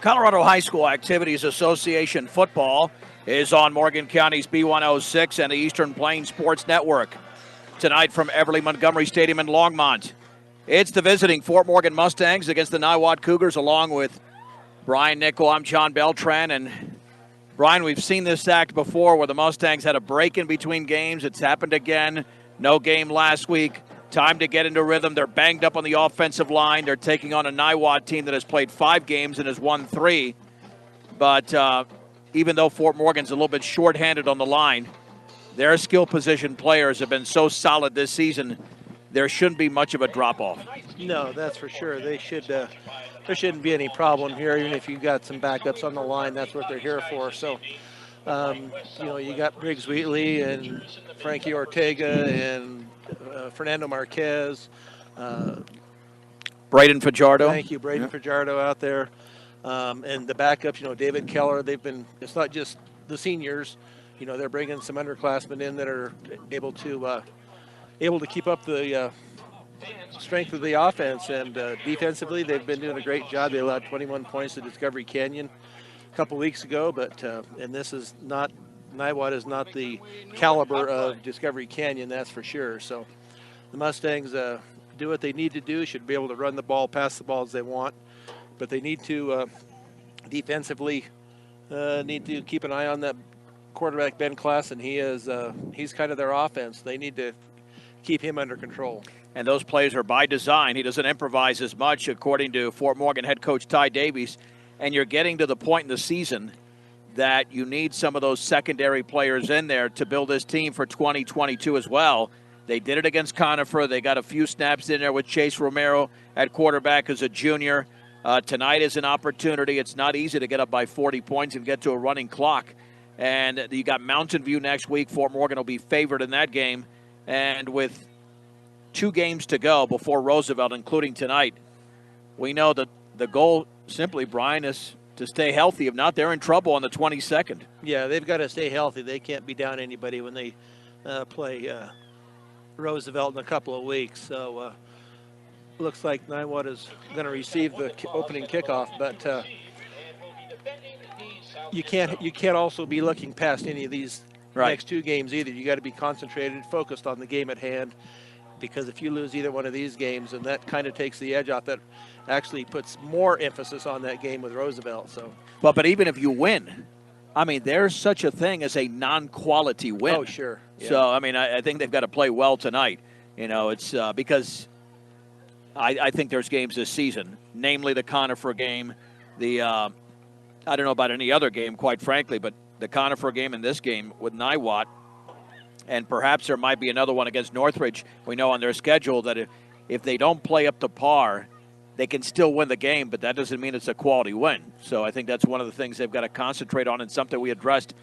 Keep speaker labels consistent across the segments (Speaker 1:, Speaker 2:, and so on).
Speaker 1: Colorado High School Activities Association football is on Morgan County's B106 and the Eastern Plains Sports Network. Tonight from Everly Montgomery Stadium in Longmont. It's the visiting Fort Morgan Mustangs against the Niwot Cougars, along with Brian Nickel. I'm John Beltran. And Brian, we've seen this act before where the Mustangs had a break in between games. It's happened again. No game last week. Time to get into rhythm. They're banged up on the offensive line. They're taking on a Niwot team that has played 5 games and has won 3. But even though Fort Morgan's a little bit shorthanded on the line, their skill position players have been so solid this season, there shouldn't be much of a drop-off.
Speaker 2: No, that's for sure. They should. There shouldn't be any problem here, even if you've got some backups on the line. That's what they're here for. So, you got Briggs Wheatley and Frankie Ortega and Fernando Marquez.
Speaker 1: Braden Fajardo.
Speaker 2: Thank you, Braden Fajardo out there. And the backups, David Keller, it's not just the seniors. They're bringing some underclassmen in that are able to keep up the strength of the offense. And defensively, they've been doing a great job. They allowed 21 points to Discovery Canyon a couple weeks ago, and this is not, Niwot is not the caliber of Discovery Canyon, that's for sure. So the Mustangs do what they need to do, should be able to run the ball, pass the ball as they want, but they need to defensively need to keep an eye on that quarterback Ben Klassen. He's kind of their offense. They need to keep him under control.
Speaker 1: And those plays are by design. He doesn't improvise as much, according to Fort Morgan head coach Ty Davies. And you're getting to the point in the season that you need some of those secondary players in there to build this team for 2022 as well. They did it against Conifer. They got a few snaps in there with Chase Romero at quarterback as a junior. Tonight is an opportunity. It's not easy to get up by 40 points and get to a running clock. And you got Mountain View next week. Fort Morgan will be favored in that game. And with 2 games to go before Roosevelt, including tonight, we know that the goal simply, Brian, is to stay healthy. If not, they're in trouble on the 22nd.
Speaker 2: Yeah, they've got to stay healthy. They can't be down anybody when they play Roosevelt in a couple of weeks. So looks like Niwot is going to receive the opening kickoff, but you can't also be looking past any of these next 2 games either. You got to be concentrated, focused on the game at hand, because if you lose either one of these games, and that kind of takes the edge off, that actually puts more emphasis on that game with Roosevelt. So,
Speaker 1: but even if you win, I mean, there's such a thing as a non-quality win.
Speaker 2: Oh, sure. Yeah.
Speaker 1: So, I mean, I think they've got to play well tonight. It's because I think there's games this season, namely the Conifer game, I don't know about any other game, quite frankly, but the Conifer game and this game with Niwot, and perhaps there might be another one against Northridge. We know on their schedule that if they don't play up to par, they can still win the game, but that doesn't mean it's a quality win. So I think that's one of the things they've got to concentrate on, and something we addressed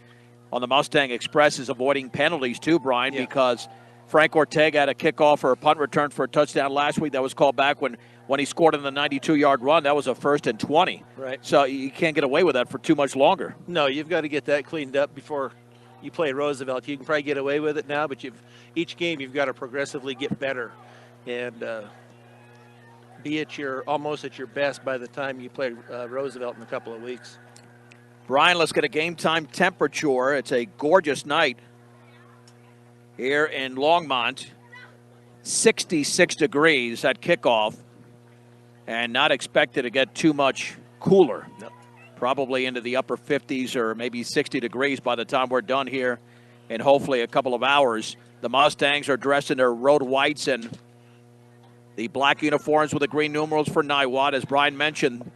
Speaker 1: on the Mustang Express is avoiding penalties too, Brian, because Frank Ortega had a kickoff or a punt return for a touchdown last week that was called back when he scored on the 92-yard run. That was a 1st and 20.
Speaker 2: Right.
Speaker 1: So you can't get away with that for too much longer.
Speaker 2: No, you've got to get that cleaned up before you play Roosevelt. You can probably get away with it now, but each game you've got to progressively get better and be almost at your best by the time you play Roosevelt in a couple of weeks.
Speaker 1: Brian, let's get a game time temperature. It's a gorgeous night here in Longmont. 66 degrees at kickoff, and not expected to get too much cooler.
Speaker 2: No.
Speaker 1: Probably into the upper 50s or maybe 60 degrees by the time we're done here in hopefully a couple of hours. The Mustangs are dressed in their road whites and the black uniforms with the green numerals for Niwot. As Brian mentioned,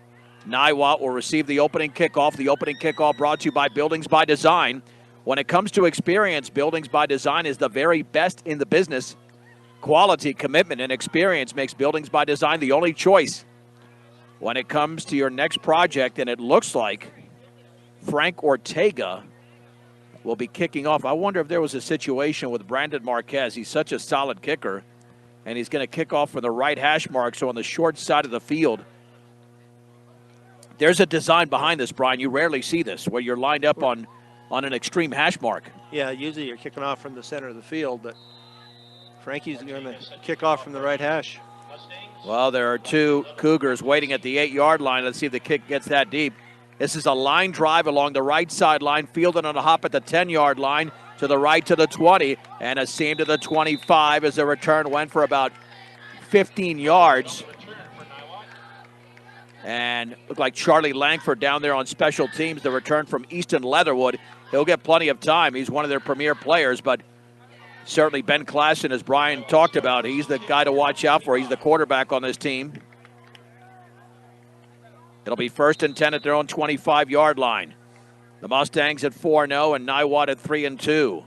Speaker 1: Niwot will receive the opening kickoff. The opening kickoff brought to you by Buildings by Design. When it comes to experience, Buildings by Design is the very best in the business. Quality, commitment, and experience makes Buildings by Design the only choice when it comes to your next project, and it looks like Frank Ortega will be kicking off. I wonder if there was a situation with Brandon Marquez. He's such a solid kicker, and he's going to kick off from the right hash mark, so on the short side of the field. There's a design behind this, Brian. You rarely see this, where you're lined up on an extreme hash mark.
Speaker 2: Yeah, usually you're kicking off from the center of the field, but Frankie's going to kick off from the right hash.
Speaker 1: Well, there are 2 Cougars waiting at the 8-yard line. Let's see if the kick gets that deep. This is a line drive along the right sideline, fielded on a hop at the 10-yard line, to the right to the 20, and a seam to the 25 as the return went for about 15 yards. And looked like Charlie Langford down there on special teams, the return from Easton Leatherwood. He'll get plenty of time. He's one of their premier players, but certainly Ben Klassen, as Brian talked about, he's the guy to watch out for. He's the quarterback on this team. It'll be 1st and 10 at their own 25-yard line. The Mustangs at 4-0 and Niwot at 3-2.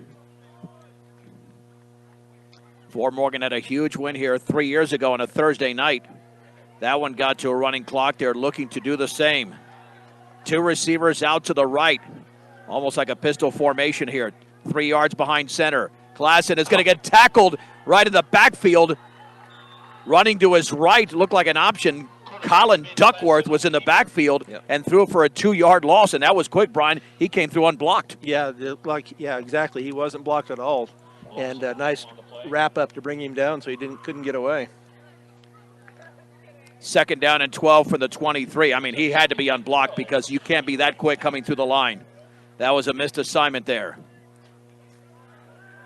Speaker 1: Fort Morgan had a huge win here 3 years ago on a Thursday night. That one got to a running clock. They're looking to do the same. 2 receivers out to the right. Almost like a pistol formation here. 3 yards behind center. Klassen is going to get tackled right in the backfield. Running to his right, looked like an option. Colin Duckworth was in the backfield and threw for a 2-yard loss, and that was quick, Brian. He came through unblocked.
Speaker 2: Yeah, exactly. He wasn't blocked at all. And a nice wrap up to bring him down so he couldn't get away.
Speaker 1: 2nd down and 12 for the 23. I mean, he had to be unblocked because you can't be that quick coming through the line. That was a missed assignment there.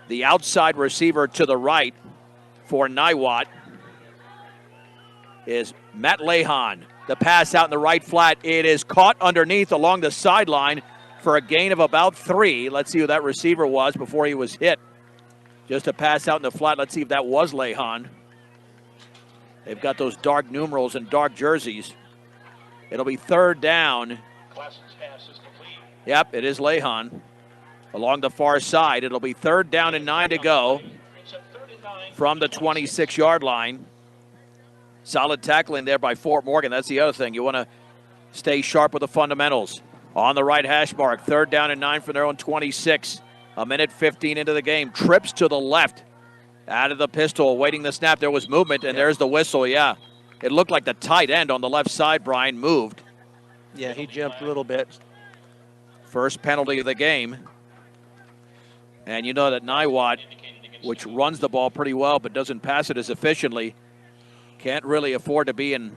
Speaker 1: The outside receiver to the right for Niwot is Matt Lehan. The pass out in the right flat. It is caught underneath along the sideline for a gain of about 3. Let's see who that receiver was before he was hit. Just a pass out in the flat. Let's see if that was Lehan. They've got those dark numerals and dark jerseys. It'll be 3rd down. Yep, it is Lehan. Along the far side, it'll be 3rd down and 9 to go from the 26-yard line. Solid tackling there by Fort Morgan. That's the other thing. You want to stay sharp with the fundamentals. On the right hash mark, 3rd down and 9 from their own 26. 1:15 into the game. Trips to the left. Out of the pistol, awaiting the snap. There was movement, and there's the whistle, yeah. It looked like the tight end on the left side, Brian, moved.
Speaker 2: Yeah, he jumped a little bit.
Speaker 1: First penalty of the game. And you know that Niwot, which runs the ball pretty well but doesn't pass it as efficiently, can't really afford to be in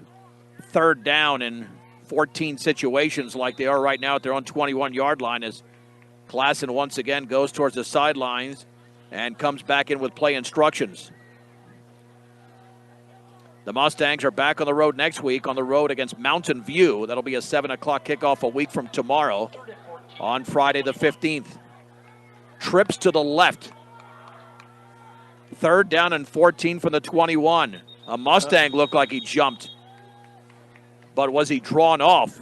Speaker 1: 3rd down in 14 situations like they are right now at their own 21-yard line as Klassen once again goes towards the sidelines and comes back in with play instructions. The Mustangs are back on the road next week on the road against Mountain View. That'll be a 7 o'clock kickoff a week from tomorrow on Friday the 15th. Trips to the left. 3rd down and 14 from the 21. A Mustang looked like he jumped. But was he drawn off?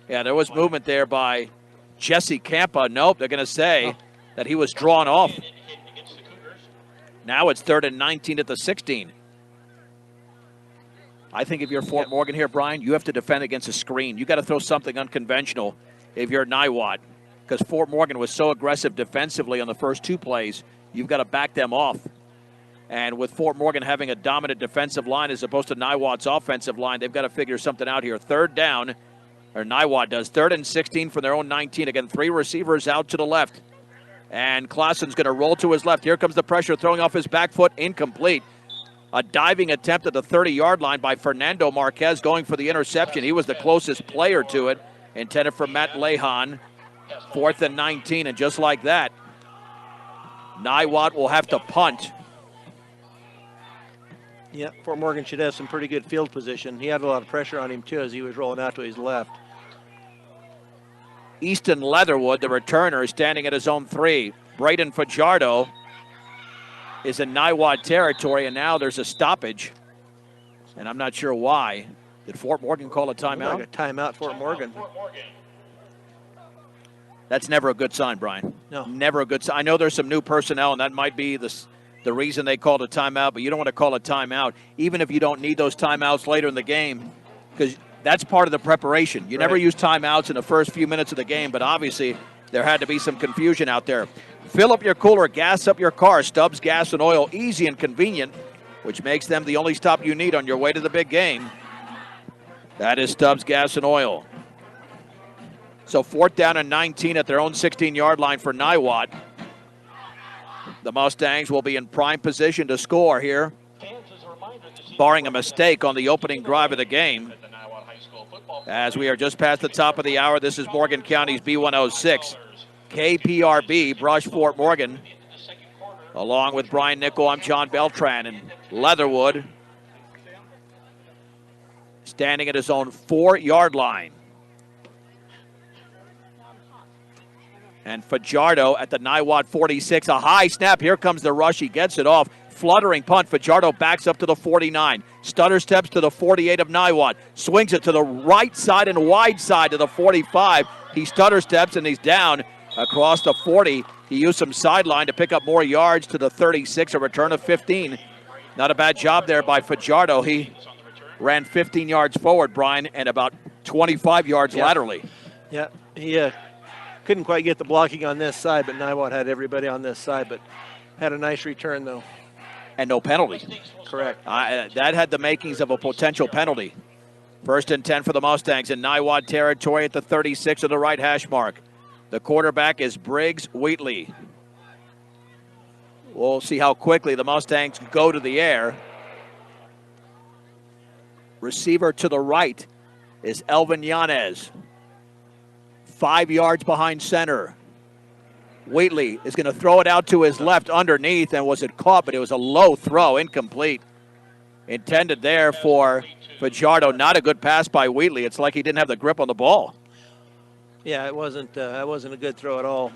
Speaker 1: Yeah, there was movement there by Jesse Campa. Nope, they're going to say that he was drawn off. Now it's 3rd and 19 at the 16. I think if you're Fort Morgan here, Brian, you have to defend against a screen. You got to throw something unconventional if you're Niwot, because Fort Morgan was so aggressive defensively on the first 2 plays. You've got to back them off. And with Fort Morgan having a dominant defensive line as opposed to Niwot's offensive line, they've got to figure something out here. 3rd down, or Niwot does, 3rd and 16 from their own 19. Again, 3 receivers out to the left. And Klassen's going to roll to his left. Here comes the pressure, throwing off his back foot, incomplete. A diving attempt at the 30-yard line by Fernando Marquez going for the interception. He was the closest player to it, intended for Matt Lehan. 4th and 19, and just like that, Niwot will have to punt.
Speaker 2: Yeah, Fort Morgan should have some pretty good field position. He had a lot of pressure on him, too, as he was rolling out to his left.
Speaker 1: Easton Leatherwood, the returner, is standing at his own 3. Braden Fajardo is in Niwot territory, and now there's a stoppage. And I'm not sure why. Did Fort Morgan call a timeout?
Speaker 2: Like a timeout, Fort Morgan.
Speaker 1: That's never a good sign, Brian.
Speaker 2: No.
Speaker 1: Never a good sign. I know there's some new personnel, and that might be the reason they called a timeout, but you don't want to call a timeout, even if you don't need those timeouts later in the game, because that's part of the preparation. You never use timeouts in the first few minutes of the game, but obviously there had to be some confusion out there. Fill up your cooler, gas up your car. Stubbs Gas and Oil, easy and convenient, which makes them the only stop you need on your way to the big game. That is Stubbs Gas and Oil. So 4th down and 19 at their own 16-yard line for Niwot. The Mustangs will be in prime position to score here, barring a mistake on the opening drive of the game. As we are just past the top of the hour, this is Morgan County's B106. KPRB, Brush Fort Morgan. Along with Brian Nickel, I'm John Beltran. And Leatherwood standing at his own 4-yard line. And Fajardo at the Niwot 46. A high snap. Here comes the rush. He gets it off. Fluttering punt. Fajardo backs up to the 49. Stutter steps to the 48 of Niwot. Swings it to the right side and wide side to the 45. He stutter steps and he's down across the 40. He used some sideline to pick up more yards to the 36. A return of 15. Not a bad job there by Fajardo. He ran 15 yards forward, Brian, and about 25 yards laterally.
Speaker 2: Yeah, he couldn't quite get the blocking on this side, but Niwot had everybody on this side, but had a nice return, though.
Speaker 1: And no penalty.
Speaker 2: Correct.
Speaker 1: That had the makings of a potential penalty. 1st and 10 for the Mustangs in Niwot territory at the 36 of the right hash mark. The quarterback is Briggs Wheatley. We'll see how quickly the Mustangs go to the air. Receiver to the right is Elvin Yanez. 5 yards behind center. Wheatley is going to throw it out to his left underneath, and was it caught? But it was a low throw, incomplete. Intended there for Fajardo. Not a good pass by Wheatley. It's like he didn't have the grip on the ball.
Speaker 2: Yeah, it wasn't a good throw at all.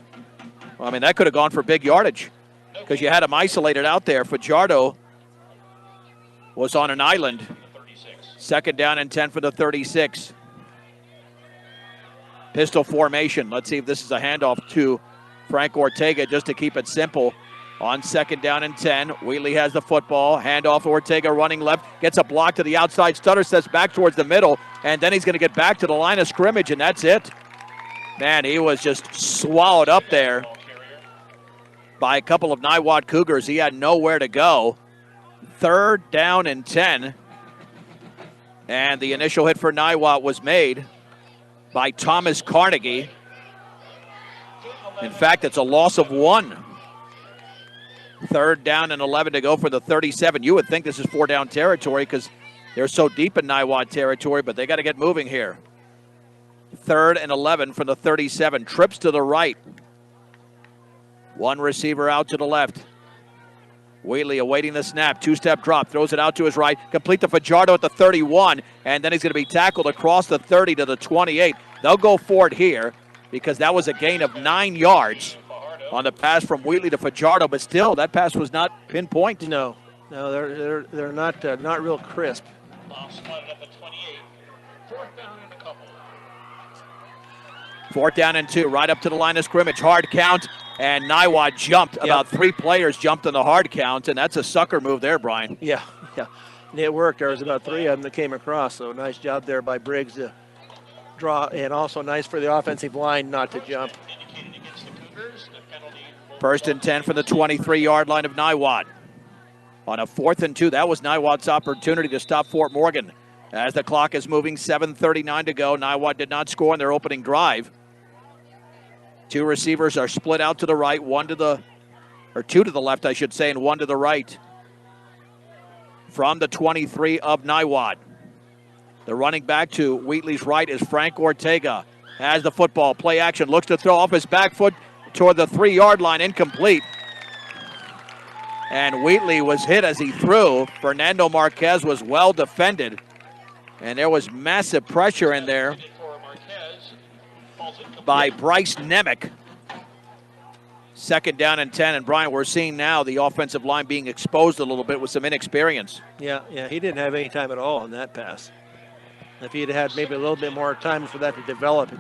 Speaker 1: Well, I mean, that could have gone for big yardage because you had him isolated out there. Fajardo was on an island. 2nd down and 10 for the 36. Pistol formation. Let's see if this is a handoff to Frank Ortega just to keep it simple. On 2nd down and 10, Wheatley has the football. Handoff Ortega running left. Gets a block to the outside. Stutter steps back towards the middle. And then he's going to get back to the line of scrimmage, and that's it. Man, he was just swallowed up there by a couple of Niwot Cougars. He had nowhere to go. 3rd down and 10. And the initial hit for Niwot was made by Thomas Carnegie. In fact, it's a loss of 1. 3rd down and 11 to go for the 37. You would think this is 4-down territory because they're so deep in Niwot territory, but they got to get moving here. 3rd and 11 from the 37. Trips to the right. 1 receiver out to the left. Wheatley awaiting the snap. 2-step drop. Throws it out to his right. Complete to Fajardo at the 31. And then he's going to be tackled across the 30 to the 28. They'll go for it here because that was a gain of 9 yards on the pass from Wheatley to Fajardo. But still, that pass was not pinpoint.
Speaker 2: No, they're not real crisp.
Speaker 1: 4th down and 2, right up to the line of scrimmage. Hard count, and Niwot jumped.
Speaker 2: Yep.
Speaker 1: About 3 players jumped on the hard count, and that's a sucker move there, Brian.
Speaker 2: Yeah. And it worked. There was about 3 of them that came across, so nice job there by Briggs to draw, and also nice for the offensive line not to jump.
Speaker 1: 1st and 10 from the 23-yard line of Niwot. On a 4th and 2, that was Niwot's opportunity to stop Fort Morgan. As the clock is moving, 7:39 to go. Niwot did not score in their opening drive. 2 receivers are split out to the right, 2 to the left, I should say, and 1 to the right. From the 23 of Niwot. The running back to Wheatley's right is Frank Ortega. Has the football, play action, looks to throw off his back foot toward the 3-yard line, incomplete. And Wheatley was hit as he threw. Fernando Marquez was well defended. And there was massive pressure in there by Bryce Nemec. 2nd down and 10. And, Brian, we're seeing now the offensive line being exposed a little bit with some inexperience.
Speaker 2: Yeah, he didn't have any time at all on that pass. If he'd had maybe a little bit more time for that to develop,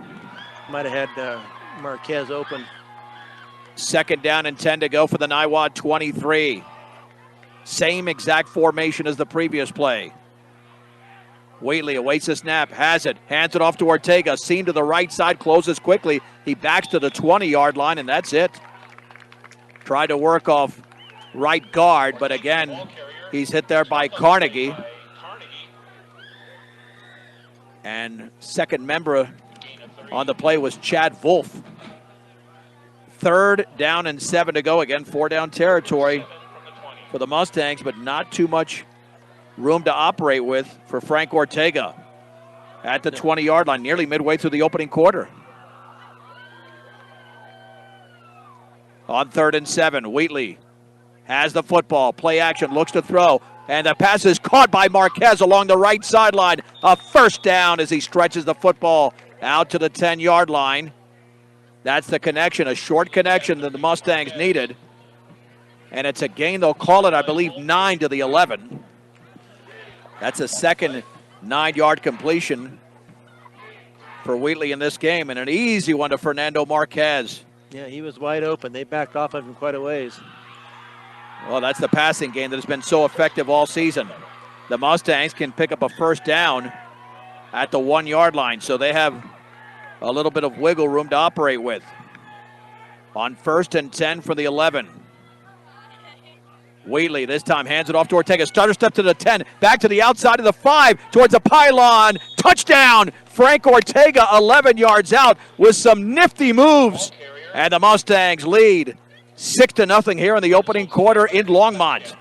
Speaker 2: might have had Marquez open.
Speaker 1: 2nd down and 10 to go for the Niwot 23. Same exact formation as the previous play. Wheatley awaits the snap, has it, hands it off to Ortega, seam to the right side, closes quickly. He backs to the 20-yard line, and that's it. Tried to work off right guard, but again, he's hit there by Carnegie. And second member on the play was Chad Wolf. 3rd down and 7 to go. Again, 4-down territory for the Mustangs, but not too much room to operate with for Frank Ortega. at the 20-yard line, nearly midway through the opening quarter. On 3rd and 7, Wheatley has the football. Play action, looks to throw. And the pass is caught by Marquez along the right sideline. A first down as he stretches the football out to the 10-yard line. That's the connection, a short connection that the Mustangs needed. And it's a gain. They'll call it, I believe, 9 to the 11. That's a second 9-yard completion for Wheatley in this game. And an easy one to Fernando Marquez.
Speaker 2: Yeah, he was wide open. They backed off of him quite a ways.
Speaker 1: Well, that's the passing game that has been so effective all season. The Mustangs can pick up a first down at the 1-yard line, so they have a little bit of wiggle room to operate with. On 1st and 10 for the 11. Wheatley this time hands it off to Ortega. Stutter step to the 10, back to the outside of the 5, towards the pylon. Touchdown! Frank Ortega 11 yards out with some nifty moves. And the Mustangs lead 6-0 here in the opening quarter in Longmont.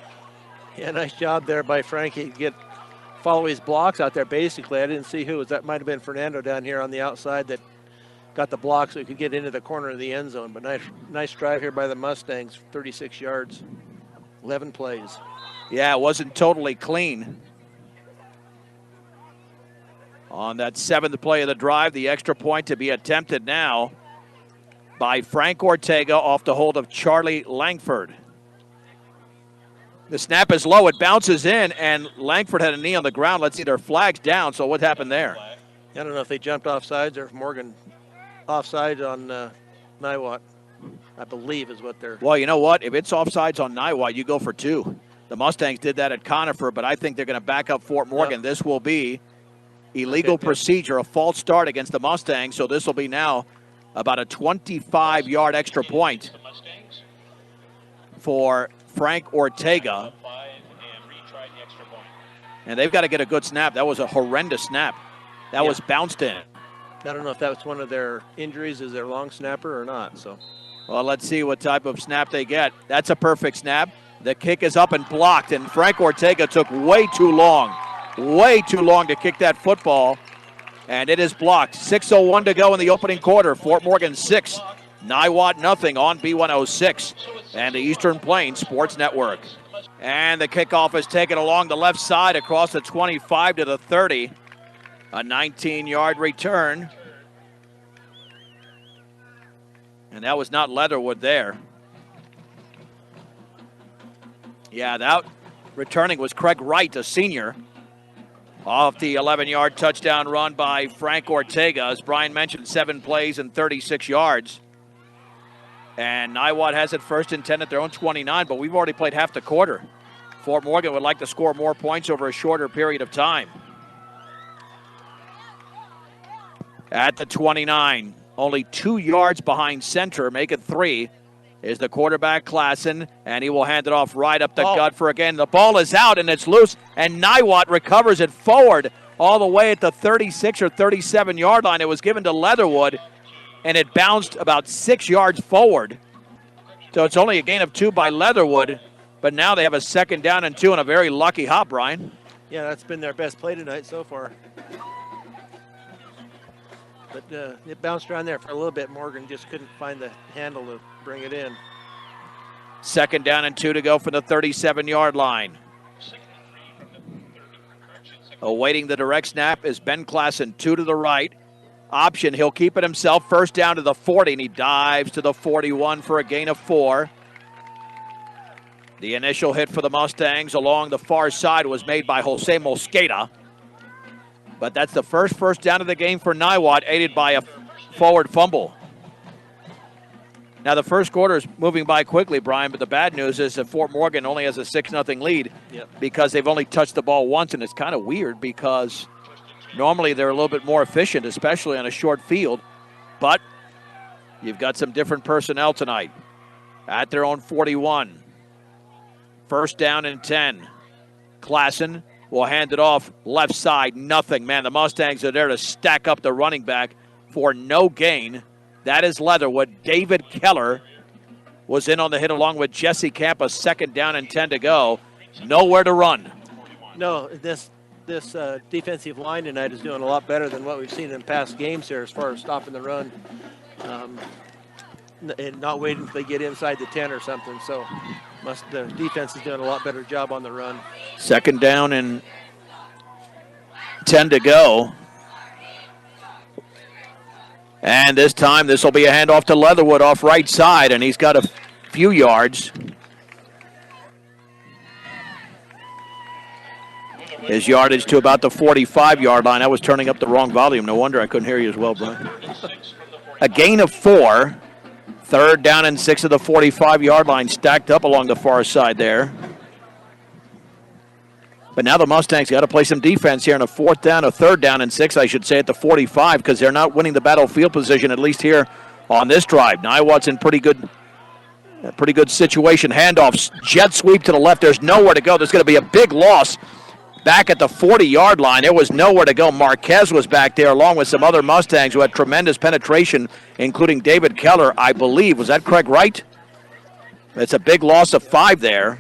Speaker 2: Yeah, nice job there by Frankie to follow his blocks out there. Basically, I didn't see who it was. That might have been Fernando down here on the outside that got the block so he could get into the corner of the end zone. But nice drive here by the Mustangs, 36 yards, 11 plays.
Speaker 1: Yeah, it wasn't totally clean. On that 7th play of the drive, the extra point to be attempted now by Frank Ortega off the hold of Charlie Langford. The snap is low, it bounces in, and Langford had a knee on the ground. Let's see, their flag's down, so what happened there?
Speaker 2: I don't know if they jumped offsides or if Morgan offside on Niwot, I believe is what they're...
Speaker 1: Well, you know what? If it's offsides on Niwot, you go for 2. The Mustangs did that at Conifer, but I think they're going to back up Fort Morgan. Yep. This will be illegal procedure, a false start against the Mustangs, so this will be now about a 25-yard extra point for Frank Ortega. And they've got to get a good snap. That was a horrendous snap. That was bounced in.
Speaker 2: I don't know if that was one of their injuries as their long snapper or not. So,
Speaker 1: well, let's see what type of snap they get. That's a perfect snap. The kick is up and blocked, and Frank Ortega took way too long to kick that football. And it is blocked. 6:01 to go in the opening quarter. Fort Morgan 6, Niwot nothing on B106 and the Eastern Plains Sports Network. And the kickoff is taken along the left side across the 25 to the 30. A 19-yard return. And that was not Leatherwood there. Yeah, that returning was Craig Wright, a senior. Off the 11-yard touchdown run by Frank Ortega. As Brian mentioned, 7 plays and 36 yards. And Niwot has it 1st and 10 at their own 29, but we've already played half the quarter. Fort Morgan would like to score more points over a shorter period of time. At the 29, only 2 yards behind center, make it 3, is the quarterback Klassen, and he will hand it off right up the gut for again. The ball is out, and it's loose, and Niwot recovers it forward all the way at the 36 or 37-yard line. It was given to Leatherwood, and it bounced about 6 yards forward. So it's only a gain of 2 by Leatherwood, but now they have a 2nd down and 2 and a very lucky hop, Brian.
Speaker 2: Yeah, that's been their best play tonight so far. But it bounced around there for a little bit. Morgan just couldn't find the handle to bring it in.
Speaker 1: 2nd down and 2 to go from the 37-yard line. Awaiting the direct snap is Ben Klassen, 2 to the right. Option, he'll keep it himself. 1st down to the 40, and he dives to the 41 for a gain of 4. The initial hit for the Mustangs along the far side was made by Jose Mosqueda. But that's the first down of the game for Niwot, aided by a forward fumble. Now, the first quarter is moving by quickly, Brian, but the bad news is that Fort Morgan only has a 6-0 lead because they've only touched the ball once, and it's kind of weird because normally they're a little bit more efficient, especially on a short field. But you've got some different personnel tonight at their own 41. 1st down and 10. Klassen will hand it off left side, nothing. Man, the Mustangs are there to stack up the running back for no gain. That is Leatherwood. David Keller was in on the hit along with Jesse Camp. A 2nd down and 10 to go. Nowhere to run.
Speaker 2: No, this this defensive line tonight is doing a lot better than what we've seen in past games here as far as stopping the run and not waiting until they get inside the 10 or something. So the defense is doing a lot better job on the run.
Speaker 1: 2nd down and 10 to go. And this time, this will be a handoff to Leatherwood off right side, and he's got a few yards. His yardage to about the 45-yard line. I was turning up the wrong volume. No wonder I couldn't hear you as well, Brian. A gain of 4. 3rd down and 6 of the 45-yard line, stacked up along the far side there. But now the Mustangs got to play some defense here on a 4th down, a 3rd down and 6, I should say, at the 45, because they're not winning the battlefield position, at least here on this drive. Niwot's in pretty good situation. Handoffs, jet sweep to the left. There's nowhere to go. There's going to be a big loss back at the 40-yard line. There was nowhere to go. Marquez was back there along with some other Mustangs who had tremendous penetration, including David Keller, I believe. Was that Craig Wright? It's a big loss of 5 there.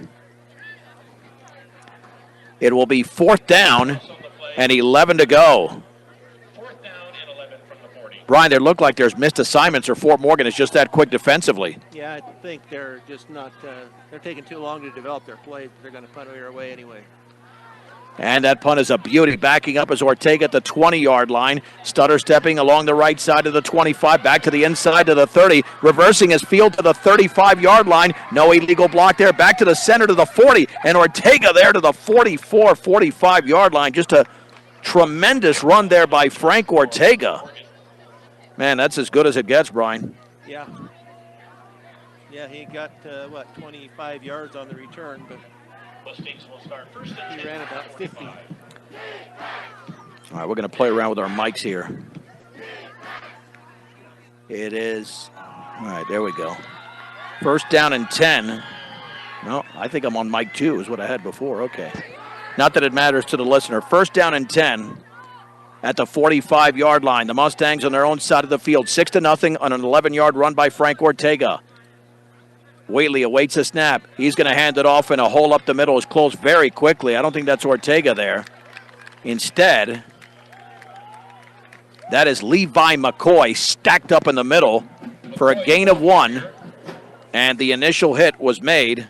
Speaker 1: It will be 4th down and 11 to go.
Speaker 3: 4th down and 11 from the 40.
Speaker 1: Brian, there look like there's missed assignments, or Fort Morgan is just that quick defensively.
Speaker 2: Yeah, I think they're just not, they're taking too long to develop their play. They're going to punt their way anyway.
Speaker 1: And that punt is a beauty. Backing up is Ortega at the 20-yard line. Stutter stepping along the right side of the 25, back to the inside to the 30. Reversing his field to the 35-yard line. No illegal block there. Back to the center to the 40. And Ortega there to the 44, 45-yard line. Just a tremendous run there by Frank Ortega. Man, that's as good as it gets, Brian.
Speaker 2: Yeah. Yeah, he got, 25 yards on the return, but
Speaker 3: Mustangs will start first and
Speaker 2: he ran about 50.
Speaker 1: All right, we're going to play around with our mics here. It is, all right, there we go. 1st down and 10. No, I think I'm on mic 2 is what I had before. Okay. Not that it matters to the listener. 1st down and 10 at the 45-yard line. The Mustangs on their own side of the field. 6-0 on an 11-yard run by Frank Ortega. Whately awaits a snap. He's going to hand it off, and a hole up the middle is closed very quickly. I don't think that's Ortega there. Instead, that is Levi McCoy stacked up in the middle for a gain of 1. And the initial hit was made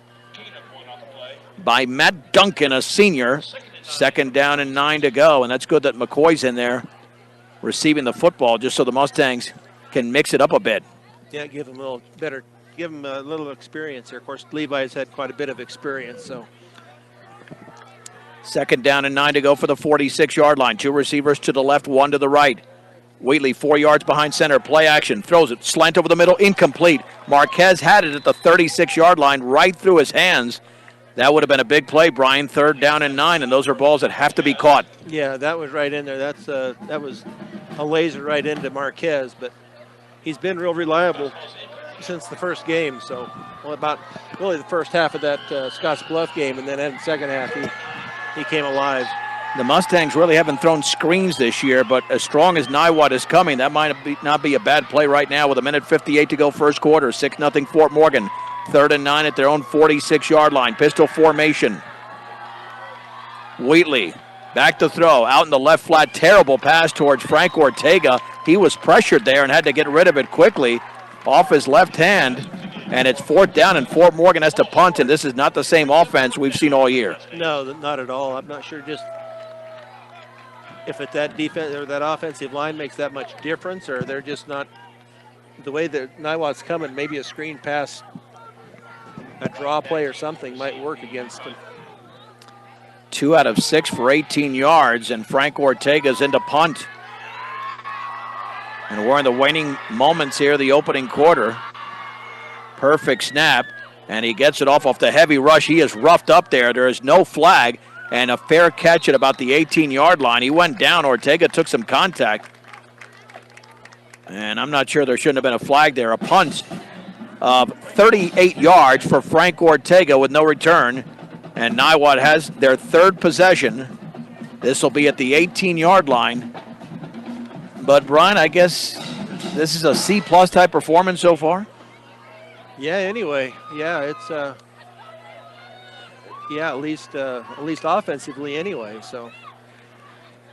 Speaker 1: by Matt Duncan, a senior. 2nd down and 9 to go. And that's good that McCoy's in there receiving the football just so the Mustangs can mix it up a bit.
Speaker 2: Yeah, give him a little better. Give him a little experience here. Of course, Levi's had quite a bit of experience, so.
Speaker 1: 2nd down and 9 to go for the 46-yard line. 2 receivers to the left, 1 to the right. Whately 4 yards behind center. Play action. Throws it. Slant over the middle. Incomplete. Marquez had it at the 36-yard line right through his hands. That would have been a big play, Brian. 3rd down and 9, and those are balls that have to be caught.
Speaker 2: Yeah, that was right in there. That was a laser right into Marquez, but he's been real reliable since the first game. So, about really the first half of that Scotts Bluff game, and then in the second half he came alive.
Speaker 1: The Mustangs really haven't thrown screens this year, but as strong as Niwot is coming, that might not be a bad play right now with 1:58 to go first quarter. 6-0 Fort Morgan. 3rd and 9 at their own 46-yard line. Pistol formation. Whately back to throw. Out in the left flat. Terrible pass towards Frank Ortega. He was pressured there and had to get rid of it quickly off his left hand. And it's 4th down, and Fort Morgan has to punt, and this is not the same offense we've seen all year.
Speaker 2: No, not at all. I'm not sure just if that defense or that offensive line makes that much difference, or they're just not the way that Niwot's coming. Maybe a screen pass, a draw play or something might work against him.
Speaker 1: 2 out of 6 for 18 yards, and Frank Ortega's into punt. And we're in the waning moments here, the opening quarter. Perfect snap, and he gets it off the heavy rush. He is roughed up there. There is no flag, and a fair catch at about the 18-yard line. He went down. Ortega took some contact. And I'm not sure there shouldn't have been a flag there. A punt of 38 yards for Frank Ortega with no return. And Niwot has their 3rd possession. This will be at the 18-yard line. But, Brian, I guess this is a C-plus type performance so far?
Speaker 2: Yeah, anyway. Yeah, it's at least offensively anyway. So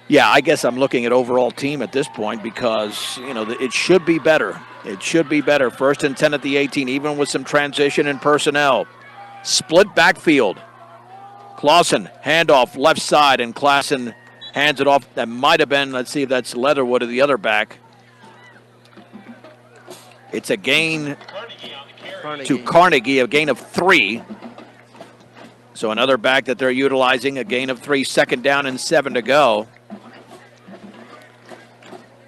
Speaker 1: Yeah, I guess I'm looking at overall team at this point because, it should be better. It should be better. 1st and 10 at the 18, even with some transition in personnel. Split backfield. Clausen, handoff left side, and Klassen hands it off. That might have been, let's see if that's Leatherwood or the other back. It's a gain to Carnegie, a gain of 3. So another back that they're utilizing, a gain of 3, 2nd down and 7 to go.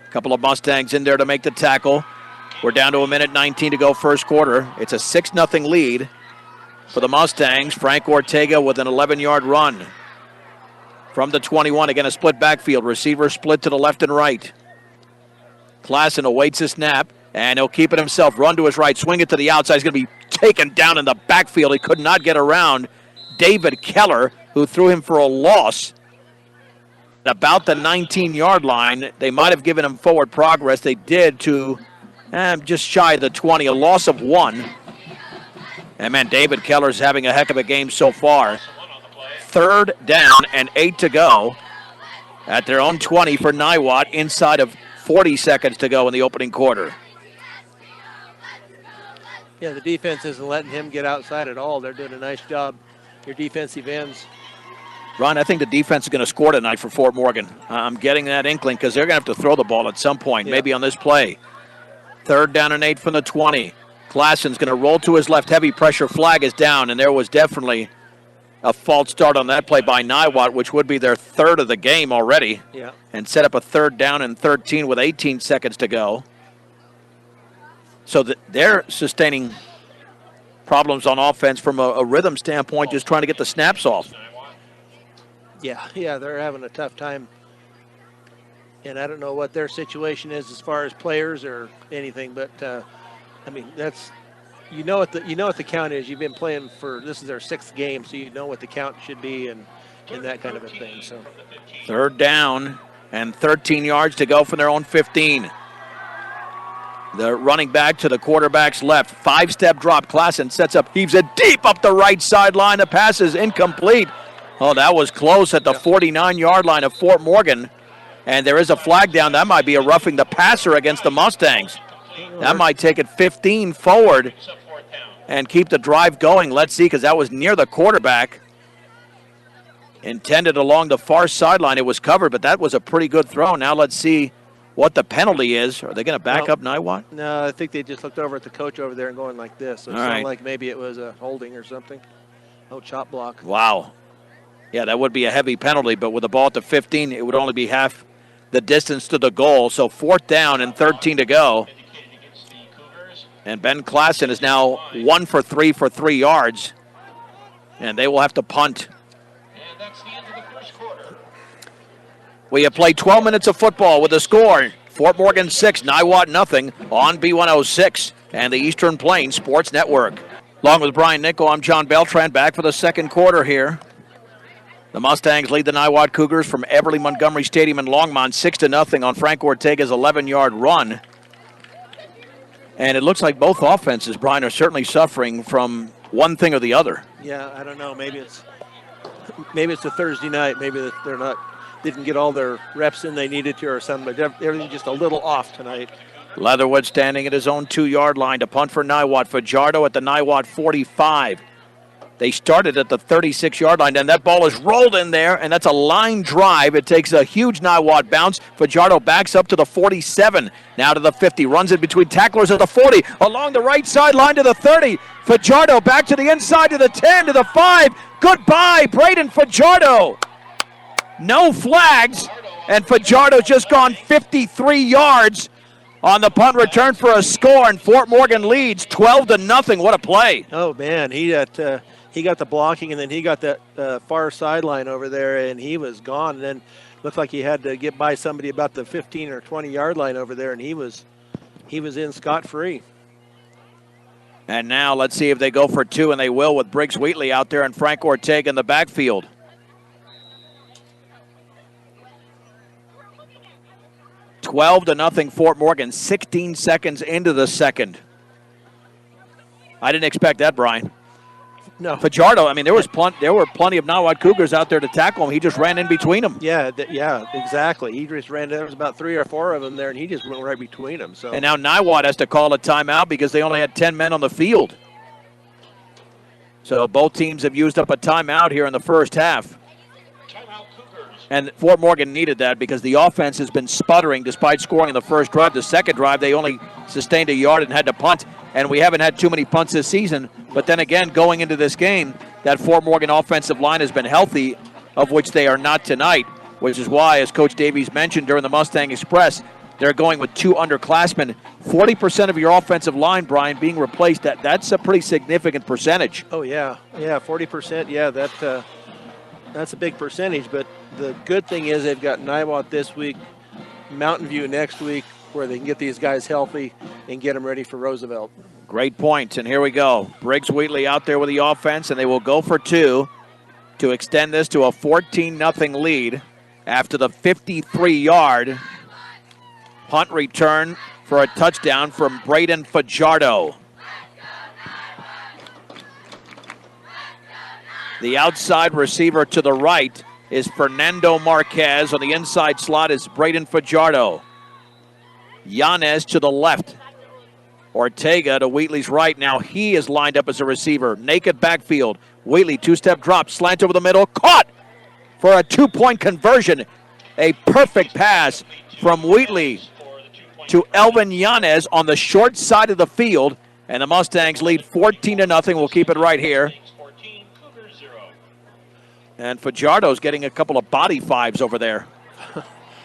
Speaker 1: A couple of Mustangs in there to make the tackle. We're down to 1:19 to go first quarter. It's a 6-0 lead for the Mustangs. Frank Ortega with an 11-yard run from the 21. Again, a split backfield. Receiver split to the left and right. Klassen awaits a snap, and he'll keep it himself. Run to his right, swing it to the outside. He's going to be taken down in the backfield. He could not get around David Keller, who threw him for a loss. About the 19-yard line, they might have given him forward progress. They did to just shy of the 20, a loss of 1. And, man, David Keller's having a heck of a game so far. 3rd down and 8 to go at their own 20 for Niwot, inside of 40 seconds to go in the opening quarter.
Speaker 2: Yeah, the defense isn't letting him get outside at all. They're doing a nice job, your defensive ends.
Speaker 1: Ron, I think the defense is going to score tonight for Fort Morgan. I'm getting that inkling because they're going to have to throw the ball at some point, maybe on this play. 3rd down and 8 from the 20. Klassen's going to roll to his left. Heavy pressure flag is down, and there was definitely a false start on that play by Niwot, which would be their 3rd of the game already, and set up a 3rd down and 13 with 18 seconds to go. So they're sustaining problems on offense from a rhythm standpoint, just trying to get the snaps off.
Speaker 2: Yeah, they're having a tough time. And I don't know what their situation is as far as players or anything, but I mean, that's you know what the count is. You've been playing this is their 6th game, so you know what the count should be and that kind of a thing. So
Speaker 1: 3rd down and 13 yards to go from their own 15. The running back to the quarterback's left. 5-step drop. Klassen sets up, heaves it deep up the right sideline. The pass is incomplete. Oh, that was close at the 49-yard line of Fort Morgan. And there is a flag down. That might be a roughing the passer against the Mustangs. That might take it 15 forward and keep the drive going. Let's see, because that was near the quarterback. Intended along the far sideline. It was covered, but that was a pretty good throw. Now let's see what the penalty is. Are they going to back up Niwot?
Speaker 2: No, I think they just looked over at the coach over there and going like this. So it sounded like maybe it was a holding or something. Oh, chop block.
Speaker 1: Wow. Yeah, that would be a heavy penalty, but with the ball at the 15, it would only be half the distance to the goal. So 4th down and 13 to go. And Ben Klassen is now 1 for 3 for 3 yards. And they will have to punt.
Speaker 3: And that's the end of the first quarter.
Speaker 1: We have played 12 minutes of football with a score. Fort Morgan 6, Niwot nothing on B106 and the Eastern Plains Sports Network. Along with Brian Nichol, I'm John Beltran, back for the second quarter here. The Mustangs lead the Niwot Cougars from Everly Montgomery Stadium in Longmont 6-0 on Frank Ortega's 11-yard run. And it looks like both offenses, Brian, are certainly suffering from one thing or the other.
Speaker 2: Yeah, I don't know. Maybe it's a Thursday night. Maybe didn't get all their reps in they needed to or something. But everything's just a little off tonight.
Speaker 1: Leatherwood standing at his own 2-yard line to punt for Niwot. Fajardo at the Niwot 45. They started at the 36-yard line, and that ball is rolled in there, and that's a line drive. It takes a huge Niwot bounce. Fajardo backs up to the 47, now to the 50, runs in between tacklers at the 40, along the right sideline to the 30. Fajardo back to the inside to the 10, to the 5. Goodbye, Braden Fajardo. No flags, and Fajardo's just gone 53 yards on the punt return for a score, and Fort Morgan leads 12-0. What a play.
Speaker 2: Oh, man, he got the blocking, and then he got that far sideline over there, and he was gone. And then looked like he had to get by somebody about the 15 or 20-yard line over there, and he was in scot-free.
Speaker 1: And now let's see if they go for 2, and they will with Briggs Wheatley out there and Frank Ortega in the backfield. $12-0 Fort Morgan, 16 seconds into the second. I didn't expect that, Brian.
Speaker 2: No.
Speaker 1: Fajardo, I mean, there were plenty of Niwot Cougars out there to tackle him. He just ran in between them.
Speaker 2: Yeah, exactly. He just ran. There was about 3 or 4 of them there, and he just went right between them. So.
Speaker 1: And now Niwot has to call a timeout because they only had 10 men on the field. So both teams have used up a timeout here in the first half. And Fort Morgan needed that because the offense has been sputtering despite scoring in the first drive. The second drive, they only sustained a yard and had to punt. And we haven't had too many punts this season. But then again, going into this game, that Fort Morgan offensive line has been healthy, of which they are not tonight, which is why, as Coach Davies mentioned during the Mustang Express, they're going with 2 underclassmen. 40% of your offensive line, Brian, being replaced, that's a pretty significant percentage.
Speaker 2: Oh, yeah. Yeah, 40%. Yeah, that's a big percentage. But the good thing is they've got Niwot this week, Mountain View next week, where they can get these guys healthy and get them ready for Roosevelt.
Speaker 1: Great points, and here we go. Briggs Wheatley out there with the offense, and they will go for 2 to extend this to a 14-0 lead after the 53-yard punt return for a touchdown from Braden Fajardo. The outside receiver to the right is Fernando Marquez. On the inside slot is Braden Fajardo. Yanez to the left. Ortega to Wheatley's right. Now he is lined up as a receiver. Naked backfield. Wheatley, 2-step drop, slant over the middle. Caught for a 2-point conversion. A perfect pass from Wheatley to Elvin Yanez on the short side of the field. And the Mustangs lead 14-0. We'll keep it right here. And Fajardo's getting a couple of body fives over there.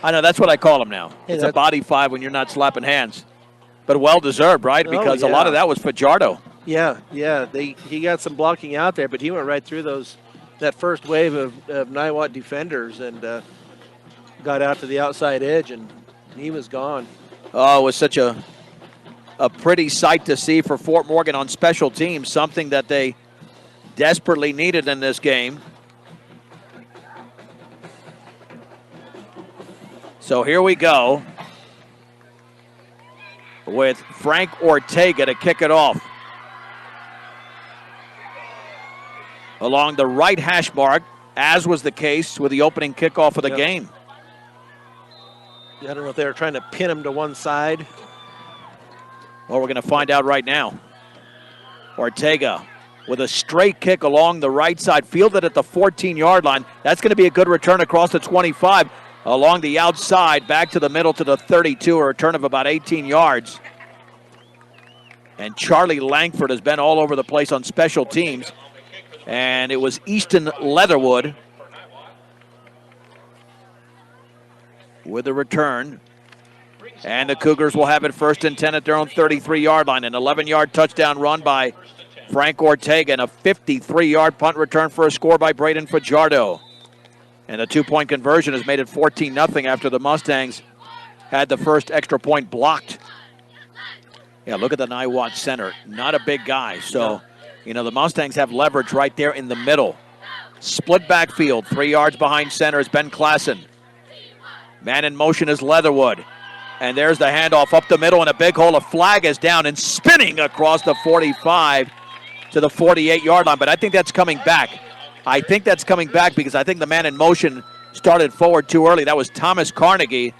Speaker 1: I know, that's what I call him now.
Speaker 2: Hey,
Speaker 1: it's a body five when you're not slapping hands. But well-deserved, right? Because a lot of that was Fajardo.
Speaker 2: Yeah. He got some blocking out there, but he went right through that first wave of Niwot defenders and got out to the outside edge, and he was gone.
Speaker 1: Oh, it was such a pretty sight to see for Fort Morgan on special teams, something that they desperately needed in this game. So here we go with Frank Ortega to kick it off. Along the right hash mark, as was the case with the opening kickoff of the game.
Speaker 2: I don't know if they were trying to pin him to one side.
Speaker 1: Well, we're going to find out right now. Ortega with a straight kick along the right side, fielded at the 14-yard line. That's going to be a good return across the 25. Along the outside, back to the middle to the 32, a return of about 18 yards. And Charlie Langford has been all over the place on special teams. And it was Easton Leatherwood with the return. And the Cougars will have it 1st and 10 at their own 33-yard line. An 11-yard touchdown run by Frank Ortega and a 53-yard punt return for a score by Braden Fajardo. And a 2-point conversion has made it 14-0 after the Mustangs had the first extra point blocked. Yeah, look at the Niwot center. Not a big guy. So, you know, the Mustangs have leverage right there in the middle. Split backfield. 3 yards behind center is Ben Klassen. Man in motion is Leatherwood. And there's the handoff up the middle and a big hole. A flag is down and spinning across the 45 to the 48-yard line. But I think that's coming back. I think that's coming back because I think the man in motion started forward too early. That was Thomas Carnegie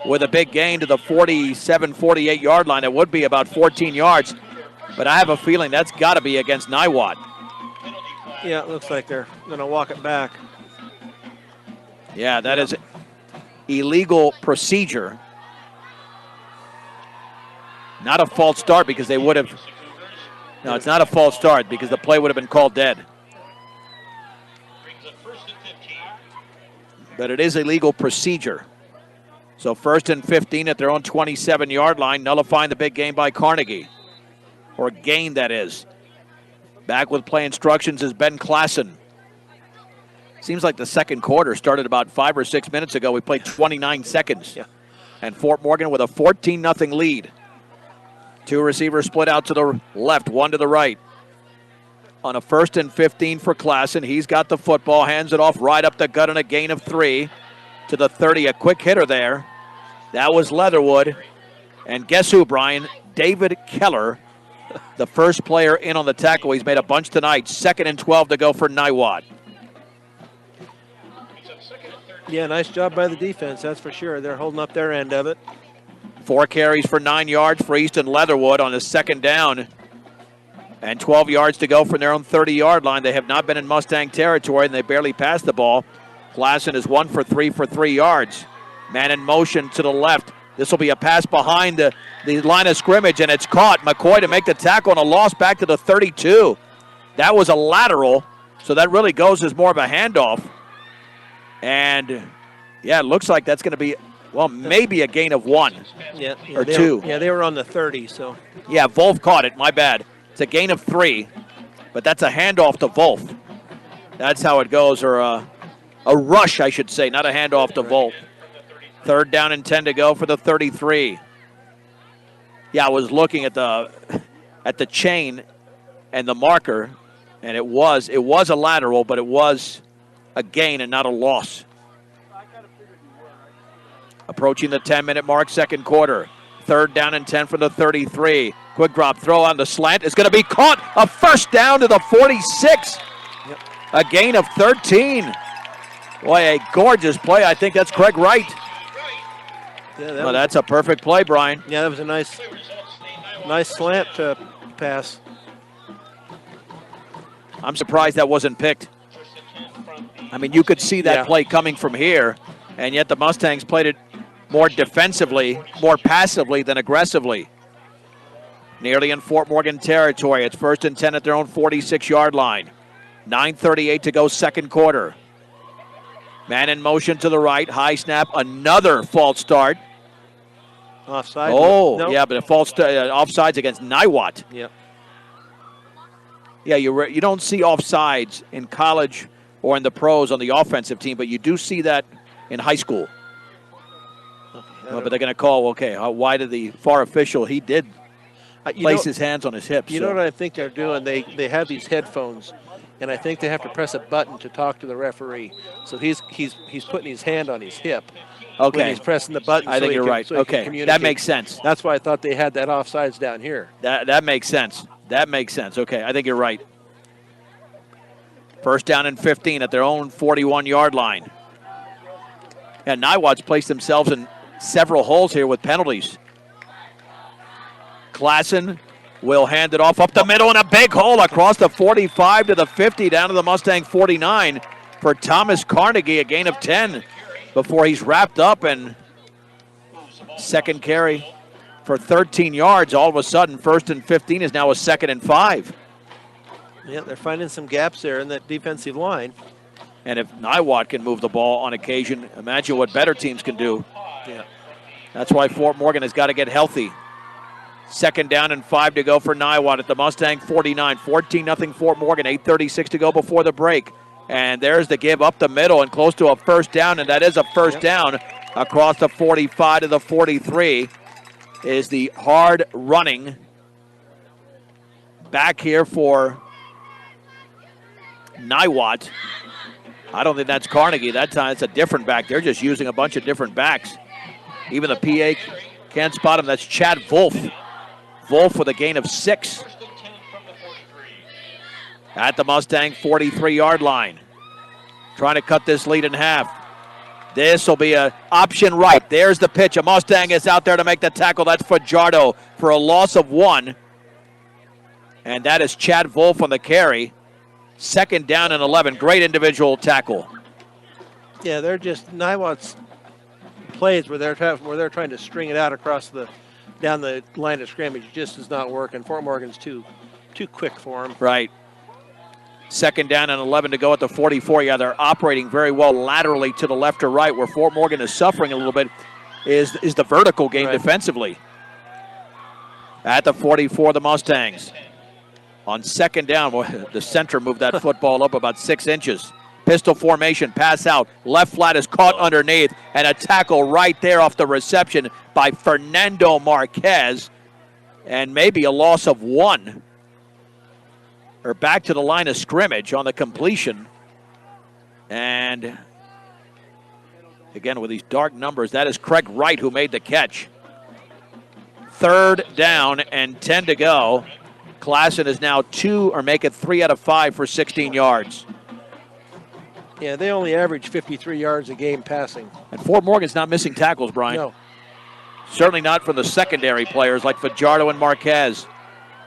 Speaker 1: with a big gain to the 47, 48-yard line. It would be about 14 yards, but I have a feeling that's got to be against Niwot.
Speaker 2: Yeah, it looks like they're going to walk it back.
Speaker 1: Yeah, that is illegal procedure. Not a false start because they would have. No, it's not a false start because the play would have been called dead. But it is illegal procedure. So 1st and 15 at their own 27-yard line, nullifying the big gain by Carnegie. Or gain, that is. Back with play instructions is Ben Klassen. Seems like the second quarter started about 5 or 6 minutes ago. We played 29 seconds.
Speaker 2: Yeah.
Speaker 1: And Fort Morgan with a 14-0 lead. 2 receivers split out to the left, 1 to the right. On a 1st and 15 for Klassen. He's got the football, hands it off right up the gut and a gain of 3 to the 30. A quick hitter there. That was Leatherwood. And guess who, Brian? David Keller the first player in on the tackle. He's made a bunch tonight. 2nd and 12 to go for Niwot.
Speaker 2: Yeah, nice job by the defense, that's for sure. They're holding up their end of it.
Speaker 1: 4 carries for 9 yards for Easton Leatherwood on his 2nd down. And 12 yards to go from their own 30-yard line. They have not been in Mustang territory, and they barely passed the ball. Klassen is 1 for 3 for 3 yards. Man in motion to the left. This will be a pass behind the line of scrimmage, and it's caught. McCoy to make the tackle and a loss back to the 32. That was a lateral, so that really goes as more of a handoff. And, yeah, it looks like that's going to be, well, maybe a gain of 1 or 2.
Speaker 2: They were on the 30, so.
Speaker 1: Yeah, Wolf caught it. My bad. It's a gain of 3, but that's a handoff to Wolf. That's how it goes, or a rush, I should say, not a handoff to Wolf. 3rd down and 10 to go for the 33. Yeah, I was looking at the chain and the marker, and it was a lateral, but it was a gain and not a loss. Approaching the 10-minute mark, 2nd quarter. 3rd down and 10 for the 33. Quick drop throw on the slant is going to be caught. A 1st down to the 46.
Speaker 2: Yep.
Speaker 1: A gain of 13. Boy, a gorgeous play. I think that's Craig Wright.
Speaker 2: Yeah,
Speaker 1: that's a perfect play, Brian.
Speaker 2: Yeah, that was a nice slant pass.
Speaker 1: I'm surprised that wasn't picked. I mean, you could see that play coming from here, and yet the Mustangs played it more defensively, more passively than aggressively. Nearly in Fort Morgan territory. It's 1st and 10 at their own 46-yard line. 9:38 to go, 2nd quarter. Man in motion to the right. High snap. Another false start.
Speaker 2: Offside.
Speaker 1: Oh,
Speaker 2: nope.
Speaker 1: Yeah, but a false offsides against Niwot.
Speaker 2: Yep.
Speaker 1: Yeah, you don't see offsides in college or in the pros on the offensive team, but you do see that in high school. But they're going to call, why did the FAR official, he did place his hands on his hips.
Speaker 2: You know what I think they're doing? They have these headphones, and I think they have to press a button to talk to the referee. So he's putting his hand on his hip.
Speaker 1: Okay.
Speaker 2: When he's pressing the button.
Speaker 1: I think you're right.
Speaker 2: So
Speaker 1: okay, that makes sense.
Speaker 2: That's why I thought they had that offsides down here.
Speaker 1: That makes sense. That makes sense. Okay, I think you're right. 1st down and 15 at their own 41-yard line. And Niwot's placed themselves in several holes here with penalties. Klassen will hand it off up the middle in a big hole across the 45 to the 50 down to the Mustang 49 for Thomas Carnegie, a gain of 10 before he's wrapped up, and 2nd carry for 13 yards. All of a sudden, 1st and 15 is now a 2nd and 5.
Speaker 2: Yeah, they're finding some gaps there in that defensive line.
Speaker 1: And if Niwot can move the ball on occasion, imagine what better teams can do.
Speaker 2: Yeah.
Speaker 1: That's why Fort Morgan has got to get healthy. 2nd down and 5 to go for Niwot at the Mustang 49. 14-0 Fort Morgan. 8:36 to go before the break. And there's the give up the middle and close to a 1st down, and that is a 1st down across the 45 to the 43 is the hard running back here for Niwot. I don't think that's Carnegie. That time it's a different back. They're just using a bunch of different backs. Even the PA can't spot him. That's Chad Wolf. Wolf with a gain of 6. At the Mustang 43-yard line. Trying to cut this lead in half. This will be an option right. There's the pitch. A Mustang is out there to make the tackle. That's Fajardo for a loss of 1. And that is Chad Wolf on the carry. 2nd down and 11. Great individual tackle.
Speaker 2: Yeah, they're just Niwot's plays where they're trying to string it out across down the line of scrimmage. It just does not work, and Fort Morgan's too quick for him.
Speaker 1: Right. 2nd down and 11 to go at the 44. Yeah, they're operating very well laterally to the left or right. Where Fort Morgan is suffering a little bit is the vertical game defensively. At the 44, the Mustangs. On 2nd down, the center moved that football up about 6 inches. Pistol formation, pass out. Left flat is caught underneath, and a tackle right there off the reception by Fernando Marquez. And maybe a loss of 1. Or back to the line of scrimmage on the completion. And again, with these dark numbers, that is Craig Wright who made the catch. 3rd down and 10 to go Klassen is now 2 or make it 3 out of 5 for 16 yards.
Speaker 2: Yeah, they only average 53 yards a game passing.
Speaker 1: And Fort Morgan's not missing tackles, Brian.
Speaker 2: No.
Speaker 1: Certainly not from the secondary players like Fajardo and Marquez.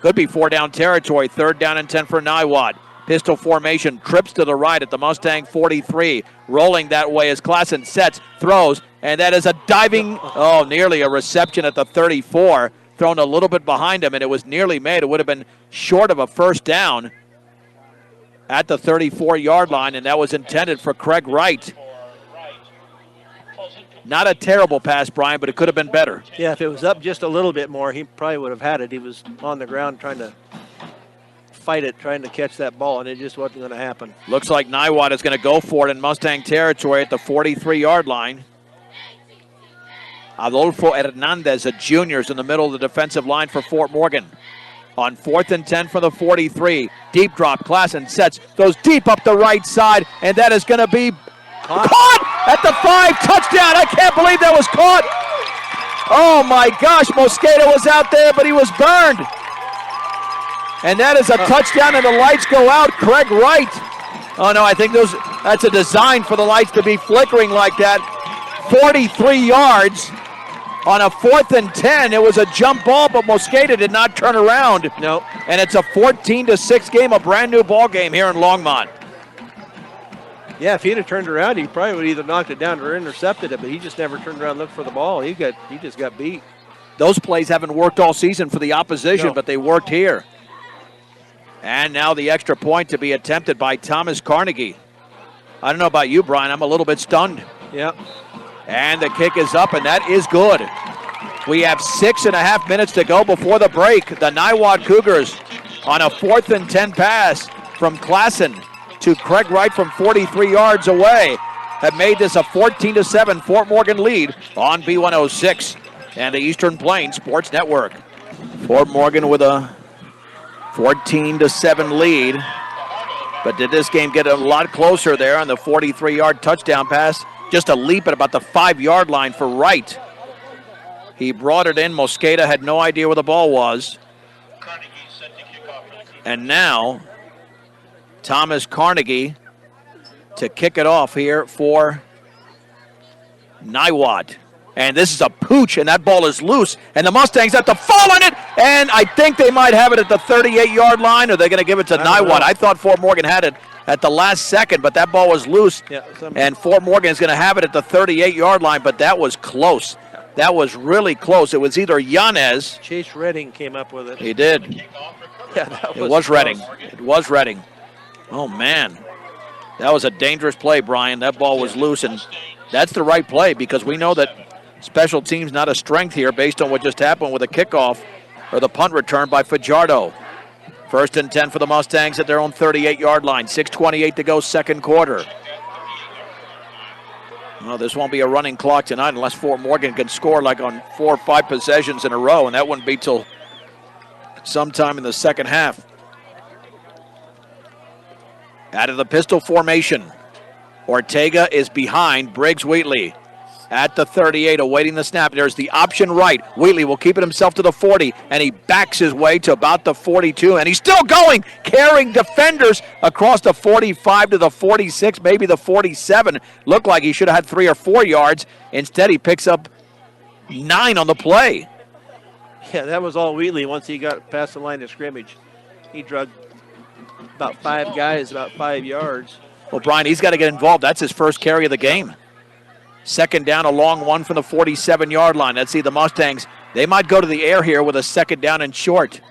Speaker 1: Could be 4-down territory. 3rd down and 10 for Niwot. Pistol formation, trips to the right at the Mustang 43. Rolling that way as Klassen sets, throws, and that is a diving, nearly a reception at the 34. Thrown a little bit behind him, and it was nearly made. It would have been short of a 1st down at the 34-yard line, and that was intended for Craig Wright. Not a terrible pass, Brian, but it could have been better.
Speaker 2: Yeah, if it was up just a little bit more, he probably would have had it. He was on the ground trying to fight it, trying to catch that ball, and it just wasn't going to happen.
Speaker 1: Looks like Niwot is going to go for it in Mustang territory at the 43-yard line. Adolfo Hernandez, a junior, is in the middle of the defensive line for Fort Morgan. On 4th and 10 for the 43. Deep drop, Klassen sets, goes deep up the right side, and that is going to be caught at the 5, touchdown. I can't believe that was caught. Oh my gosh, Mosqueda was out there, but he was burned. And that is a touchdown, and the lights go out. Craig Wright. Oh no, I think that's a design for the lights to be flickering like that. 43 yards on a 4th and 10. It was a jump ball, but Mosqueda did not turn around.
Speaker 2: No.
Speaker 1: And it's a 14-6 game, a brand new ball game here in Longmont.
Speaker 2: Yeah, if he'd have turned around, he probably would have either knocked it down or intercepted it, but he just never turned around and looked for the ball. He just got beat.
Speaker 1: Those plays haven't worked all season for the opposition, but they worked here. And now the extra point to be attempted by Thomas Carnegie. I don't know about you, Brian. I'm a little bit stunned.
Speaker 2: Yep.
Speaker 1: And the kick is up, and that is good. We have 6.5 minutes to go before the break. The Niwot Cougars on a 4th and 10 pass from Klassen to Craig Wright from 43 yards away have made this a 14-7 Fort Morgan lead on B106 and the Eastern Plains Sports Network. Fort Morgan with a 14-7 lead. But did this game get a lot closer there on the 43-yard touchdown pass? Just a leap at about the 5-yard line for Wright. He brought it in. Mosqueda had no idea where the ball was. And now Thomas Carnegie to kick it off here for Niwot. And this is a pooch, and that ball is loose. And the Mustangs have to fall on it, and I think they might have it at the 38-yard line, or they're going to give it to Niwot. I thought Fort Morgan had it at the last second, but that ball was loose.
Speaker 2: Yeah,
Speaker 1: and Fort Morgan is going to have it at the 38-yard line, but that was close. That was really close. It was either Yanez.
Speaker 2: Chase Redding came up with it.
Speaker 1: He did.
Speaker 2: Yeah,
Speaker 1: it was Redding. It was Redding. Oh, man. That was a dangerous play, Brian. That ball was loose, and that's the right play because we know that special teams not a strength here based on what just happened with a kickoff or the punt return by Fajardo. 1st and 10 for the Mustangs at their own 38-yard line. 6:28 to go, 2nd quarter. Well, this won't be a running clock tonight unless Fort Morgan can score like on 4 or 5 possessions in a row, and that wouldn't be till sometime in the second half. Out of the pistol formation, Ortega is behind Briggs Wheatley. At the 38, awaiting the snap. There's the option right. Wheatley will keep it himself to the 40, and he backs his way to about the 42, and he's still going, carrying defenders across the 45 to the 46, maybe the 47. Looked like he should have had 3 or 4 yards. Instead, he picks up 9 on the play.
Speaker 2: Yeah, that was all Wheatley once he got past the line of scrimmage. He drugged about 5 guys, about 5 yards.
Speaker 1: Well, Brian, he's got to get involved. That's his first carry of the game. 2nd down, a long one from the 47-yard line. Let's see the Mustangs. They might go to the air here with a 2nd down and short.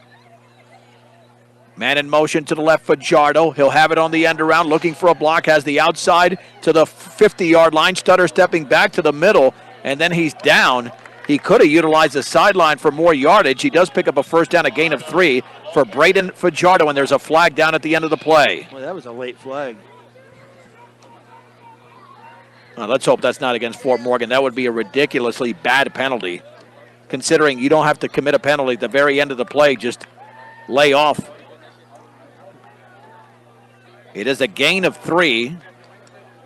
Speaker 1: Man in motion to the left, Fajardo. He'll have it on the end around, looking for a block. Has the outside to the 50-yard line. Stutter stepping back to the middle, and then he's down. He could have utilized the sideline for more yardage. He does pick up a 1st down, a gain of 3 for Braden Fajardo, and there's a flag down at the end of the play.
Speaker 2: Well, that was a late flag.
Speaker 1: Let's hope that's not against Fort Morgan. That would be a ridiculously bad penalty, considering you don't have to commit a penalty at the very end of the play. Just lay off. It is a gain of 3.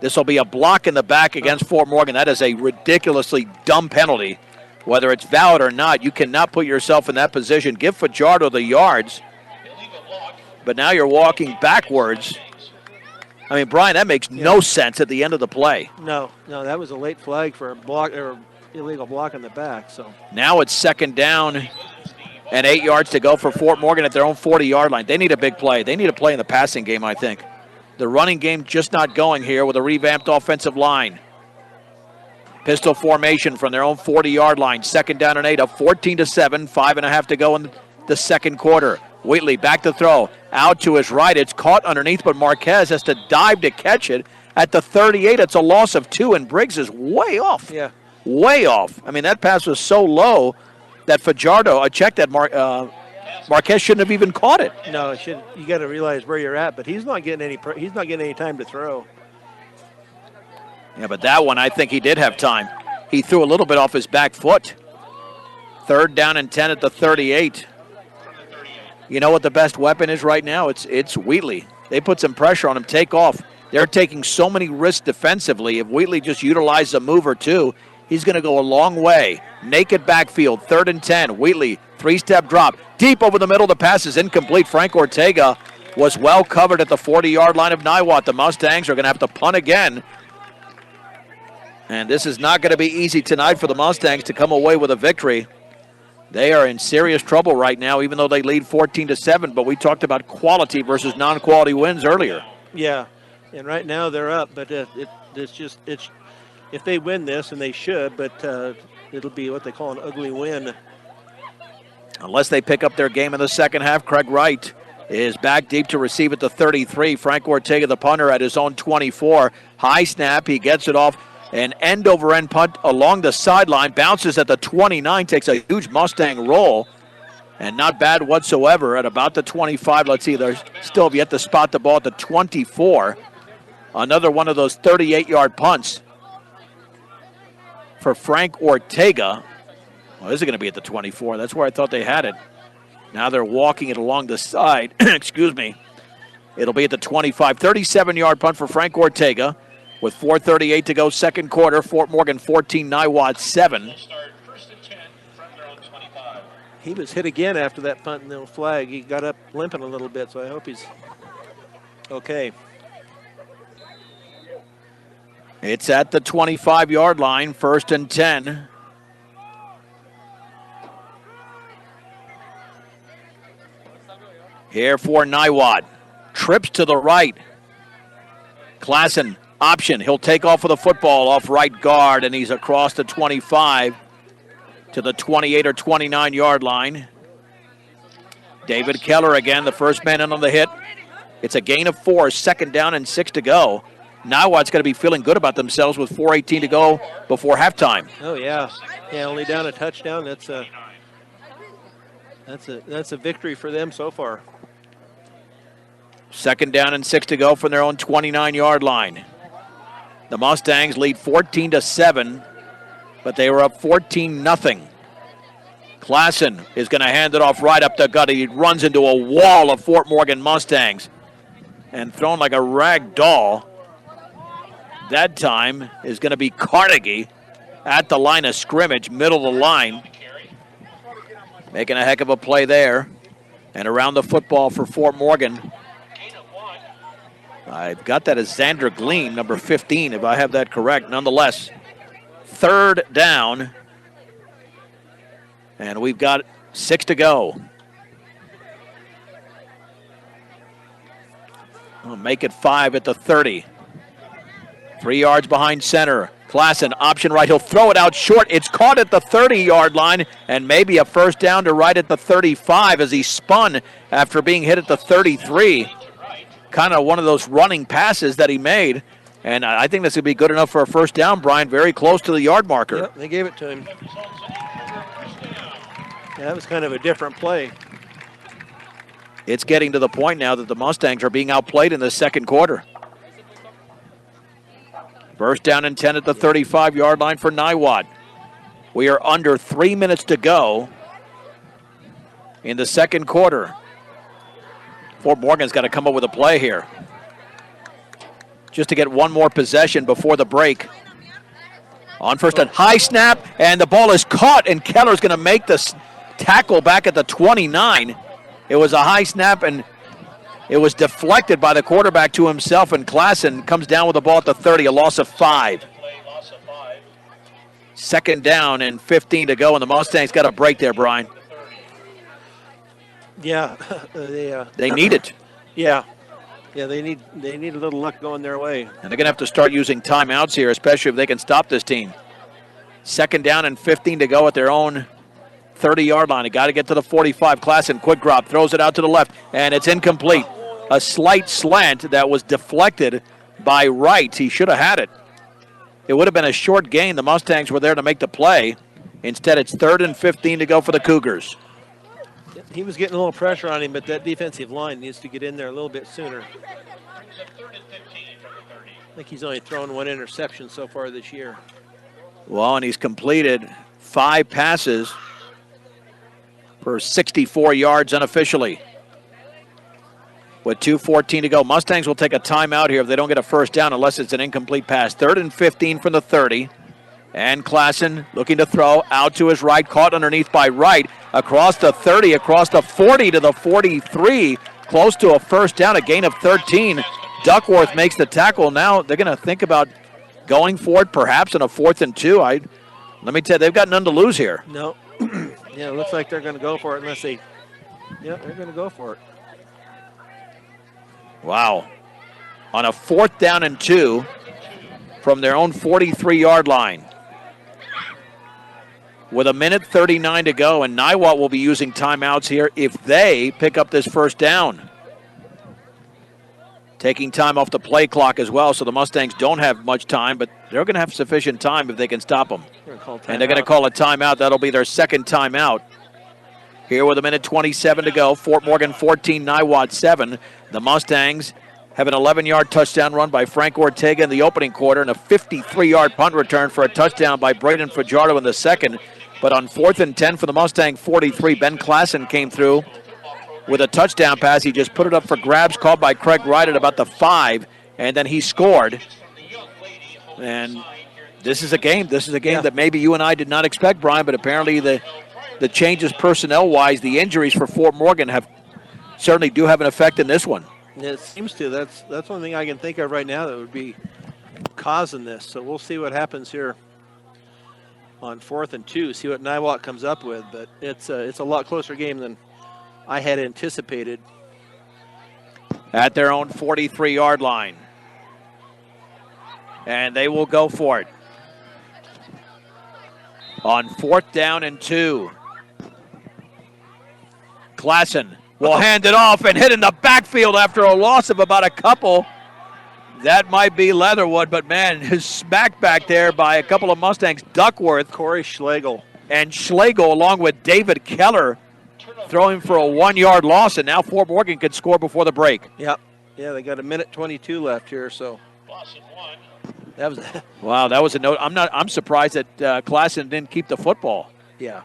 Speaker 1: This will be a block in the back against Fort Morgan. That is a ridiculously dumb penalty. Whether it's valid or not, you cannot put yourself in that position. Give Fajardo the yards. but now you're walking backwards. I mean, Brian, that makes no sense at the end of the play.
Speaker 2: No, that was a late flag for a block or illegal block in the back. So
Speaker 1: now it's 2nd down and 8 yards to go for Fort Morgan at their own 40-yard line. They need a big play. They need a play in the passing game, I think. The running game just not going here with a revamped offensive line. Pistol formation from their own 40-yard line. 2nd down and 8, up 14-7, 5.5 to go in the second quarter. Wheatley back to throw. Out to his right. It's caught underneath, but Marquez has to dive to catch it. At the 38, it's a loss of 2, and Briggs is way off.
Speaker 2: Yeah.
Speaker 1: Way off. I mean, that pass was so low that Fajardo, I checked that Marquez shouldn't have even caught it.
Speaker 2: No, you got to realize where you're at, but he's not getting any time to throw.
Speaker 1: Yeah, but that one, I think he did have time. He threw a little bit off his back foot. 3rd down and 10 at the 38. You know what the best weapon is right now? It's Wheatley. They put some pressure on him, take off. They're taking so many risks defensively. If Wheatley just utilizes a move or two, he's going to go a long way. Naked backfield, 3rd and 10. Wheatley, 3-step drop. Deep over the middle, the pass is incomplete. Frank Ortega was well covered at the 40-yard line of Niwot. The Mustangs are going to have to punt again. And this is not going to be easy tonight for the Mustangs to come away with a victory. They are in serious trouble right now, even though they lead 14-7. But we talked about quality versus non-quality wins earlier.
Speaker 2: Yeah, and right now they're up, but it's if they win this, and they should, but it'll be what they call an ugly win.
Speaker 1: Unless they pick up their game in the second half. Craig Wright is back deep to receive at the 33. Frank Ortega, the punter, at his own 24. High snap, he gets it off. An end-over-end punt along the sideline, bounces at the 29, takes a huge Mustang roll, and not bad whatsoever at about the 25. Let's see, they're still have yet to spot the ball at the 24. Another one of those 38-yard punts for Frank Ortega. Well, this is going to be at the 24. That's where I thought they had it. Now they're walking it along the side. Excuse me. It'll be at the 25. 37-yard punt for Frank Ortega. With 4:38 to go, second quarter, Fort Morgan 14, Niwot 7.
Speaker 2: He was hit again after that punt and no flag. He got up limping a little bit, so I hope he's okay.
Speaker 1: It's at the 25-yard line, 1st and 10. Here for Niwot. Trips to the right. Klassen. Option. He'll take off with the football off right guard, and he's across the 25 to the 28 or 29-yard line. David Keller again, the first man in on the hit. It's a gain of 4, 2nd down and 6 to go. Niwot's going to be feeling good about themselves with 4:18 to go before halftime.
Speaker 2: Oh yeah, only down a touchdown. That's a victory for them so far.
Speaker 1: 2nd down and 6 to go from their own 29-yard line. The Mustangs lead 14-7, but they were up 14-0. Klassen is going to hand it off right up the gut. He runs into a wall of Fort Morgan Mustangs and thrown like a rag doll. That time is going to be Carnegie at the line of scrimmage, middle of the line. Making a heck of a play there. And around the football for Fort Morgan. I've got that as Xander Gleam, number 15, if I have that correct. Nonetheless, 3rd down. And we've got 6 to go. We'll make it 5 at the 30. 3 yards behind center. Klassen, option right. He'll throw it out short. It's caught at the 30-yard line, and maybe a first down to right at the 35 as he spun after being hit at the 33. Kind of one of those running passes that he made. And I think this would be good enough for a first down, Brian, very close to the yard marker.
Speaker 2: Yep, they gave it to him. Yeah, that was kind of a different play.
Speaker 1: It's getting to the point now that the Mustangs are being outplayed in the second quarter. First down and 10 at the 35-yard line for Niwot. We are under 3 minutes to go in the second quarter. Fort Morgan's got to come up with a play here just to get one more possession before the break. On first and high snap, and the ball is caught, and Keller's going to make the tackle back at the 29. It was a high snap, and It was deflected by the quarterback to himself, and Klassen comes down with the ball at the 30, a loss of 5. Second down and 15 to go, and the Mustangs got a break there, Brian.
Speaker 2: Yeah,
Speaker 1: They need it.
Speaker 2: Yeah, they need a little luck going their way.
Speaker 1: And they're going to have to start using timeouts here, especially if they can stop this team. Second down and 15 to go at their own 30-yard line. They got to get to the 45. Klassen, quick drop, throws it out to the left, and it's incomplete. A slight slant that was deflected by Wright. He should have had it. It would have been a short gain. The Mustangs were there to make the play. Instead, it's 3rd and 15 to go for the Cougars.
Speaker 2: He was getting a little pressure on him, but that defensive line needs to get in there a little bit sooner. I think he's only thrown 1 interception so far this year.
Speaker 1: Well, and he's completed 5 passes for 64 yards unofficially. With 2:14 to go, Mustangs will take a timeout here if they don't get a first down unless it's an incomplete pass. 3rd and 15 from the 30. And Klassen looking to throw out to his right, caught underneath by Wright. Across the 30, across the 40 to the 43. Close to a first down, a gain of 13. Duckworth makes the tackle. Now they're going to think about going for it, perhaps in a 4th and 2. Let me tell you, they've got none to lose here.
Speaker 2: No. Yeah, it looks like they're going to go for it unless they... Yeah, they're going to go for it.
Speaker 1: Wow. On a 4th down and 2 from their own 43-yard line. With 1:39 to go, and Niwot will be using timeouts here if they pick up this first down. Taking time off the play clock as well, so the Mustangs don't have much time, but they're going to have sufficient time if they can stop them. And they're going to call a timeout. That'll be their second timeout. Here with 1:27 to go, Fort Morgan 14, Niwot 7. The Mustangs have an 11-yard touchdown run by Frank Ortega in the opening quarter and a 53-yard punt return for a touchdown by Braden Fajardo in the second. But on 4th and 10 for the Mustang 43, Ben Klassen came through with a touchdown pass. He just put it up for grabs, caught by Craig Wright at about the 5, and then he scored. And this is a game. This is a game that maybe you and I did not expect, Brian, but apparently the changes personnel-wise, the injuries for Fort Morgan certainly do have an effect in this one.
Speaker 2: It seems to. That's one thing I can think of right now that would be causing this. So we'll see what happens here on 4th and 2, see what Niwot comes up with. But it's a lot closer game than I had anticipated.
Speaker 1: At their own 43-yard line. And they will go for it. On 4th down and 2. Klassen will hand it off and hit in the backfield after a loss of about a couple. That might be Leatherwood, but man, his smack back there by a couple of Mustangs. Duckworth,
Speaker 2: Corey Schlegel,
Speaker 1: and Schlegel along with David Keller throwing for a 1-yard loss, and now Fort Morgan could score before the break.
Speaker 2: Yep. Yeah, they got 1:22 left here, so that was
Speaker 1: wow, that was a note. I'm surprised that Klassen didn't keep the football.
Speaker 2: Yeah.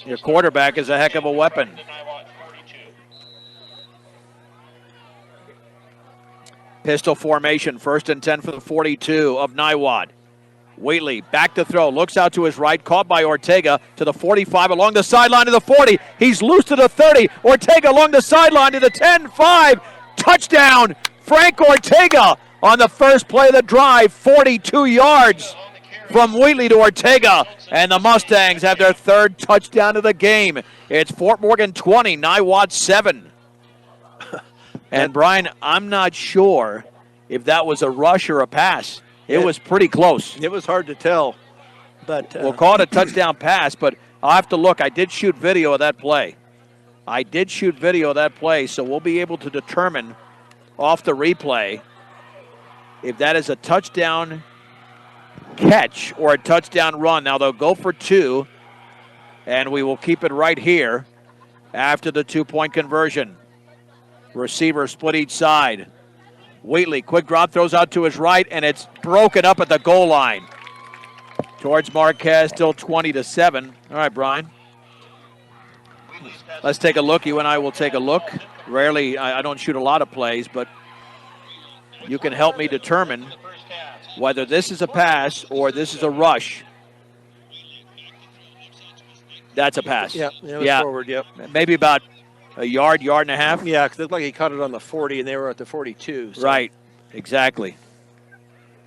Speaker 1: Your quarterback is a heck of a weapon. Pistol formation, 1st and 10 for the 42 of Niwot. Wheatley back to throw, looks out to his right, caught by Ortega to the 45 along the sideline to the 40. He's loose to the 30. Ortega along the sideline to the 10-5. Touchdown, Frank Ortega on the first play of the drive, 42 yards from Wheatley to Ortega. And the Mustangs have their 3rd touchdown of the game. It's Fort Morgan 20, Niwot 7. And Brian, I'm not sure if that was a rush or a pass. It was pretty close.
Speaker 2: It was hard to tell. But
Speaker 1: we'll call it a touchdown pass, but I'll have to look. I did shoot video of that play. So we'll be able to determine off the replay if that is a touchdown catch or a touchdown run. Now they'll go for 2, and we will keep it right here after the 2-point conversion. Receiver split each side. Wheatley, quick drop, throws out to his right, and it's broken up at the goal line. Towards Marquez, still 20-7. All right, Brian. Let's take a look. You and I will take a look. Rarely, I don't shoot a lot of plays, but you can help me determine whether this is a pass or this is a rush. That's a pass.
Speaker 2: Yeah, forward, yep.
Speaker 1: Maybe about a yard, yard and a half?
Speaker 2: Yeah, because it looked like he caught it on the 40, and they were at the 42. So.
Speaker 1: Right, exactly.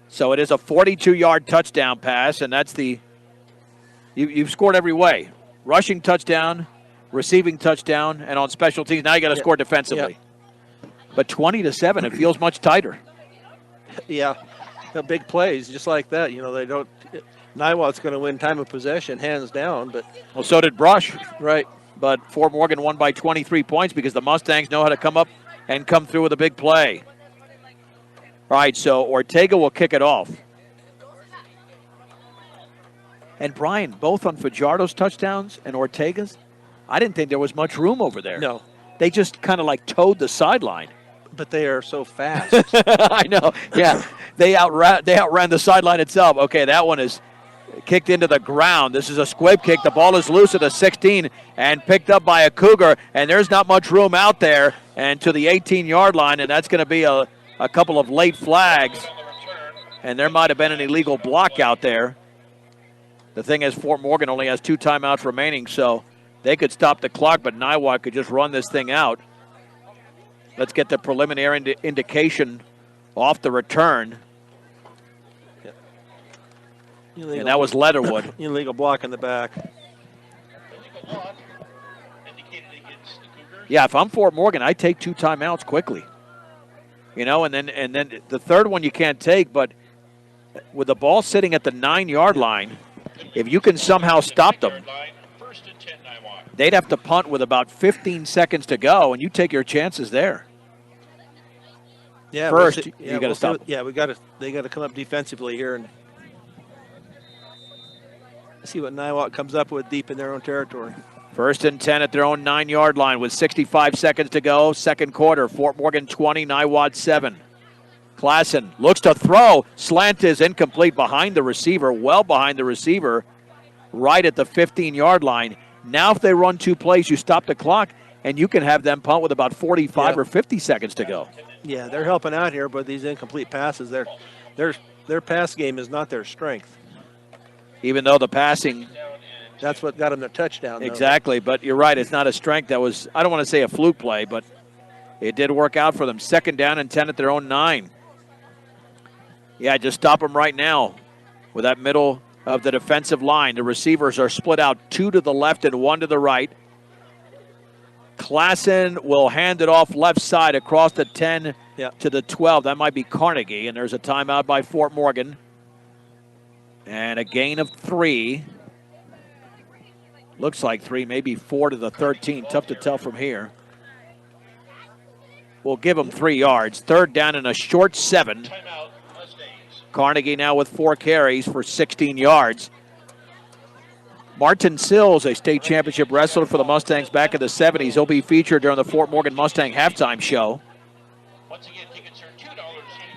Speaker 1: So it is a 42-yard touchdown pass, and that's you've scored every way. Rushing touchdown, receiving touchdown, and on special teams, now you got to score defensively. But 20-7, it feels much tighter.
Speaker 2: Yeah, the big plays just like that. They don't. Niwot's going to win time of possession, hands down. But
Speaker 1: well, so did Brush.
Speaker 2: Right.
Speaker 1: But Fort Morgan won by 23 points because the Mustangs know how to come up and come through with a big play. All right, so Ortega will kick it off. And Brian, both on Fajardo's touchdowns and Ortega's, I didn't think there was much room over there.
Speaker 2: No.
Speaker 1: They just kind of like towed the sideline.
Speaker 2: But they are so fast.
Speaker 1: I know. Yeah, they outran the sideline itself. Okay, that one is kicked into the ground. This is a squib kick. The ball is loose at the 16 and picked up by a Cougar. And there's not much room out there and to the 18-yard line, and that's going to be a couple of late flags. And there might have been an illegal block out there. The thing is, Fort Morgan only has 2 timeouts remaining, so they could stop the clock, but Niwot could just run this thing out. Let's get the preliminary indication off the return. And that was Leatherwood.
Speaker 2: Illegal block in the back.
Speaker 1: Yeah, if I'm Fort Morgan, I take 2 timeouts quickly. And then the third one you can't take, but with the ball sitting at the 9-yard line, if you can somehow stop them, they'd have to punt with about 15 seconds to go, and you take your chances there.
Speaker 2: Yeah,
Speaker 1: first you got to stop them.
Speaker 2: Yeah, they got to come up defensively here and see what Niwot comes up with deep in their own territory.
Speaker 1: 1st and 10 at their own 9-yard line with 65 seconds to go. Second quarter, Fort Morgan 20, Niwot 7. Klassen looks to throw. Slant is incomplete behind the receiver, well behind the receiver, right at the 15-yard line. Now if they run 2 plays, you stop the clock, and you can have them punt with about 45 or 50 seconds to go.
Speaker 2: Yeah, they're helping out here, but these incomplete passes, their pass game is not their strength.
Speaker 1: Even though the passing...
Speaker 2: That's what got them their touchdown.
Speaker 1: Exactly, but you're right. It's not a strength. That was, I don't want to say a fluke play, but it did work out for them. 2nd down and 10 at their own 9. Yeah, just stop them right now with that middle of the defensive line. The receivers are split out 2 to the left and 1 to the right. Klassen will hand it off left side across the 10 to the 12. That might be Carnegie, and there's a timeout by Fort Morgan. And a gain of 3. Looks like 3, maybe 4 to the 13. Tough to tell from here. We'll give them 3 yards. 3rd down and a short 7. Carnegie now with 4 carries for 16 yards. Martin Sills, a state championship wrestler for the Mustangs back in the 70s. He'll be featured during the Fort Morgan Mustang halftime show.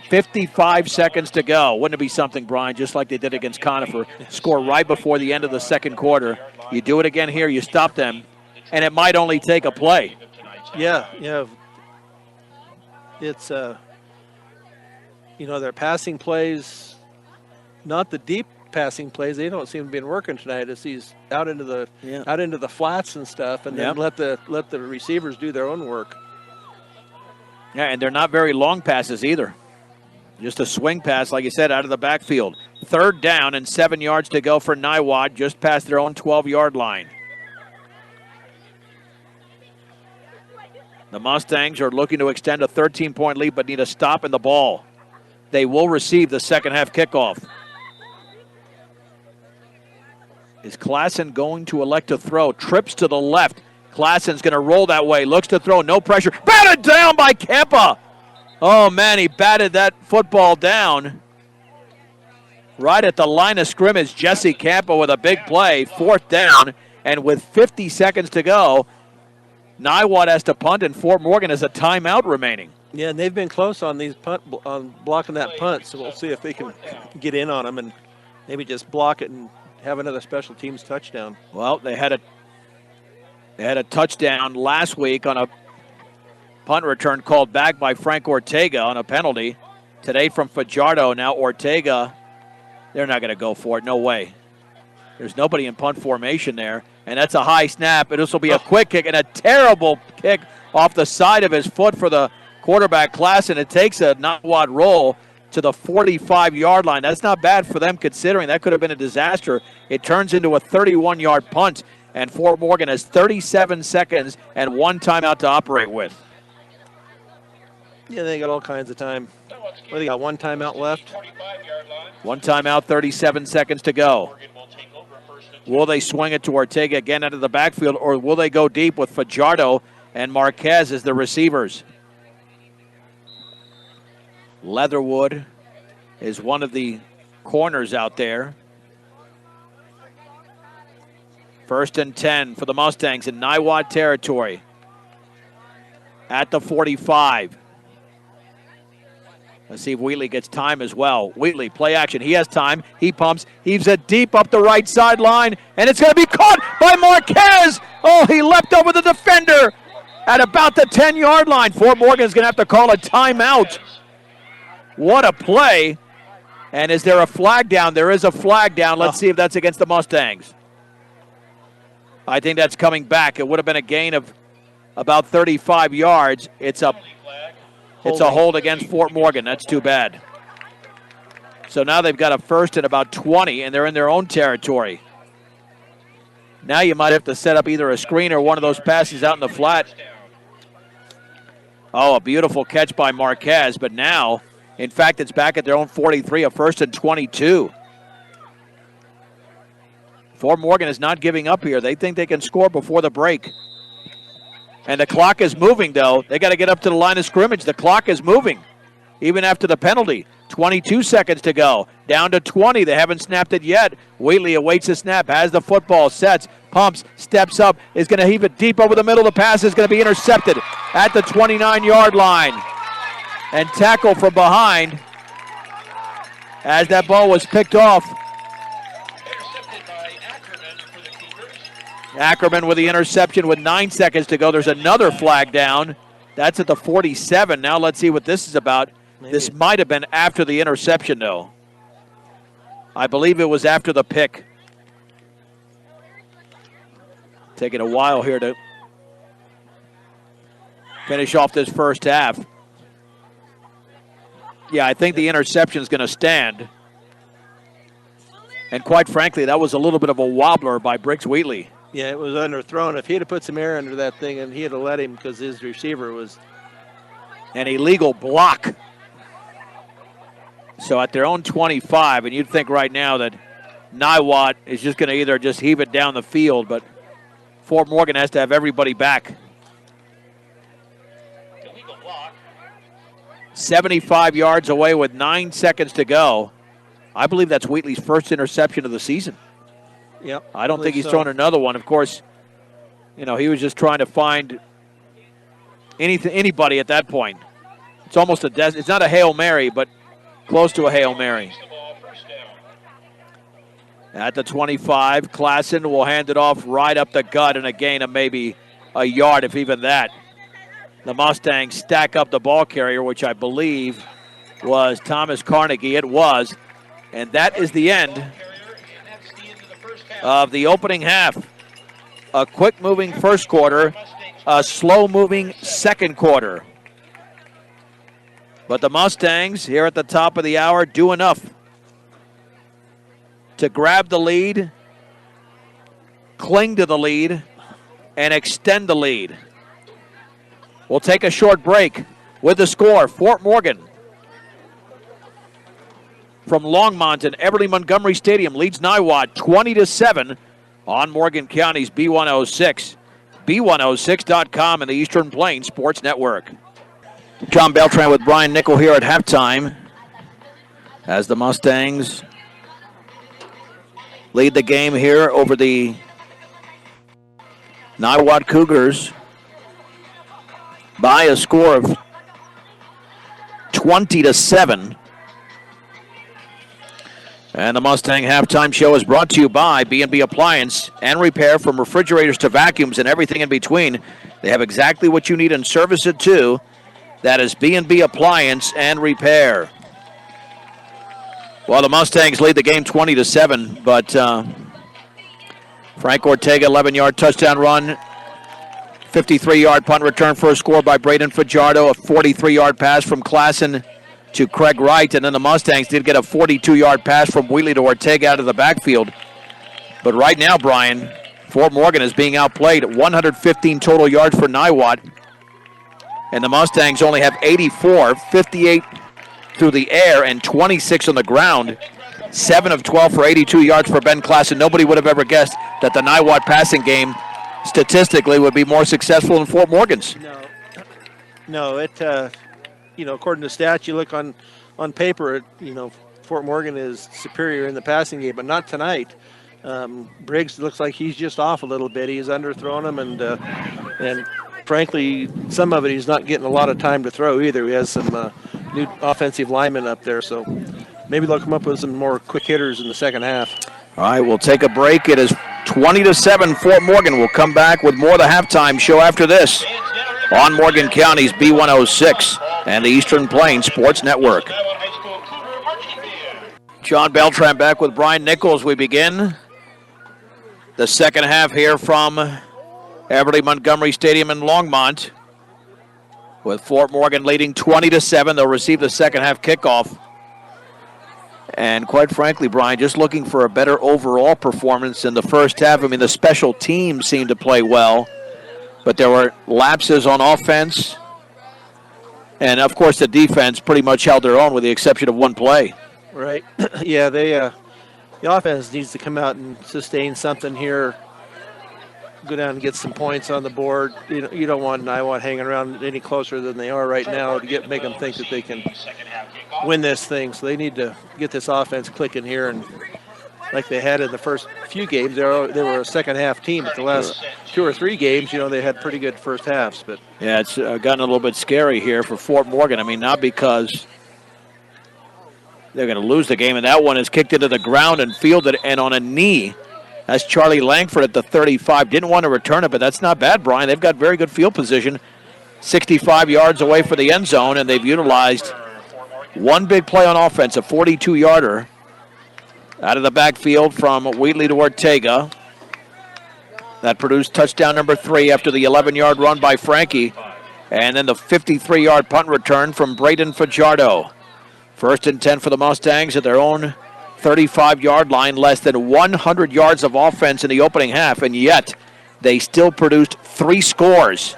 Speaker 1: 55 seconds to go. Wouldn't it be something, Brian, just like they did against Conifer? Score right before the end of the second quarter. You do it again here, you stop them, and it might only take a play.
Speaker 2: Yeah. It's, their passing plays, not the deep passing plays. They don't seem to be working tonight. It's these out into the flats and stuff, and then let the receivers do their own work.
Speaker 1: Yeah, and they're not very long passes either. Just a swing pass, like you said, out of the backfield. 3rd down and 7 yards to go for Niwot, just past their own 12-yard line. The Mustangs are looking to extend a 13-point lead, but need a stop in the ball. They will receive the second half kickoff. Is Klassen going to elect to throw? Trips to the left. Klassen's going to roll that way. Looks to throw. No pressure. Batted down by Kempa. Oh, man, he batted that football down. Right at the line of scrimmage, Jesse Campa with a big play. 4th down. And with 50 seconds to go, Niwot has to punt, and Fort Morgan has a timeout remaining.
Speaker 2: Yeah, and they've been close on these on blocking that punt, so we'll see if they can get in on them and maybe just block it and have another special teams touchdown.
Speaker 1: Well, they had a touchdown last week on a punt return called back by Frank Ortega on a penalty. Today from Fajardo. Now Ortega, they're not going to go for it. No way. There's nobody in punt formation there. And that's a high snap. And this will be a quick kick and a terrible kick off the side of his foot for the quarterback class. And it takes a Niwot roll to the 45-yard line. That's not bad for them considering that could have been a disaster. It turns into a 31-yard punt. And Fort Morgan has 37 seconds and 1 timeout to operate with.
Speaker 2: Yeah, they got all kinds of time. Well, they got 1 timeout left.
Speaker 1: 1 timeout, 37 seconds to go. Will they swing it to Ortega again out of the backfield, or will they go deep with Fajardo and Marquez as the receivers? Leatherwood is one of the corners out there. 1st and 10 for the Mustangs in Niwot territory. At the 45. Let's see if Wheatley gets time as well. Wheatley, play action. He has time. He pumps. Heaves it deep up the right sideline. And it's going to be caught by Marquez. Oh, he leapt over the defender at about the 10-yard line. Fort Morgan is going to have to call a timeout. What a play. And is there a flag down? There is a flag down. Let's see if that's against the Mustangs. I think that's coming back. It would have been a gain of about 35 yards. It's a hold against Fort Morgan. That's too bad. So now they've got a 1st and about 20, and they're in their own territory. Now you might have to set up either a screen or one of those passes out in the flat. Oh, a beautiful catch by Marquez, but now, in fact, it's back at their own 43, a 1st and 22. Fort Morgan is not giving up here. They think they can score before the break. And the clock is moving, though. They got to get up to the line of scrimmage. The clock is moving, even after the penalty. 22 seconds to go. Down to 20. They haven't snapped it yet. Wheatley awaits the snap, has the football, sets, pumps, steps up, is going to heave it deep over the middle. The pass is going to be intercepted at the 29-yard line. And tackle from behind as that ball was picked off. Ackerman with the interception with 9 seconds to go. There's another flag down. That's at the 47. Now let's see what this is about. Maybe. This might have been after the interception, though. I believe it was after the pick. Taking a while here to finish off this first half. Yeah, I think the interception is going to stand. And quite frankly, that was a little bit of a wobbler by Briggs Wheatley.
Speaker 2: Yeah, it was underthrown. If he had put some air under that thing, and he had let him because his receiver was
Speaker 1: an illegal block. So at their own 25, and you'd think right now that Niwot is just going to either just heave it down the field, but Fort Morgan has to have everybody back. Illegal block. 75 yards away with 9 seconds to go. I believe that's Wheatley's first interception of the season.
Speaker 2: Yep.
Speaker 1: I don't think he's thrown another one. Of course, you know, he was just trying to find anybody at that point. It's almost it's not a Hail Mary, but close to a Hail Mary. At the 25, Klassen will hand it off right up the gut and a gain of maybe a yard, if even that. The Mustangs stack up the ball carrier, which I believe was Thomas Carnegie. It was. And that is the end of the opening half. A quick-moving first quarter, a slow-moving second quarter. But the Mustangs, here at the top of the hour, do enough to grab the lead, cling to the lead, and extend the lead. We'll take a short break with the score. Fort Morgan from Longmont and Everly Montgomery Stadium leads Niwot 20-7 on Morgan County's B106. B106.com and the Eastern Plains Sports Network. John Beltran with Brian Nickel here at halftime as the Mustangs lead the game here over the Niwot Cougars by a score of 20-7. And the Mustang halftime show is brought to you by B&B Appliance and Repair, from refrigerators to vacuums and everything in between. They have exactly what you need and service it too. That is B&B Appliance and Repair. Well, the Mustangs lead the game 20-7, but Frank Ortega, 11-yard touchdown run. 53-yard punt return for a score by Braden Fajardo. A 43-yard pass from Klassen to Craig Wright. And then the Mustangs did get a 42-yard pass from Wheatley to Ortega out of the backfield. But right now, Brian, Fort Morgan is being outplayed. 115 total yards for Niwot. And the Mustangs only have 84, 58 through the air and 26 on the ground. 7 of 12 for 82 yards for Ben Klassen. Nobody would have ever guessed that the Niwot passing game statistically would be more successful than Fort Morgan's.
Speaker 2: No, it, according to stats, you look on paper, Fort Morgan is superior in the passing game, but not tonight. Briggs looks like he's just off a little bit. He's underthrown him, and frankly, some of it he's not getting a lot of time to throw either. He has some new offensive linemen up there, so maybe they'll come up with some more quick hitters in the second half.
Speaker 1: All right, we'll take a break. It is 20-7. Fort Morgan will come back with more of the halftime show after this on Morgan County's B106 and the Eastern Plains Sports Network. John Beltran back with Brian Nichols. We begin the second half here from Everly Montgomery Stadium in Longmont, with Fort Morgan leading 20-7. They'll receive the second half kickoff. And quite frankly, Brian, just looking for a better overall performance in the first half. I mean, the special teams seemed to play well, but there were lapses on offense. And, of course, the defense pretty much held their own with the exception of one play.
Speaker 2: Right. Yeah, the offense needs to come out and sustain something here, go down and get some points on the board. You don't want Niwot hanging around any closer than they are right now to make them think that they can win this thing. So they need to get this offense clicking here, and like they had in the first few games, they were a second half team. But the last 2 or 3 games, they had pretty good first halves. But
Speaker 1: yeah, it's gotten a little bit scary here for Fort Morgan. I mean, not because they're going to lose the game, and that one is kicked into the ground and fielded and on a knee. That's Charlie Langford at the 35. Didn't want to return it, but that's not bad, Brian. They've got very good field position. 65 yards away for the end zone, and they've utilized one big play on offense, a 42-yarder out of the backfield from Wheatley to Ortega. That produced touchdown number 3 after the 11-yard run by Frankie. And then the 53-yard punt return from Braden Fajardo. 1st and 10 for the Mustangs at their own 35-yard line, less than 100 yards of offense in the opening half, and yet they still produced 3 scores.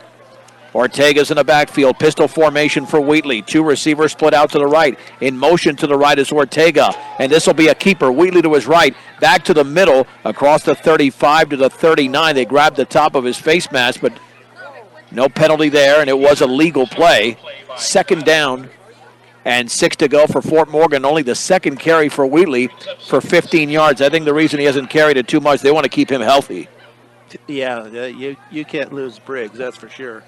Speaker 1: Ortega's in the backfield, pistol formation for Wheatley. 2 receivers split out to the right. In motion to the right is Ortega, and this will be a keeper. Wheatley to his right, back to the middle, across the 35 to the 39. They grabbed the top of his face mask, but no penalty there, and it was a legal play. 2nd down and 6 to go for Fort Morgan. Only the second carry for Wheatley for 15 yards. I think the reason he hasn't carried it too much, they want to keep him healthy.
Speaker 2: Yeah, you can't lose Briggs, that's for sure.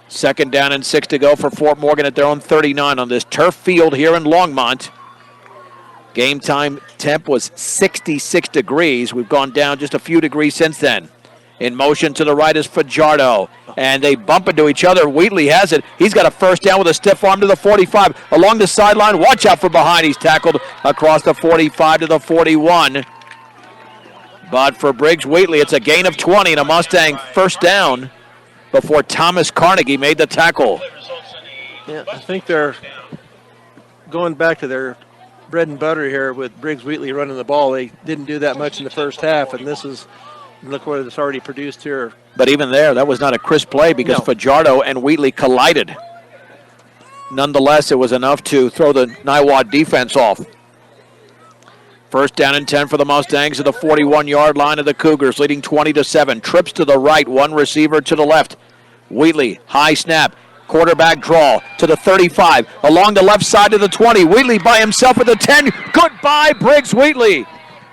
Speaker 1: 2nd down and 6 to go for Fort Morgan at their own 39 on this turf field here in Longmont. Game time temp was 66 degrees. We've gone down just a few degrees since then. In motion to the right is Fajardo, and they bump into each other. Wheatley has it. He's got a first down with a stiff arm to the 45. Along the sideline, watch out for behind. He's tackled across the 45 to the 41. But for Briggs Wheatley, it's a gain of 20 and a Mustang first down before Thomas Carnegie made the tackle.
Speaker 2: Yeah, I think they're going back to their bread and butter here with Briggs Wheatley running the ball. They didn't do that much in the first half, and this is, look what it's already produced here.
Speaker 1: But even there, that was not a crisp play because Fajardo and Wheatley collided. Nonetheless, it was enough to throw the Niwot defense off. 1st down and 10 for the Mustangs at the 41-yard line of the Cougars, leading 20-7. Trips to the right, 1 receiver to the left. Wheatley, high snap, quarterback draw to the 35, along the left side to the 20. Wheatley by himself at the 10. Goodbye, Briggs Wheatley.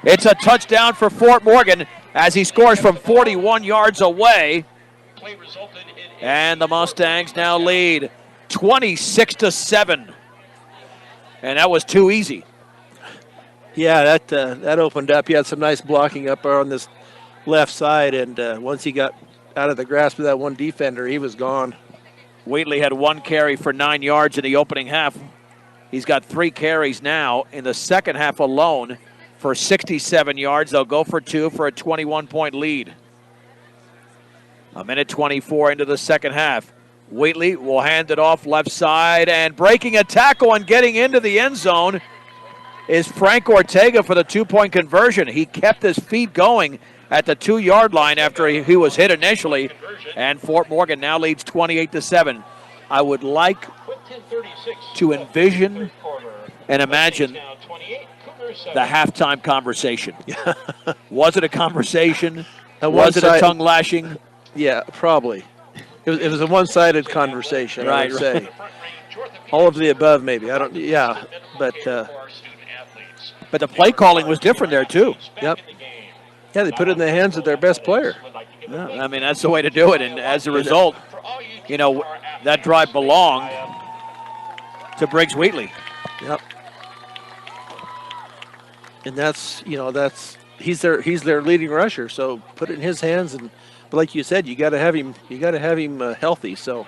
Speaker 1: It's a touchdown for Fort Morgan as he scores from 41 yards away. And the Mustangs now lead 26-7. And that was too easy.
Speaker 2: Yeah, that opened up. He had some nice blocking up on this left side, and once he got out of the grasp of that one defender, he was gone.
Speaker 1: Wheatley had 1 carry for 9 yards in the opening half. He's got 3 carries now in the second half alone. for 67 yards. They'll go for 2 for a 21-point lead. A minute 24 into the second half. Wheatley will hand it off left side, and breaking a tackle and getting into the end zone is Frank Ortega for the 2-point conversion. He kept his feet going at the 2-yard line after he was hit initially, and Fort Morgan now leads 28-7. I would like to envision and imagine the halftime conversation. Was it a conversation? Was it a tongue lashing?
Speaker 2: Yeah, probably. It was a one-sided conversation, I would say.
Speaker 3: Right.
Speaker 2: All of the above, maybe. I don't. Yeah, but
Speaker 1: But the play calling was different there, too.
Speaker 2: yep. Yeah, they put it in the hands of their best player.
Speaker 1: Yeah, I mean, that's the way to do it. And as a result, you know, that drive belonged to Briggs Wheatley.
Speaker 2: Yep. And that's he's their leading rusher. So put it in his hands, but like you said, you got to have him healthy. So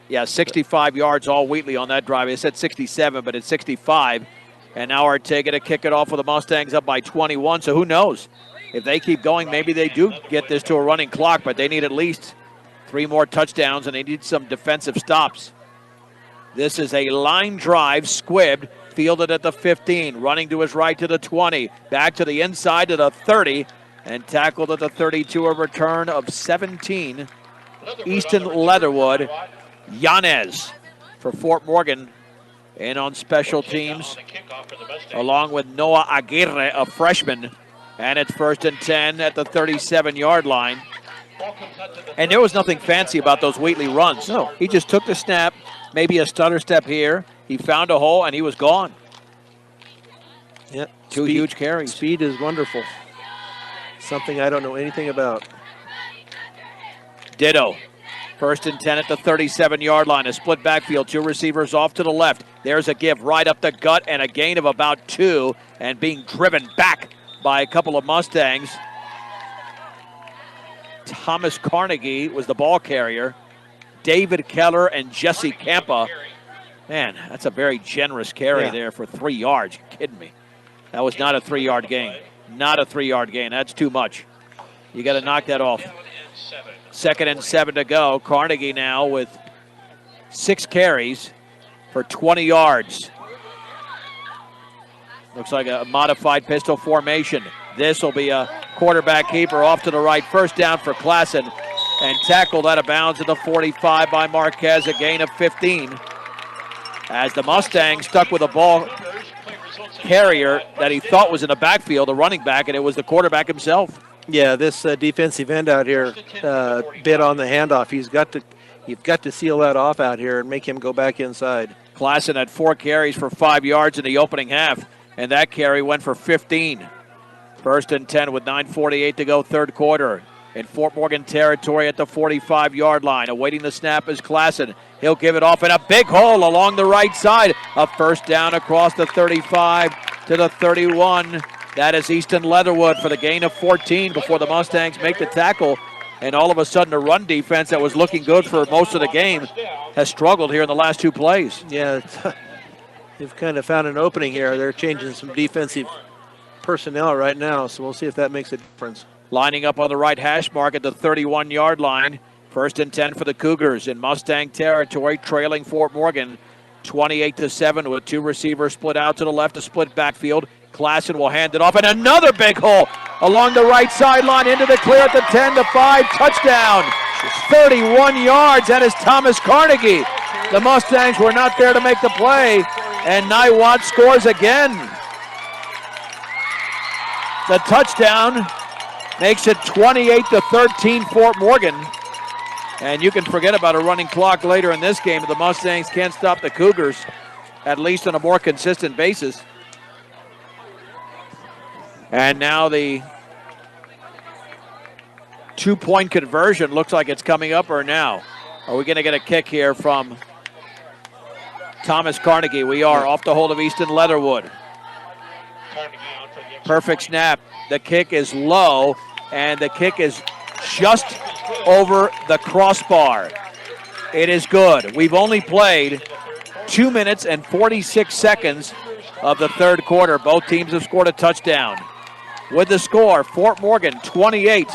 Speaker 1: Yeah, 65 yards all Wheatley on that drive. They said 67, but it's 65. And now Ortega to kick it off with the Mustangs up by 21. So who knows? If they keep going, maybe they do get this to a running clock, but they need at least 3 more touchdowns, and they need some defensive stops. This is a line drive, squibbed, fielded at the 15, running to his right to the 20, back to the inside to the 30, and tackled at the 32, a return of 17. Easton Leatherwood, Yanez for Fort Morgan in on special teams, along with Noah Aguirre, a freshman. And it's 1st and 10 at the 37-yard line. And there was nothing fancy about those Wheatley runs.
Speaker 2: No.
Speaker 1: He just took the snap, maybe a stutter step here. He found a hole, and he was gone.
Speaker 2: yeah,
Speaker 1: 2 huge carries.
Speaker 2: Speed is wonderful. Something I don't know anything about.
Speaker 1: Ditto. 1st and 10 at the 37-yard line. A split backfield, 2 receivers off to the left. There's a give right up the gut and a gain of about 2, and being driven back by a couple of Mustangs. Thomas Carnegie was the ball carrier. David Keller and Jesse Campa. Man, that's a very generous carry there for 3 yards. You're kidding me. That was not a 3-yard gain. Not a 3-yard gain. That's too much. You got to knock that off. 2nd and 7 to go. Carnegie now with 6 carries for 20 yards. Looks like a modified pistol formation. This will be a quarterback keeper off to the right. 1st down for Klassen, and tackled out of bounds at the 45 by Marquez, a gain of 15. As the Mustangs stuck with a ball carrier that he thought was in the backfield, a running back, and it was the quarterback himself.
Speaker 2: Yeah, this defensive end out here bit on the handoff. You've got to seal that off out here and make him go back inside.
Speaker 1: Klassen had 4 carries for 5 yards in the opening half, and that carry went for 15. 1st and 10 with 9:48 to go, 3rd quarter. In Fort Morgan territory at the 45-yard line. Awaiting the snap is Klassen. He'll give it off in a big hole along the right side. A 1st down across the 35 to the 31. That is Easton Leatherwood for the gain of 14 before the Mustangs make the tackle. And all of a sudden, the run defense that was looking good for most of the game has struggled here in the last 2 plays.
Speaker 2: Yeah, they've kind of found an opening here. They're changing some defensive personnel right now, so we'll see if that makes a difference.
Speaker 1: Lining up on the right hash mark at the 31-yard line. 1st and 10 for the Cougars in Mustang territory, trailing Fort Morgan 28-7 with 2 receivers split out to the left, a split backfield. Klassen will hand it off, and another big hole along the right sideline into the clear at the 10-5, touchdown. 31 yards, that is Thomas Carnegie. The Mustangs were not there to make the play, and Niwot scores again. The touchdown makes it 28-13 Fort Morgan. And you can forget about a running clock later in this game if the Mustangs can't stop the Cougars, at least on a more consistent basis. And now the 2-point conversion looks like it's coming up, or now? Are we going to get a kick here from Thomas Carnegie? We are off the hold of Easton Leatherwood. Perfect snap. The kick is low, and the kick is just over the crossbar. It is good. We've only played 2 minutes and 46 seconds of the third quarter. Both teams have scored a touchdown. With the score, Fort Morgan 28,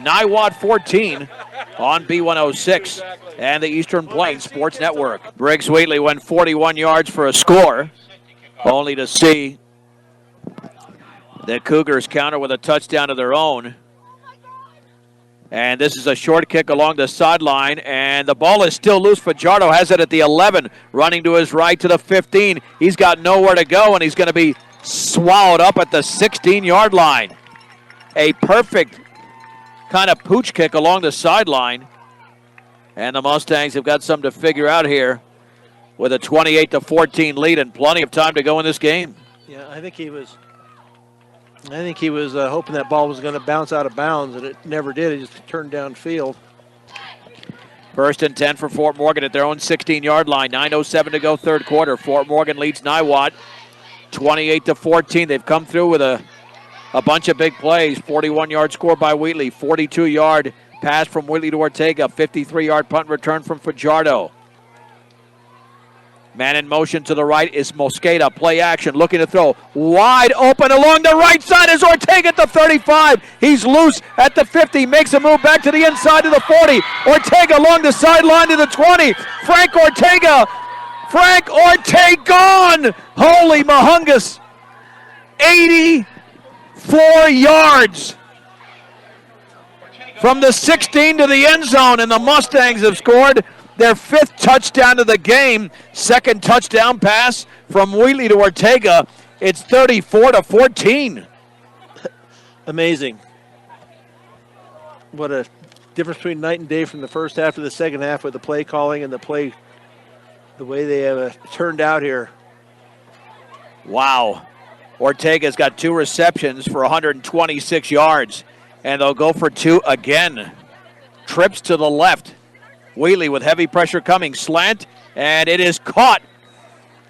Speaker 1: Niwot 14 on B106 and the Eastern Plains Sports Network. Briggs Wheatley went 41 yards for a score, only to see the Cougars counter with a touchdown of their own. And this is a short kick along the sideline, and the ball is still loose. Fajardo has it at the 11, running to his right to the 15. He's got nowhere to go, and he's going to be swallowed up at the 16-yard line. A perfect kind of pooch kick along the sideline. And the Mustangs have got something to figure out here with a 28-14 lead and plenty of time to go in this game.
Speaker 2: Yeah, I think he was hoping that ball was going to bounce out of bounds, and it never did. It just turned downfield.
Speaker 1: First and 10 for Fort Morgan at their own 16-yard line. 9:07 to go, third quarter. Fort Morgan leads Niwot 28-14. They've come through with a bunch of big plays. 41-yard score by Wheatley. 42-yard pass from Wheatley to Ortega. 53-yard punt return from Fajardo. Man in motion to the right is Mosqueda. Play action, looking to throw. Wide open along the right side is Ortega at the 35. He's loose at the 50. Makes a move back to the inside to the 40. Ortega along the sideline to the 20. Frank Ortega gone! Holy mahungus. 84 yards. From the 16 to the end zone, and the Mustangs have scored their fifth touchdown of the game. Second touchdown pass from Wheatley to Ortega. It's 34-14.
Speaker 2: Amazing. What a difference between night and day from the first half to the second half with the play calling and the way they have turned out here.
Speaker 1: Wow. Ortega's got 2 receptions for 126 yards, and they'll go for 2 again. Trips to the left. Wheatley with heavy pressure coming, slant, and it is caught.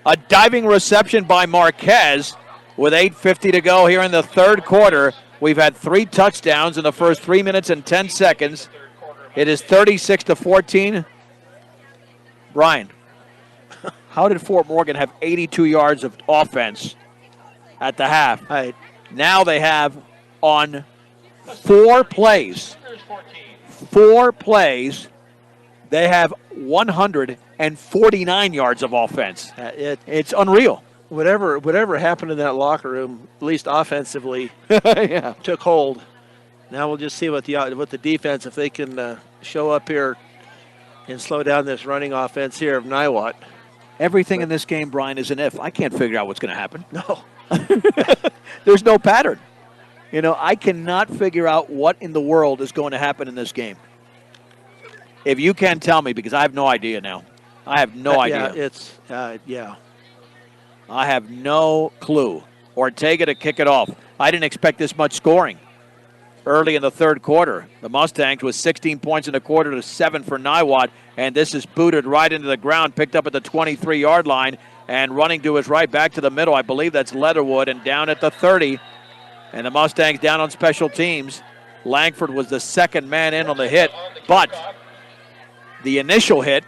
Speaker 1: A diving reception by Marquez with 8:50 to go here in the third quarter. We've had 3 touchdowns in the first 3 minutes and 10 seconds. It is 36-14. Brian, how did Fort Morgan have 82 yards of offense at the half? Now they have on 4 plays. 4 plays. They have 149 yards of offense. It's unreal.
Speaker 2: Whatever happened in that locker room, at least offensively,
Speaker 1: yeah,
Speaker 2: took hold. Now we'll just see what the defense, if they can show up here and slow down this running offense here of Niwot.
Speaker 1: Everything in this game, Brian, is an if. I can't figure out what's going to happen.
Speaker 2: No.
Speaker 1: There's no pattern. I cannot figure out what in the world is going to happen in this game. If you can tell me, because I have no idea now. I have no idea. I have no clue. Ortega to kick it off. I didn't expect this much scoring early in the third quarter. The Mustangs with 16 points in the quarter to 7 for Niwot, and this is booted right into the ground, picked up at the 23-yard line, and running to his right back to the middle. I believe that's Leatherwood, and down at the 30. And the Mustangs down on special teams. Langford was the second man in on the hit, but the initial hit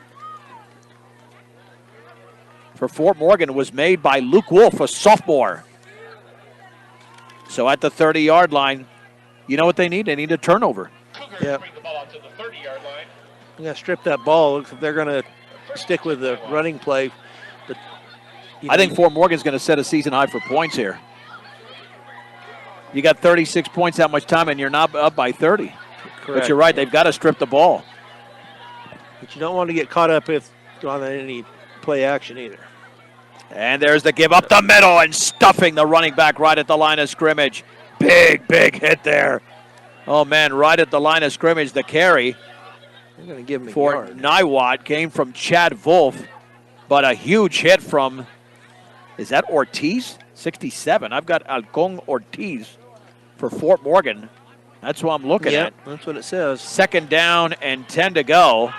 Speaker 1: for Fort Morgan was made by Luke Wolf, a sophomore. So at the 30-yard line, you know what they need? They need a turnover.
Speaker 2: Yeah.
Speaker 3: Bring the ball out to the 30-yard line.
Speaker 2: I'm going to strip that ball. Looks like they're going to stick with the running play. But
Speaker 1: I think Fort Morgan's going to set a season high for points here. You got 36 points that much time, and you're not up by 30.
Speaker 2: Correct.
Speaker 1: But you're right. They've got to strip the ball.
Speaker 2: But you don't want to get caught up on any play action either.
Speaker 1: And there's the give up the middle and stuffing the running back right at the line of scrimmage. Big hit there. Oh, man, right at the line of scrimmage, the carry
Speaker 2: They're going to give him a
Speaker 1: for
Speaker 2: yard.
Speaker 1: Niwot came from Chad Wolf, but a huge hit from, is that Ortiz? 67. I've got Alcon Ortiz for Fort Morgan. That's what I'm looking at.
Speaker 2: That's what it says.
Speaker 1: Second down and 10 to go.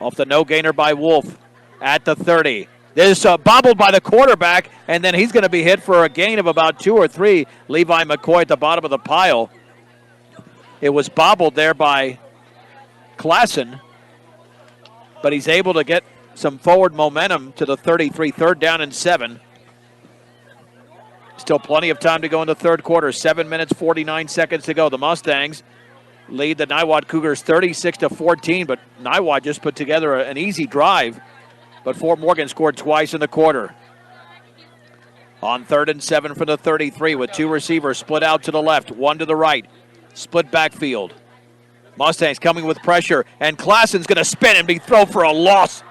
Speaker 1: Off the no-gainer by Wolf at the 30. This is bobbled by the quarterback, and then he's going to be hit for a gain of about 2 or 3. Levi McCoy at the bottom of the pile. It was bobbled there by Klassen, but he's able to get some forward momentum to the 33, 3rd down and 7. Still plenty of time to go in the third quarter. 7 minutes, 49 seconds to go. The Mustangs lead the Niwot Cougars 36-14, but Niwot just put together an easy drive, but Fort Morgan scored twice in the quarter. On 3rd and 7 for the 33 with 2 receivers split out to the left, 1 to the right. Split backfield. Mustangs coming with pressure, and Klassen's going to spin and be thrown for a loss.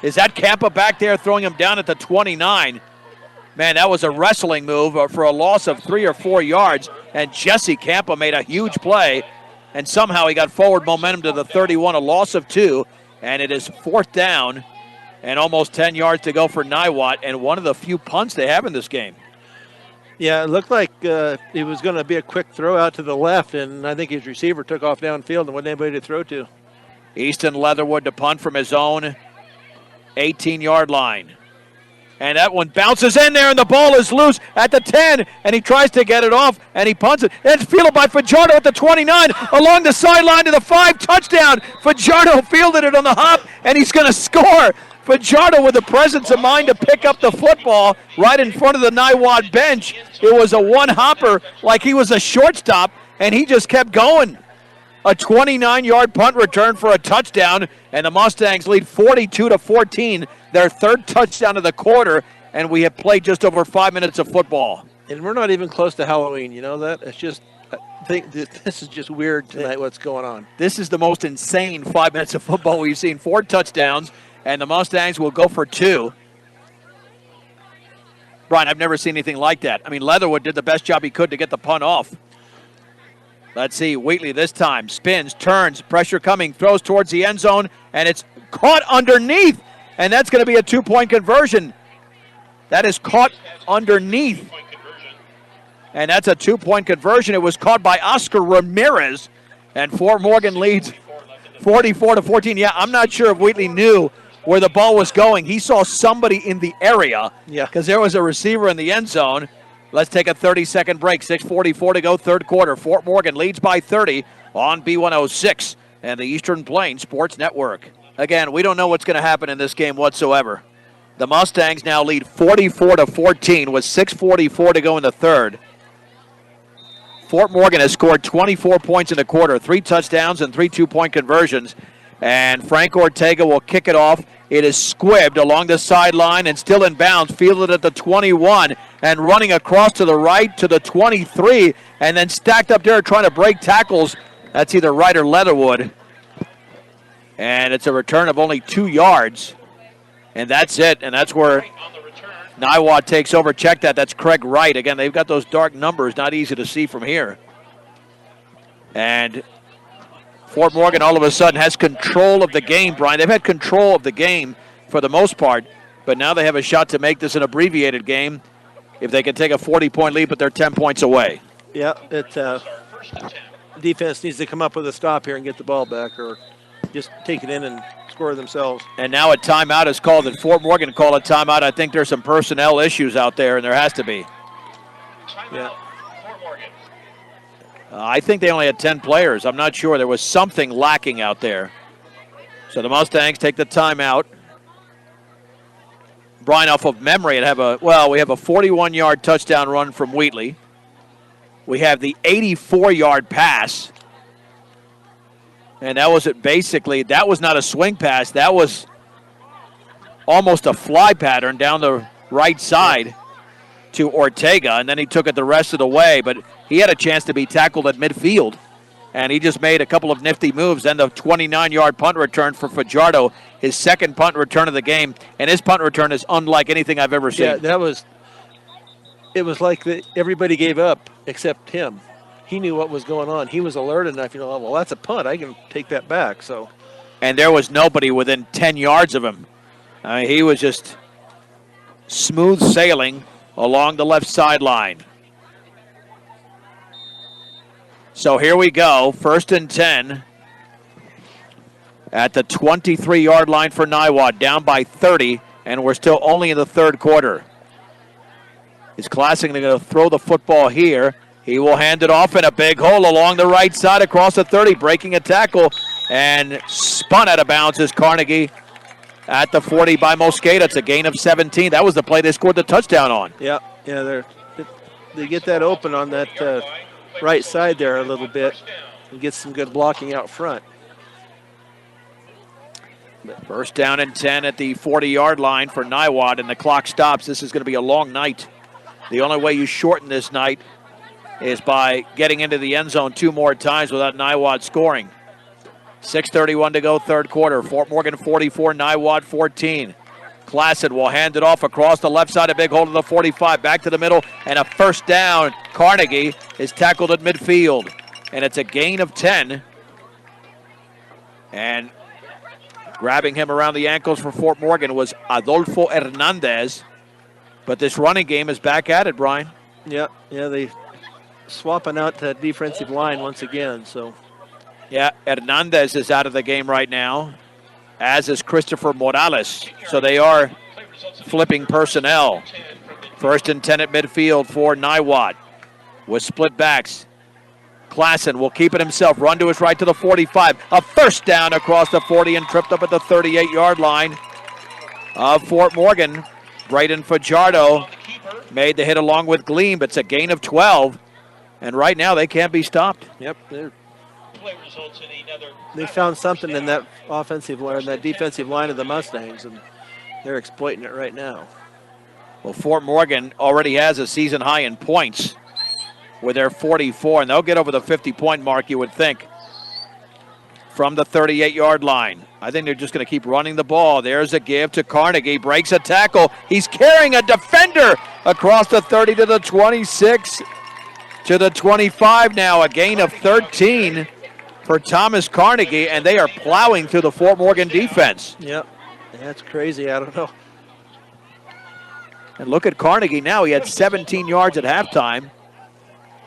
Speaker 1: Is that Campa back there throwing him down at the 29? Man, that was a wrestling move for a loss of 3 or 4 yards, and Jesse Campa made a huge play, and somehow he got forward momentum to the 31, a loss of 2, and it is 4th down and almost 10 yards to go for Niwot, and one of the few punts they have in this game.
Speaker 2: Yeah, it looked like it was going to be a quick throw out to the left, and I think his receiver took off downfield and wasn't anybody to throw to.
Speaker 1: Easton Leatherwood to punt from his own 18-yard line. And that one bounces in there, and the ball is loose at the 10, and he tries to get it off, and he punts it. It's fielded by Fajardo at the 29, along the sideline to the 5, touchdown. Fajardo fielded it on the hop, and he's going to score. Fajardo with the presence of mind to pick up the football right in front of the Niwot bench. It was a one-hopper like he was a shortstop, and he just kept going. A 29-yard punt return for a touchdown, and the Mustangs lead 42-14, their 3rd touchdown of the quarter, and we have played just over 5 minutes of football.
Speaker 2: And we're not even close to Halloween, you know that? It's just, I think this is just weird tonight what's going on.
Speaker 1: This is the most insane 5 minutes of football we've seen. 4 touchdowns, and the Mustangs will go for 2. Brian, I've never seen anything like that. I mean, Leatherwood did the best job he could to get the punt off. Let's see, Wheatley this time spins, turns, pressure coming, throws towards the end zone, and it's caught underneath, and that's going to be a 2-point conversion. That is caught underneath, and that's a 2-point conversion. It was caught by Oscar Ramirez, and Fort Morgan leads 44-14. Yeah, I'm not sure if Wheatley knew where the ball was going. He saw somebody in the area because there was a receiver in the end zone. Let's take a 30-second break. 6:44 to go, third quarter. Fort Morgan leads by 30 on B106 and the Eastern Plains Sports Network. Again, we don't know what's going to happen in this game whatsoever. The Mustangs now lead 44-14 with 6:44 to go in the third. Fort Morgan has scored 24 points in the quarter, 3 touchdowns and 3 2-point conversions. And Frank Ortega will kick it off. It is squibbed along the sideline and still in bounds, fielded at the 21 and running across to the right to the 23 and then stacked up there trying to break tackles. That's either Wright or Leatherwood. And it's a return of only 2 yards. And that's it. And that's where Niwot takes over. Check that. That's Craig Wright. Again, they've got those dark numbers, not easy to see from here. And Fort Morgan all of a sudden has control of the game, Brian. They've had control of the game for the most part, but now they have a shot to make this an abbreviated game if they can take a 40-point lead, but they're 10 points away.
Speaker 2: Yeah, defense needs to come up with a stop here and get the ball back or just take it in and score themselves.
Speaker 1: And now a timeout is called, and Fort Morgan called a timeout. I think there's some personnel issues out there, and there has to be.
Speaker 2: Yeah.
Speaker 1: I think they only had 10 players. I'm not sure. There was something lacking out there. So the Mustangs take the timeout. Brian, off of memory, we have a 41-yard touchdown run from Wheatley. We have the 84-yard pass. And that was it basically. That was not a swing pass. That was almost a fly pattern down the right side to Ortega, and then he took it the rest of the way, but he had a chance to be tackled at midfield, and he just made a couple of nifty moves. Then the 29-yard punt return for Fajardo, his second punt return of the game, and his punt return is unlike anything I've ever seen.
Speaker 2: Yeah, it was like everybody gave up except him. He knew what was going on. He was alert enough, well, that's a punt. I can take that back. So,
Speaker 1: and there was nobody within 10 yards of him. He was just smooth sailing along the left sideline. So here we go, 1st and 10 at the 23-yard line for Niwot, down by 30, and we're still only in the third quarter. He's Classic going to throw the football here. He will hand it off in a big hole along the right side across the 30, breaking a tackle, and spun out of bounds is Carnegie. at the 40 by Mosqueda. It's a gain of 17. That was the play they scored the touchdown on.
Speaker 2: Yeah, they get that open on that right side there a little bit and get some good blocking out front.
Speaker 1: First down and 10 at the 40-yard line for Niwot, and the clock stops. This is going to be a long night. The only way you shorten this night is by getting into the end zone 2 more times without Niwot scoring. 6:31 to go, third quarter. Fort Morgan 44, Niwot 14. Classen will hand it off across the left side, a big hold of the 45, back to the middle, and a first down. Carnegie is tackled at midfield, and it's a gain of 10. And grabbing him around the ankles for Fort Morgan was Adolfo Hernandez. But this running game is back at it, Brian.
Speaker 2: Yeah, they swapping out the defensive line once again. So,
Speaker 1: yeah, Hernandez is out of the game right now, as is Christopher Morales. So they are flipping personnel. First and 10 at midfield for Niwot with split backs. Classen will keep it himself, run to his right to the 45. A first down across the 40 and tripped up at the 38-yard line of Fort Morgan. Braden Fajardo made the hit along with Gleam, but it's a gain of 12. And right now they can't be stopped.
Speaker 2: Yep, they found something in that offensive line, that defensive line of the Mustangs, and they're exploiting it right now.
Speaker 1: Well, Fort Morgan already has a season high in points with their 44, and they'll get over the 50-point mark, you would think, from the 38-yard line. I think they're just going to keep running the ball. There's a give to Carnegie, breaks a tackle. He's carrying a defender across the 30 to the 26 to the 25 now, a gain of 13 for Thomas Carnegie, and they are plowing through the Fort Morgan defense.
Speaker 2: Yep, that's crazy. I don't know.
Speaker 1: And look at Carnegie now. He had 17 yards at halftime,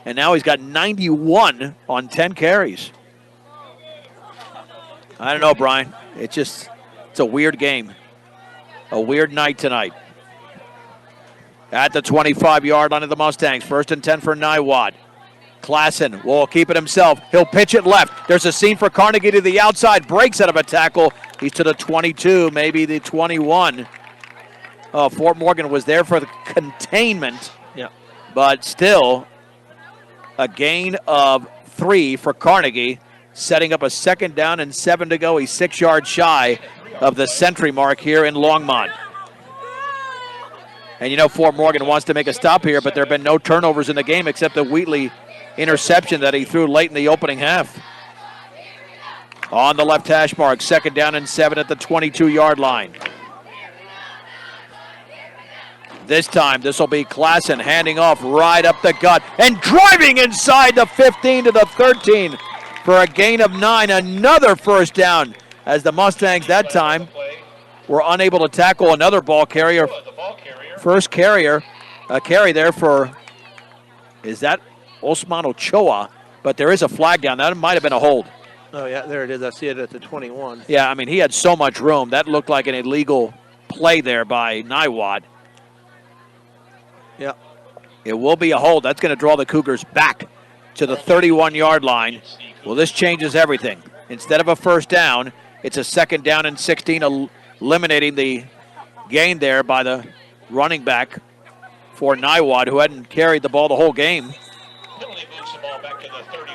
Speaker 1: and now he's got 91 on 10 carries. I don't know, Brian. It's a weird game. A weird night tonight. At the 25-yard line of the Mustangs, first and 10 for Niwot. Classen will keep it himself. He'll pitch it left. There's a seam for Carnegie to the outside. Breaks out of a tackle. He's to the 22, maybe the 21. Fort Morgan was there for the containment.
Speaker 2: Yeah.
Speaker 1: But still, a gain of 3 for Carnegie, setting up a second down and 7 to go. He's 6 yards shy of the century mark here in Longmont. And you know Fort Morgan wants to make a stop here, but there have been no turnovers in the game except the Wheatley interception that he threw late in the opening half. On the left hash mark, second down and 7 at the 22-yard line. This time, this will be Classen handing off right up the gut and driving inside the 15 to the 13 for a gain of 9. Another first down as the Mustangs that time were unable to tackle another ball carrier. First carry there for, is that Osman Ochoa? But there is a flag down. That might have been a hold.
Speaker 2: Oh, yeah, there it is. I see it at the 21.
Speaker 1: Yeah, I mean, he had so much room. That looked like an illegal play there by Niwot.
Speaker 2: Yeah.
Speaker 1: It will be a hold. That's going to draw the Cougars back to the 31-yard line. Well, this changes everything. Instead of a first down, it's a second down and 16, eliminating the gain there by the running back for Niwot, who hadn't carried the ball the whole game.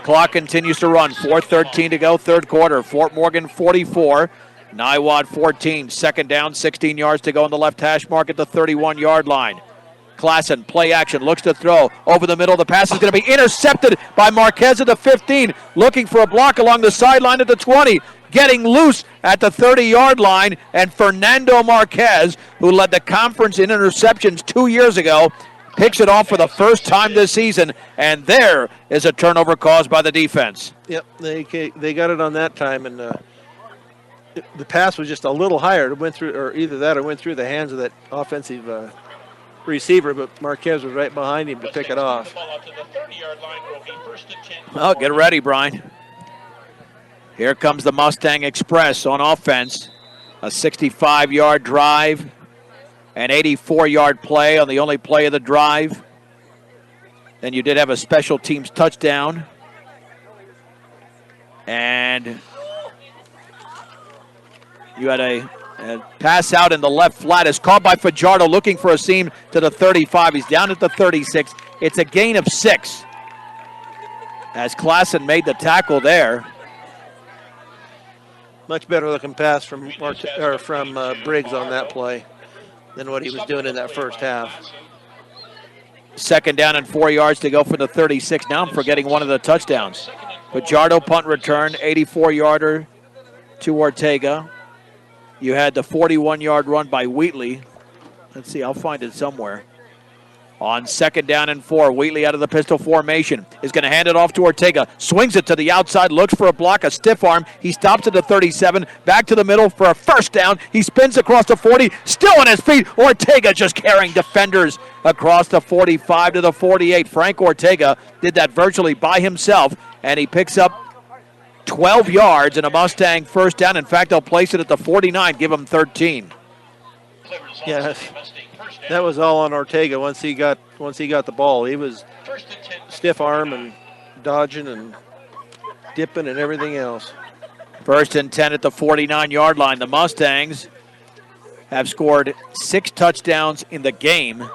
Speaker 1: Clock continues to run. 4:13 to go, third quarter. Fort Morgan 44, Niwot 14. Second down, 16 yards to go on the left hash mark at the 31-yard line. Classen, play action, looks to throw over the middle. The pass is going to be intercepted by Marquez at the 15, looking for a block along the sideline at the 20, getting loose at the 30-yard line, and Fernando Marquez, who led the conference in interceptions 2 years ago, picks it off for the first time this season, and there is a turnover caused by the defense.
Speaker 2: Yep, they got it on that time, and the pass was just a little higher. It went through, or either that or went through the hands of that offensive receiver, but Marquez was right behind him to pick it off.
Speaker 1: Oh, get ready, Brian. Here comes the Mustang Express on offense. A 65-yard drive, an 84-yard play on the only play of the drive. Then you did have a special teams touchdown. And you had a And pass out in the left flat is caught by Fajardo, looking for a seam to the 35. He's down at the 36. It's a gain of 6. As Klassen made the tackle there.
Speaker 2: Much better looking pass from Briggs on that play than what he was doing in that first half.
Speaker 1: 2nd down and 4 yards to go for the 36. Now I'm forgetting one of the touchdowns. Fajardo punt return, 84-yarder to Ortega. You had the 41-yard run by Wheatley. Let's see, I'll find it somewhere. On 2nd down and 4, Wheatley out of the pistol formation is going to hand it off to Ortega. Swings it to the outside, looks for a block, a stiff arm. He stops at the 37, back to the middle for a first down. He spins across the 40, still on his feet. Ortega just carrying defenders across the 45 to the 48. Frank Ortega did that virtually by himself, and he picks up 12 yards and a Mustang first down. In fact, they'll place it at the 49, give him 13.
Speaker 2: Yeah, that was all on Ortega once he got the ball. He was stiff arm and dodging and dipping and everything else.
Speaker 1: 1st and 10 at the 49-yard line. The Mustangs have scored 6 touchdowns in the game.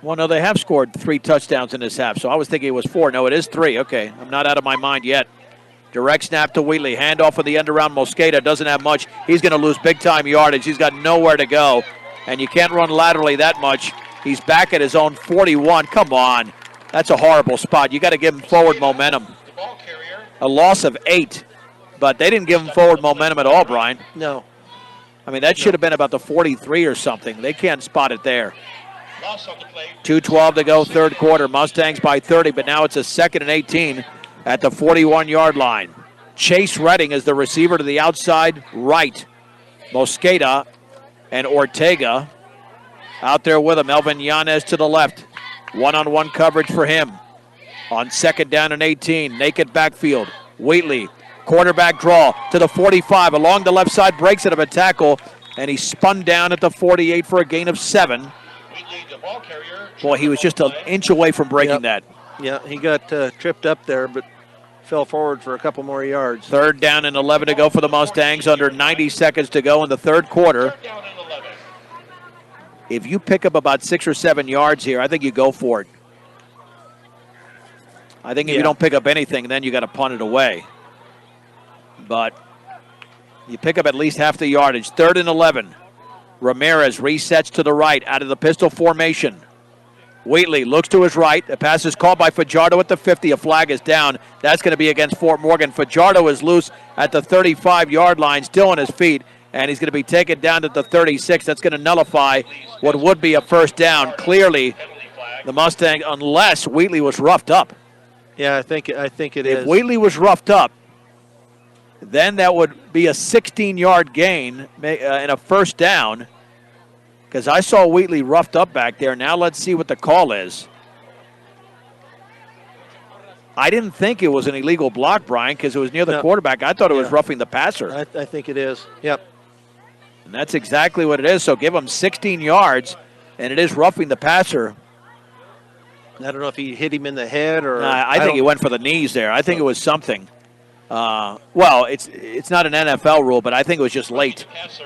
Speaker 1: Well, no, they have scored 3 touchdowns in this half, so I was thinking it was 4. No, it is 3. Okay, I'm not out of my mind yet. Direct snap to Wheatley. Handoff of the end around Mosqueda. Doesn't have much. He's going to lose big-time yardage. He's got nowhere to go, and you can't run laterally that much. He's back at his own 41. Come on. That's a horrible spot. You got to give him forward momentum. A loss of 8, but they didn't give him forward momentum at all, Brian.
Speaker 2: No.
Speaker 1: I mean, that should have been about the 43 or something. They can't spot it there. 2:12 to go, 3rd quarter. Mustangs by 30, but now it's a 2nd and 18 at the 41-yard line. Chase Redding is the receiver to the outside right. Mosqueda and Ortega out there with him. Elvin Yanez to the left. One-on-one coverage for him. On 2nd down and 18, naked backfield. Wheatley, quarterback draw to the 45. Along the left side, breaks it of a tackle, and he spun down at the 48 for a gain of 7. Boy, he was just an inch away from breaking that.
Speaker 2: Yeah, he got tripped up there, but fell forward for a couple more yards.
Speaker 1: 3rd down and 11 to go for the Mustangs. Under 90 seconds to go in the 3rd quarter. If you pick up about 6 or 7 yards here, I think you go for it. I think if you don't pick up anything, then you got to punt it away. But you pick up at least half the yardage. 3rd and 11. Ramirez resets to the right out of the pistol formation. Wheatley looks to his right. The pass is called by Fajardo at the 50. A flag is down. That's going to be against Fort Morgan. Fajardo is loose at the 35-yard line, still on his feet, and he's going to be taken down at the 36. That's going to nullify what would be a first down. Clearly, the Mustang, unless Wheatley was roughed up.
Speaker 2: Yeah, I think it is.
Speaker 1: If Wheatley was roughed up, then that would be a 16-yard gain and a first down. Because I saw Wheatley roughed up back there. Now let's see what the call is. I didn't think it was an illegal block, Brian, because it was near the quarterback. I thought it was roughing the passer.
Speaker 2: I think it is. Yep.
Speaker 1: And that's exactly what it is. So give him 16 yards, and it is roughing the passer.
Speaker 2: I don't know if he hit him in the head or.
Speaker 1: I think he went for the knees there. I think it was something. Well, it's not an NFL rule, but I think it was just late.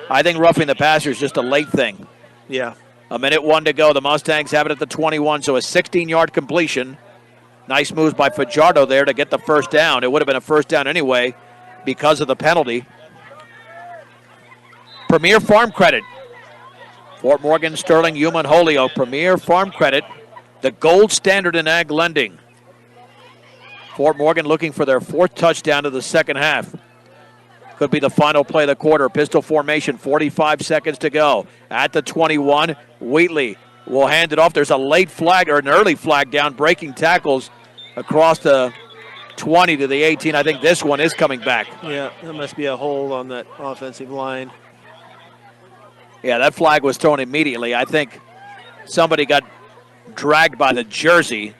Speaker 1: I think roughing the passer is just a late thing.
Speaker 2: Yeah.
Speaker 1: 1:01 to go. The Mustangs have it at the 21, so a 16-yard completion. Nice moves by Fajardo there to get the first down. It would have been a first down anyway because of the penalty. Premier Farm Credit. Fort Morgan, Sterling, Yuma, and Holyoke. Premier Farm Credit, the gold standard in ag lending. Fort Morgan looking for their 4th touchdown of the second half. Could be the final play of the quarter. Pistol formation, 45 seconds to go. At the 21, Wheatley will hand it off. There's a late flag or an early flag down, breaking tackles across the 20 to the 18. I think this one is coming back.
Speaker 2: Yeah, there must be a hold on that offensive line.
Speaker 1: Yeah, that flag was thrown immediately. I think somebody got dragged by the jersey.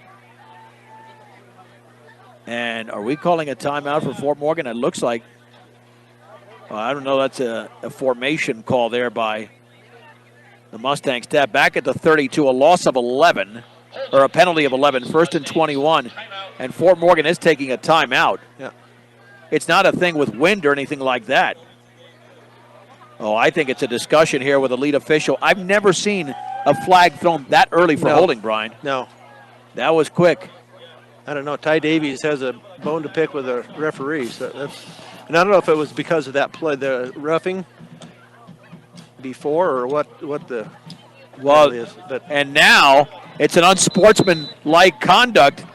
Speaker 1: And are we calling a timeout for Fort Morgan? It looks like. I don't know. That's a formation call there by the Mustang staff. Back at the 32, a loss of 11, or a penalty of 11, 1st and 21. And Fort Morgan is taking a timeout.
Speaker 2: Yeah.
Speaker 1: It's not a thing with wind or anything like that. Oh, I think it's a discussion here with the lead official. I've never seen a flag thrown that early for holding, Brian.
Speaker 2: No.
Speaker 1: That was quick.
Speaker 2: I don't know. Ty Davies has a bone to pick with the referees. So and I don't know if it was because of that play, the roughing before, or what the is. But
Speaker 1: and now it's an unsportsmanlike conduct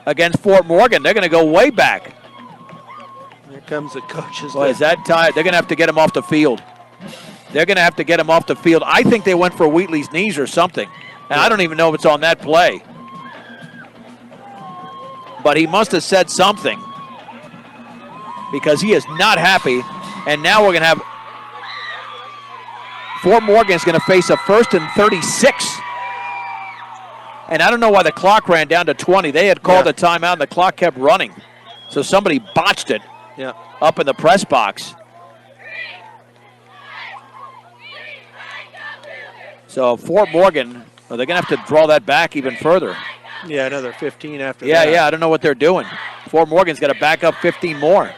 Speaker 1: against Fort Morgan. They're going to go way back.
Speaker 2: Here comes the coaches.
Speaker 1: Boy, is that tied? They're going to have to get him off the field. They're going to have to get him off the field. I think they went for Wheatley's knees or something. And I don't even know if it's on that play. But he must have said something because he is not happy. And now we're going to have Fort Morgan is going to face a 1st and 36. And I don't know why the clock ran down to 20. They had called a timeout, and the clock kept running. So somebody botched it up in the press box. So Fort Morgan, they're going to have to draw that back even further.
Speaker 2: Yeah, another 15 after
Speaker 1: that.
Speaker 2: Yeah,
Speaker 1: I don't know what they're doing. Fort Morgan's got to back up 15 more.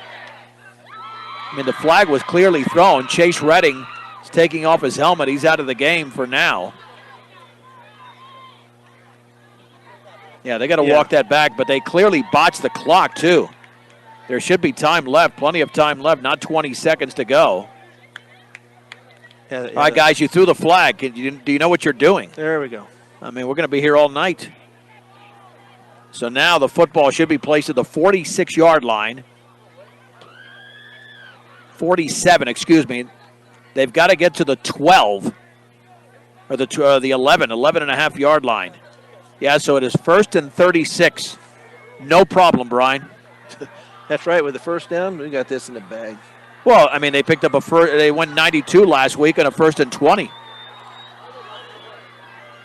Speaker 1: I mean, the flag was clearly thrown. Chase Redding is taking off his helmet. He's out of the game for now. Yeah, they got to walk that back, but they clearly botched the clock, too. There should be time left, plenty of time left, not 20 seconds to go. All right, guys, you threw the flag. Do you know what you're doing?
Speaker 2: There we go.
Speaker 1: I mean, we're going to be here all night. So now the football should be placed at the 46-yard line. 47, excuse me. They've got to get to the 12, or the 11 and a half yard line. Yeah, so it is 1st and 36. No problem, Brian.
Speaker 2: That's right. With the first down, we got this in the bag.
Speaker 1: Well, I mean, they picked up they went 92 last week on a 1st and 20.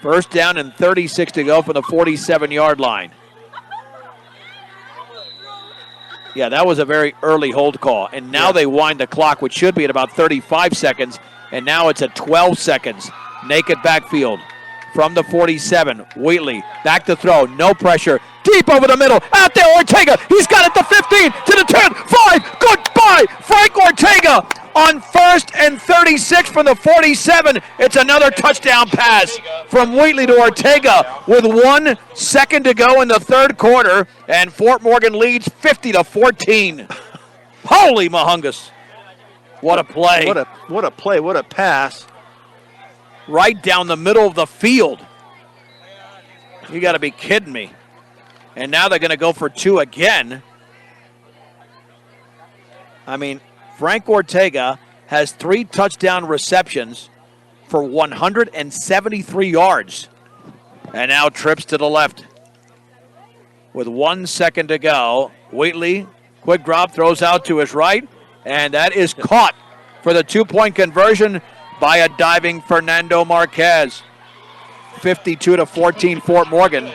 Speaker 1: First down and 36 to go from the 47-yard line. Yeah, that was a very early hold call. And now they wind the clock, which should be at about 35 seconds. And now it's at 12 seconds. Naked backfield from the 47. Wheatley back to throw. No pressure. Deep over the middle. Out there, Ortega. He's got it to 15, to the 10, 5. Goodbye. Frank Ortega on 1st and 36 from the 47. It's another touchdown pass from Wheatley to Ortega with 1 second to go in the third quarter, and Fort Morgan leads 50-14. Holy Mahungus. What a play.
Speaker 2: What a play. What a pass.
Speaker 1: Right down the middle of the field. You got to be kidding me. And now they're going to go for 2 again. I mean, Frank Ortega has 3 touchdown receptions for 173 yards. And now trips to the left. With 1 second to go, Wheatley, quick drop, throws out to his right. And that is caught for the 2-point conversion by a diving Fernando Marquez. 52-14 Fort Morgan.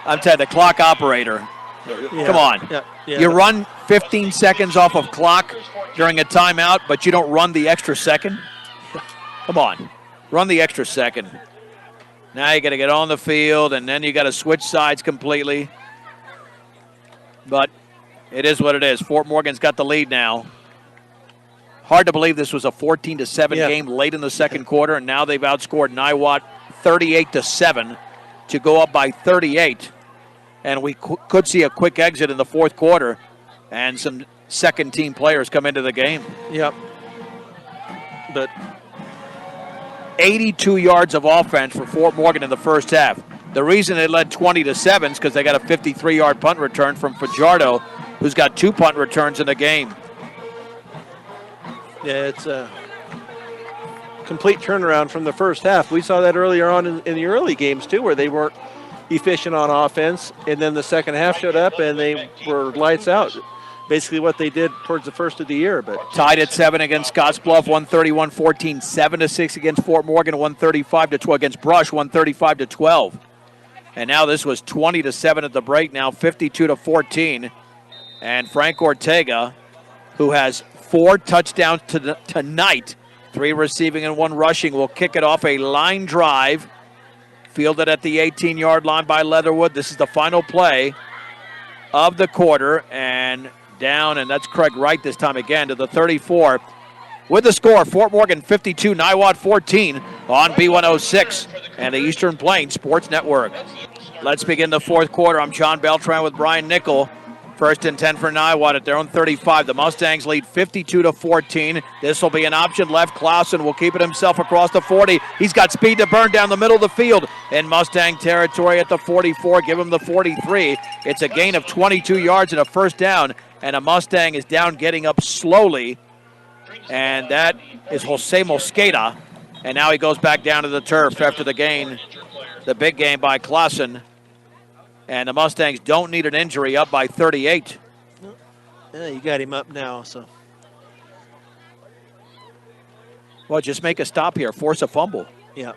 Speaker 1: I'm telling you, the clock operator. Come on. You run 15 seconds off of clock during a timeout, but you don't run the extra second? Come on. Run the extra second. Now you got to get on the field, and then you got to switch sides completely. But it is what it is. Fort Morgan's got the lead now. Hard to believe this was a 14-7 game late in the second quarter, and now they've outscored Niwot 38-7 to go up by 38. And we could see a quick exit in the fourth quarter and some second-team players come into the game.
Speaker 2: Yep. But
Speaker 1: 82 yards of offense for Fort Morgan in the first half. The reason they led 20-7 is because they got a 53-yard punt return from Fajardo, who's got 2 punt returns in the game.
Speaker 2: Yeah, it's a complete turnaround from the first half. We saw that earlier on in the early games, too, where they weren't efficient on offense, and then the second half showed up, and they were lights out. Basically what they did towards the first of the year. But
Speaker 1: tied at 7 against Scottsbluff, 131-14, 7-6 against Fort Morgan, 135-12 against Brush, 135-12. And now this was 20-7 at the break, now 52-14. And Frank Ortega, who has 4 touchdowns tonight, 3 receiving and 1 rushing, will kick it off a line drive, fielded at the 18-yard line by Leatherwood. This is the final play of the quarter, and down, and that's Craig Wright this time again to the 34. With the score, Fort Morgan 52, Niwot 14 on B106 and the Eastern Plains Sports Network. Let's begin the fourth quarter. I'm John Beltran with Brian Nickel. First and 10 for Niwot at their own 35. The Mustangs lead 52-14. This will be an option left. Clausen will keep it himself across the 40. He's got speed to burn down the middle of the field in Mustang territory at the 44. Give him the 43. It's a gain of 22 yards and a first down, and a Mustang is down, getting up slowly, and that is Jose Mosqueda. And now he goes back down to the turf after the gain, the big gain by Clausen. And the Mustangs don't need an injury, up by 38.
Speaker 2: Yeah, you got him up now, so.
Speaker 1: Well, just make a stop here, force a fumble.
Speaker 2: Yeah.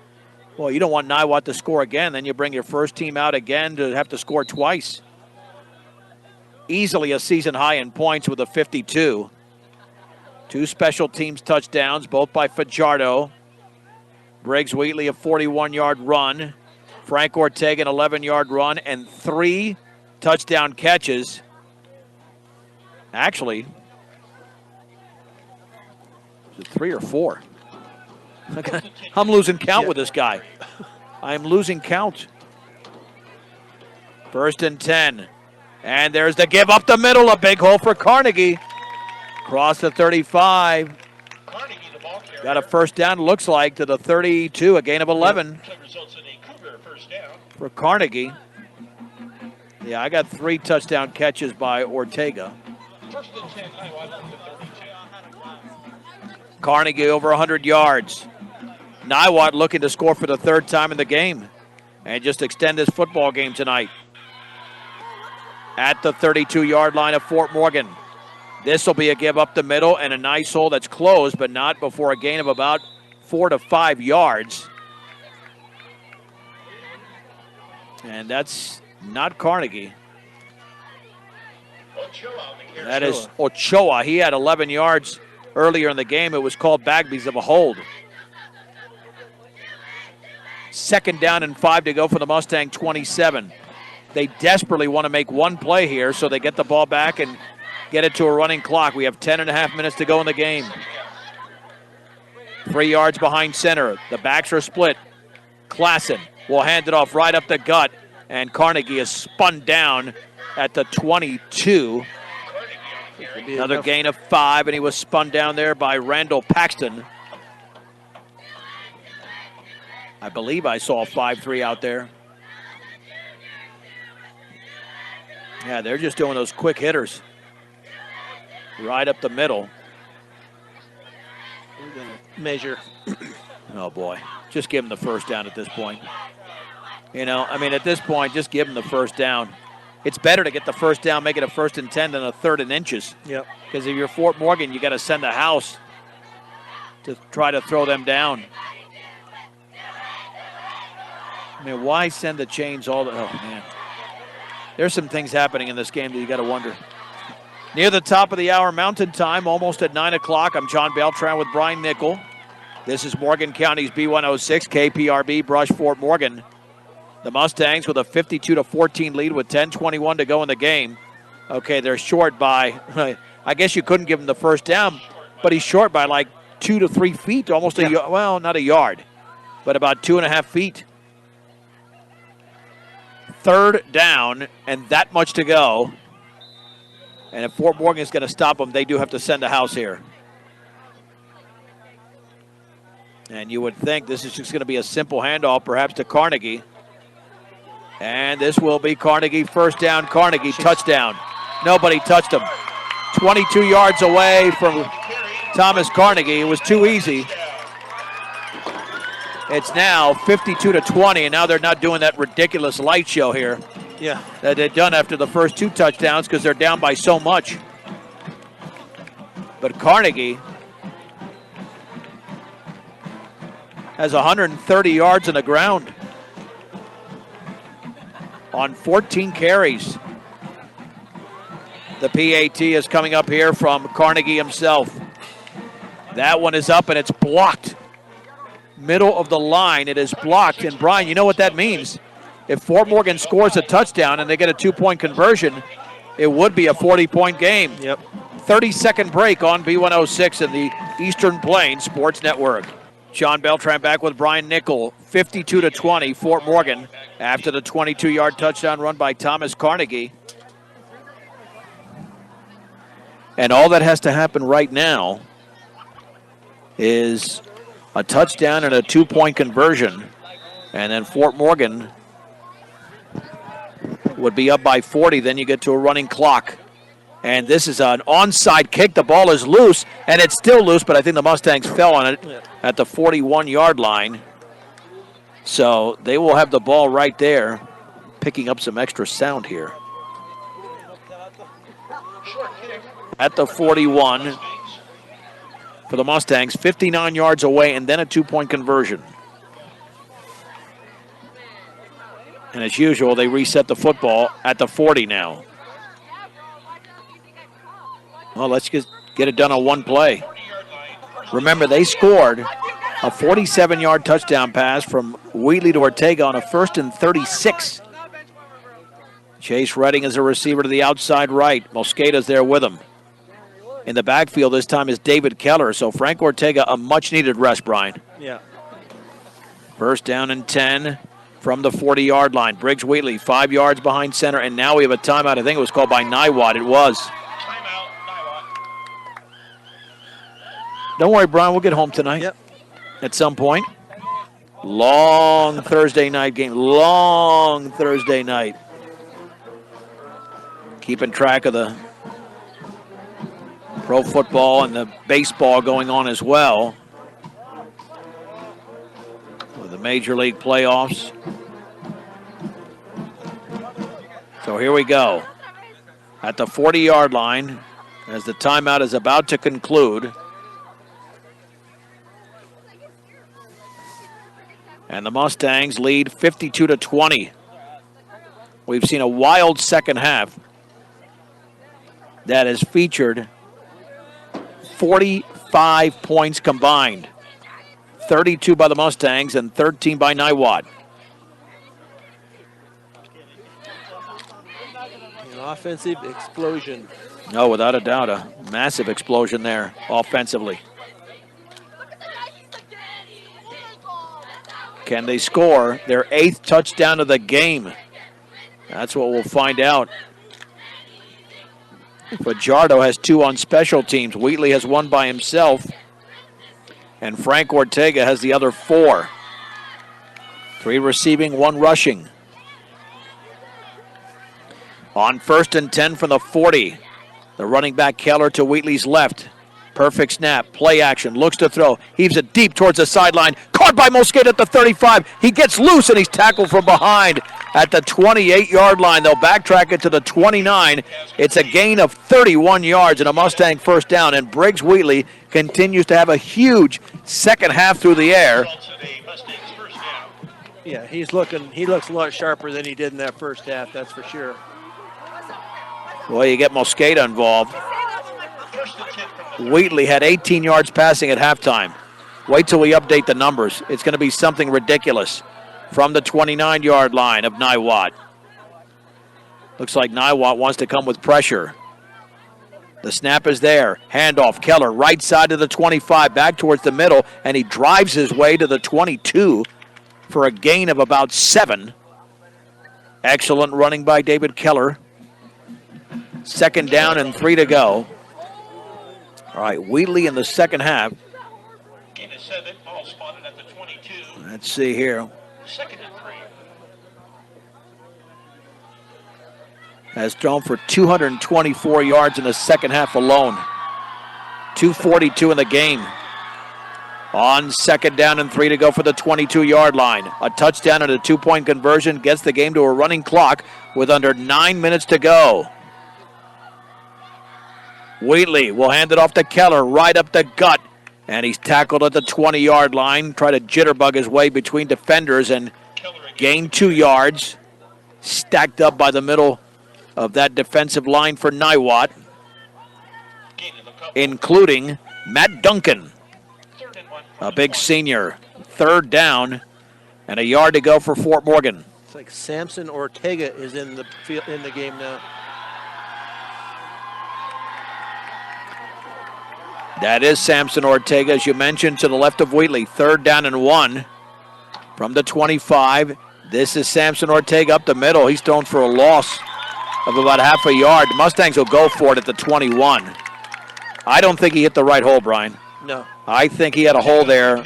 Speaker 1: Well, you don't want Niwot to score again. Then you bring your first team out again to have to score twice. Easily a season high in points with a 52. 2 special teams touchdowns, both by Fajardo. Briggs Wheatley, a 41-yard run. Frank Ortega, an 11-yard run, and 3 touchdown catches. Actually, is it 3 or 4? I'm losing count with this guy. I'm losing count. First and 10. And there's the give up the middle, a big hole for Carnegie. Across the 35. Got a first down, looks like, to the 32, a gain of 11. For Carnegie. Yeah, I got 3 touchdown catches by Ortega. Carnegie over 100 yards. Niwot looking to score for the 3rd time in the game and just extend this football game tonight. At the 32-yard line of Fort Morgan. This will be a give up the middle and a nice hole that's closed, but not before a gain of about 4 to 5 yards. And that's not Carnegie. That is Ochoa. He had 11 yards earlier in the game. It was called Bagby's of a hold. 2nd down and 5 to go for the Mustang 27. They desperately want to make one play here so they get the ball back and get it to a running clock. We have 10.5 minutes to go in the game. 3 yards behind center. The backs are split. Clausen will hand it off right up the gut, and Carnegie is spun down at the 22. Another gain of 5, and he was spun down there by Randall Paxton. I believe I saw 5-3 out there. Yeah, they're just doing those quick hitters. Right up the middle.
Speaker 2: We're going to measure.
Speaker 1: Oh, boy. Just give him the first down at this point. You know, I mean, at this point, just give him the first down. It's better to get the first down, make it a 1st and 10 than a 3rd and inches.
Speaker 2: Yep.
Speaker 1: Because if you're Fort Morgan, you got to send a house to try to throw them down. I mean, why send the chains all the... Oh, man. There's some things happening in this game that you got to wonder. Near the top of the hour, Mountain Time, almost at 9 o'clock. I'm John Beltran with Brian Nickel. This is Morgan County's B106, KPRB, Brush, Fort Morgan. The Mustangs with a 52-14 lead with 10:21 to go in the game. Okay, they're short by, I guess you couldn't give him the first down, but he's short by like 2 to 3 feet, almost a yard. Well, not a yard, but about 2.5 feet. 3rd down and that much to go. And if Fort Morgan is going to stop them, they do have to send a house here. And you would think this is just going to be a simple handoff, perhaps to Carnegie. And this will be Carnegie, first down, Carnegie, touchdown. Nobody touched him. 22 yards away from Thomas Carnegie. It was too easy. It's now 52-20, and now they're not doing that ridiculous light show here.
Speaker 2: Yeah.
Speaker 1: That they've done after the first 2 touchdowns because they're down by so much. But Carnegie has 130 yards on the ground on 14 carries. The PAT is coming up here from Carnegie himself. That one is up and it's blocked. Middle of the line, it is blocked. And Brian, you know what that means? If Fort Morgan scores a touchdown and they get a 2-point conversion, it would be a 40-point game.
Speaker 2: Yep.
Speaker 1: 30-second break on B106 in the Eastern Plains Sports Network. Sean Beltran back with Brian Nickel, 52-20, Fort Morgan, after the 22-yard touchdown run by Thomas Carnegie. And all that has to happen right now is a touchdown and a 2-point conversion. And then Fort Morgan would be up by 40. Then you get to a running clock. And this is an onside kick. The ball is loose, and it's still loose, but I think the Mustangs fell on it at the 41-yard line. So they will have the ball right there, picking up some extra sound here. At the 41 for the Mustangs, 59 yards away, and then a 2-point conversion. And as usual, they reset the football at the 40 now. Well, let's get it done on one play. Remember, they scored a 47-yard touchdown pass from Wheatley to Ortega on a 1st and 36. Chase Redding is a receiver to the outside right. Mosqueda's there with him. In the backfield this time is David Keller. So Frank Ortega, a much-needed rest, Brian.
Speaker 2: Yeah.
Speaker 1: First down and 10 from the 40-yard line. Briggs Wheatley, 5 yards behind center, and now we have a timeout. I think it was called by Niwot. It was.
Speaker 3: Timeout, Niwot.
Speaker 1: Don't worry, Brian. We'll get home tonight.
Speaker 2: Yep.
Speaker 1: At some point. Long Thursday night game. Long Thursday night. Keeping track of the pro football and the baseball going on as well. With the Major League playoffs. So here we go. At the 40-yard line, as the timeout is about to conclude. And the Mustangs lead 52-20. We've seen a wild second half that has featured 45 points combined. 32 by the Mustangs and 13 by Niwot.
Speaker 2: An offensive explosion.
Speaker 1: No, without a doubt, a massive explosion there offensively. Can they score their 8th touchdown of the game? That's what we'll find out. Fajardo has 2 on special teams. Wheatley has 1 by himself. And Frank Ortega has the other 4. 3 receiving, 1 rushing. On 1st and 10 from the 40. The running back Keller to Wheatley's left. Perfect snap, play action, looks to throw, heaves it deep towards the sideline, caught by Mosqueda at the 35. He gets loose and he's tackled from behind at the 28-yard line. They'll backtrack it to the 29. It's a gain of 31 yards and a Mustang first down, and Briggs Wheatley continues to have a huge second half through the air.
Speaker 2: Yeah, he looks a lot sharper than he did in that first half, that's for sure.
Speaker 1: Well, you get Mosqueda involved. Wheatley had 18 yards passing at halftime. Wait till we update the numbers. It's going to be something ridiculous from the 29-yard line of Niwot. Looks like Niwot wants to come with pressure. The snap is there. Handoff, Keller, right side of the 25, back towards the middle, and he drives his way to the 22 for a gain of about 7. Excellent running by David Keller. Second down and 3 to go. All right, Wheatley in the second half. Let's see here.
Speaker 3: Second and 3.
Speaker 1: Has thrown for 224 yards in the second half alone. 242 in the game. On second down and 3 to go for the 22-yard line. A touchdown and a 2-point conversion gets the game to a running clock with under 9 minutes to go. Wheatley will hand it off to Keller, right up the gut. And he's tackled at the 20-yard line. Try to jitterbug his way between defenders and gain 2 yards. Stacked up by the middle of that defensive line for Niwot, including Matt Duncan, a big senior. Third down and a yard to go for Fort Morgan.
Speaker 2: It's like Samson Ortega is in the game now.
Speaker 1: That is Samson Ortega, as you mentioned, to the left of Wheatley. 3rd down and 1 from the 25. This is Samson Ortega up the middle. He's thrown for a loss of about half a yard. The Mustangs will go for it at the 21. I don't think he hit the right hole, Brian.
Speaker 2: No.
Speaker 1: I think he had a hole there,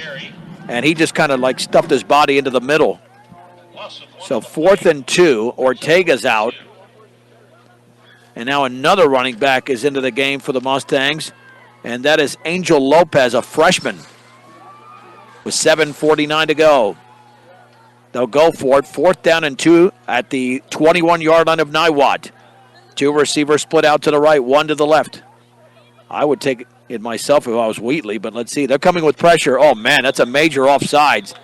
Speaker 1: and he just kind of like stuffed his body into the middle. So 4th and 2, Ortega's out. And now another running back is into the game for the Mustangs, and that is Angel Lopez, a freshman, with 7:49 to go. They'll go for it. 4th down and 2 at the 21-yard line of Niwot. 2 receivers split out to the right, 1 to the left. I would take it myself if I was Wheatley, but let's see. They're coming with pressure. Oh, man, that's a major offsides.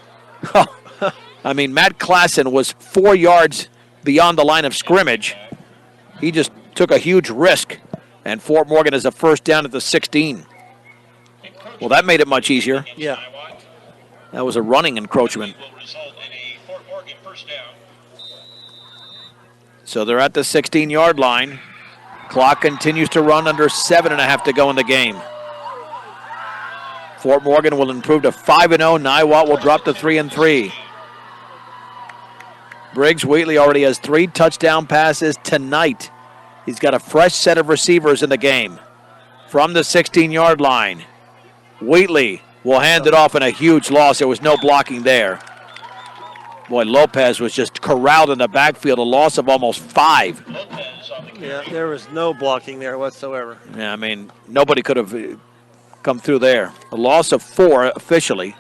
Speaker 1: I mean, Matt Klassen was 4 yards beyond the line of scrimmage. He just took a huge risk, and Fort Morgan is a 1st down at the 16. Well, that made it much easier.
Speaker 2: Yeah.
Speaker 1: That was a running encroachment. So they're at the 16-yard line. Clock continues to run under 7.5 to go in the game. Fort Morgan will improve to 5-0. Niwot will drop to 3-3. Briggs Wheatley already has 3 touchdown passes tonight. He's got a fresh set of receivers in the game. From the 16-yard line, Wheatley will hand it off in a huge loss. There was no blocking there. Boy, Lopez was just corralled in the backfield, a loss of almost 5.
Speaker 2: Yeah, there was no blocking there whatsoever.
Speaker 1: Yeah, I mean, nobody could have come through there. A loss of 4 officially.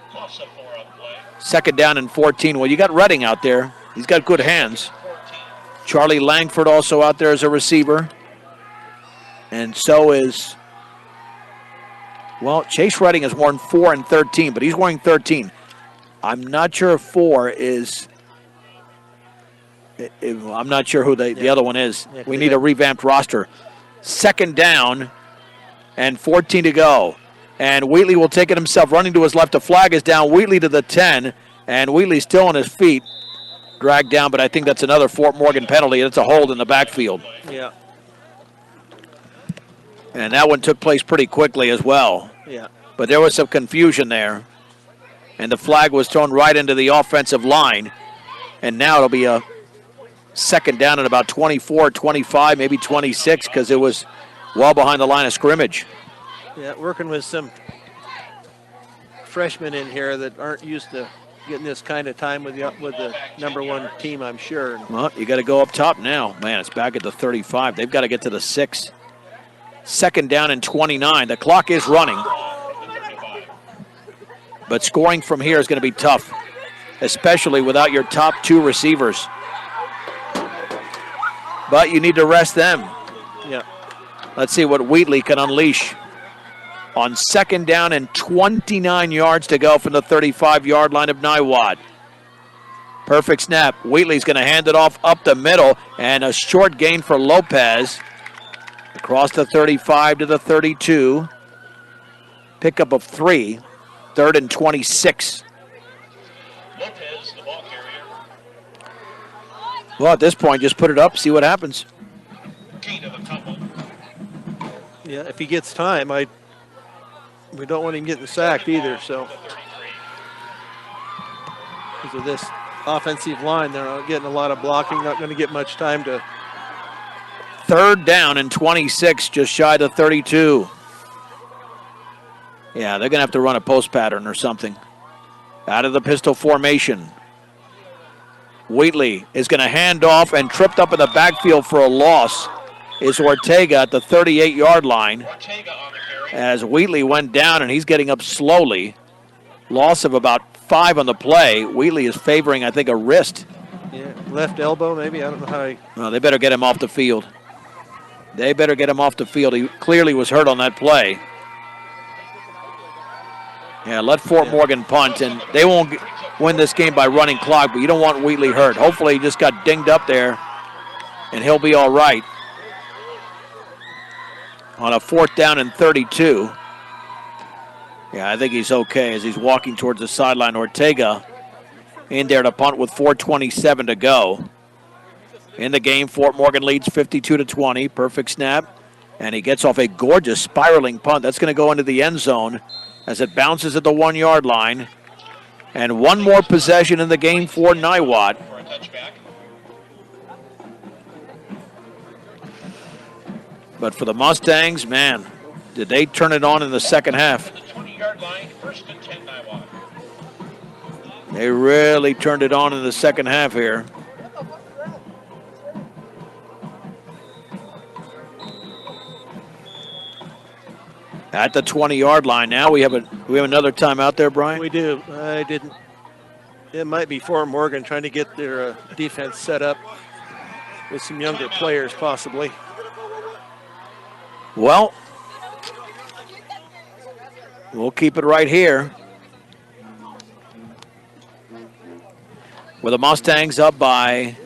Speaker 1: 2nd down and 14. Well, you got Redding out there. He's got good hands. Charlie Langford also out there as a receiver. And so is, well, Chase Redding has worn 4 and 13, but he's wearing 13. I'm not sure if 4 is, I'm not sure who the other one is.
Speaker 2: Yeah,
Speaker 1: we need a revamped roster. 2nd down and 14 to go. And Wheatley will take it himself, running to his left. The flag is down. Wheatley to the 10, and Wheatley still on his feet. Dragged down, but I think that's another Fort Morgan penalty. It's a hold in the backfield.
Speaker 2: Yeah.
Speaker 1: And that one took place pretty quickly as well.
Speaker 2: Yeah.
Speaker 1: But there was some confusion there. And the flag was thrown right into the offensive line. And now it'll be a 2nd down at about 24, 25, maybe 26, because it was well behind the line of scrimmage.
Speaker 2: Yeah, working with some freshmen in here that aren't used to getting this kind of time with the #1 team, I'm sure.
Speaker 1: Well, you got to go up top now. Man, it's back at the 35. They've got to get to the 6. 2nd down and 29. The clock is running. But scoring from here is going to be tough, especially without your top 2 receivers. But you need to rest them.
Speaker 2: Yeah.
Speaker 1: Let's see what Wheatley can unleash. On 2nd down and 29 yards to go from the 35-yard line of Niwot. Perfect snap. Wheatley's going to hand it off up the middle, and a short gain for Lopez. Across the 35 to the 32. Pickup of 3. 3rd and 26.
Speaker 3: Lopez, the ball carrier.
Speaker 1: Well, at this point, just put it up, see what happens.
Speaker 3: Gain of a couple.
Speaker 2: Yeah, if he gets time, we don't want him getting sacked either, so. Because of this offensive line, they're not getting a lot of blocking, not going to get much time to.
Speaker 1: 3rd down and 26, just shy of 32. Yeah, they're going to have to run a post pattern or something. Out of the pistol formation. Wheatley is going to hand off, and tripped up in the backfield for a loss is Ortega at the 38-yard line.
Speaker 3: Ortega on the carry.
Speaker 1: As Wheatley went down, and he's getting up slowly. Loss of about 5 on the play. Wheatley is favoring, I think, a wrist.
Speaker 2: Yeah, left elbow maybe. I don't know how he.
Speaker 1: Well, they better get him off the field. They better get him off the field. He clearly was hurt on that play. Yeah, let Fort Morgan punt, and they won't win this game by running clock, but you don't want Wheatley hurt. Hopefully he just got dinged up there, and he'll be all right. On a 4th down and 32. Yeah, I think he's okay as he's walking towards the sideline. Ortega in there to punt with 4:27 to go. In the game, Fort Morgan leads 52-20. Perfect snap. And he gets off a gorgeous spiraling punt. That's going to go into the end zone as it bounces at the 1 yard line. And one more possession in the game for Niwot.
Speaker 3: For a touchback.
Speaker 1: But for the Mustangs, man, did they turn it on in the second half.
Speaker 3: The 20-yard line, 1st and 10 Niwot.
Speaker 1: They really turned it on in the second half here. At the 20-yard line now, we have another timeout there, Brian.
Speaker 2: We do. I didn't. It might be Fort Morgan trying to get their defense set up with some younger players, possibly.
Speaker 1: Well, we'll keep it right here. With the Mustangs up by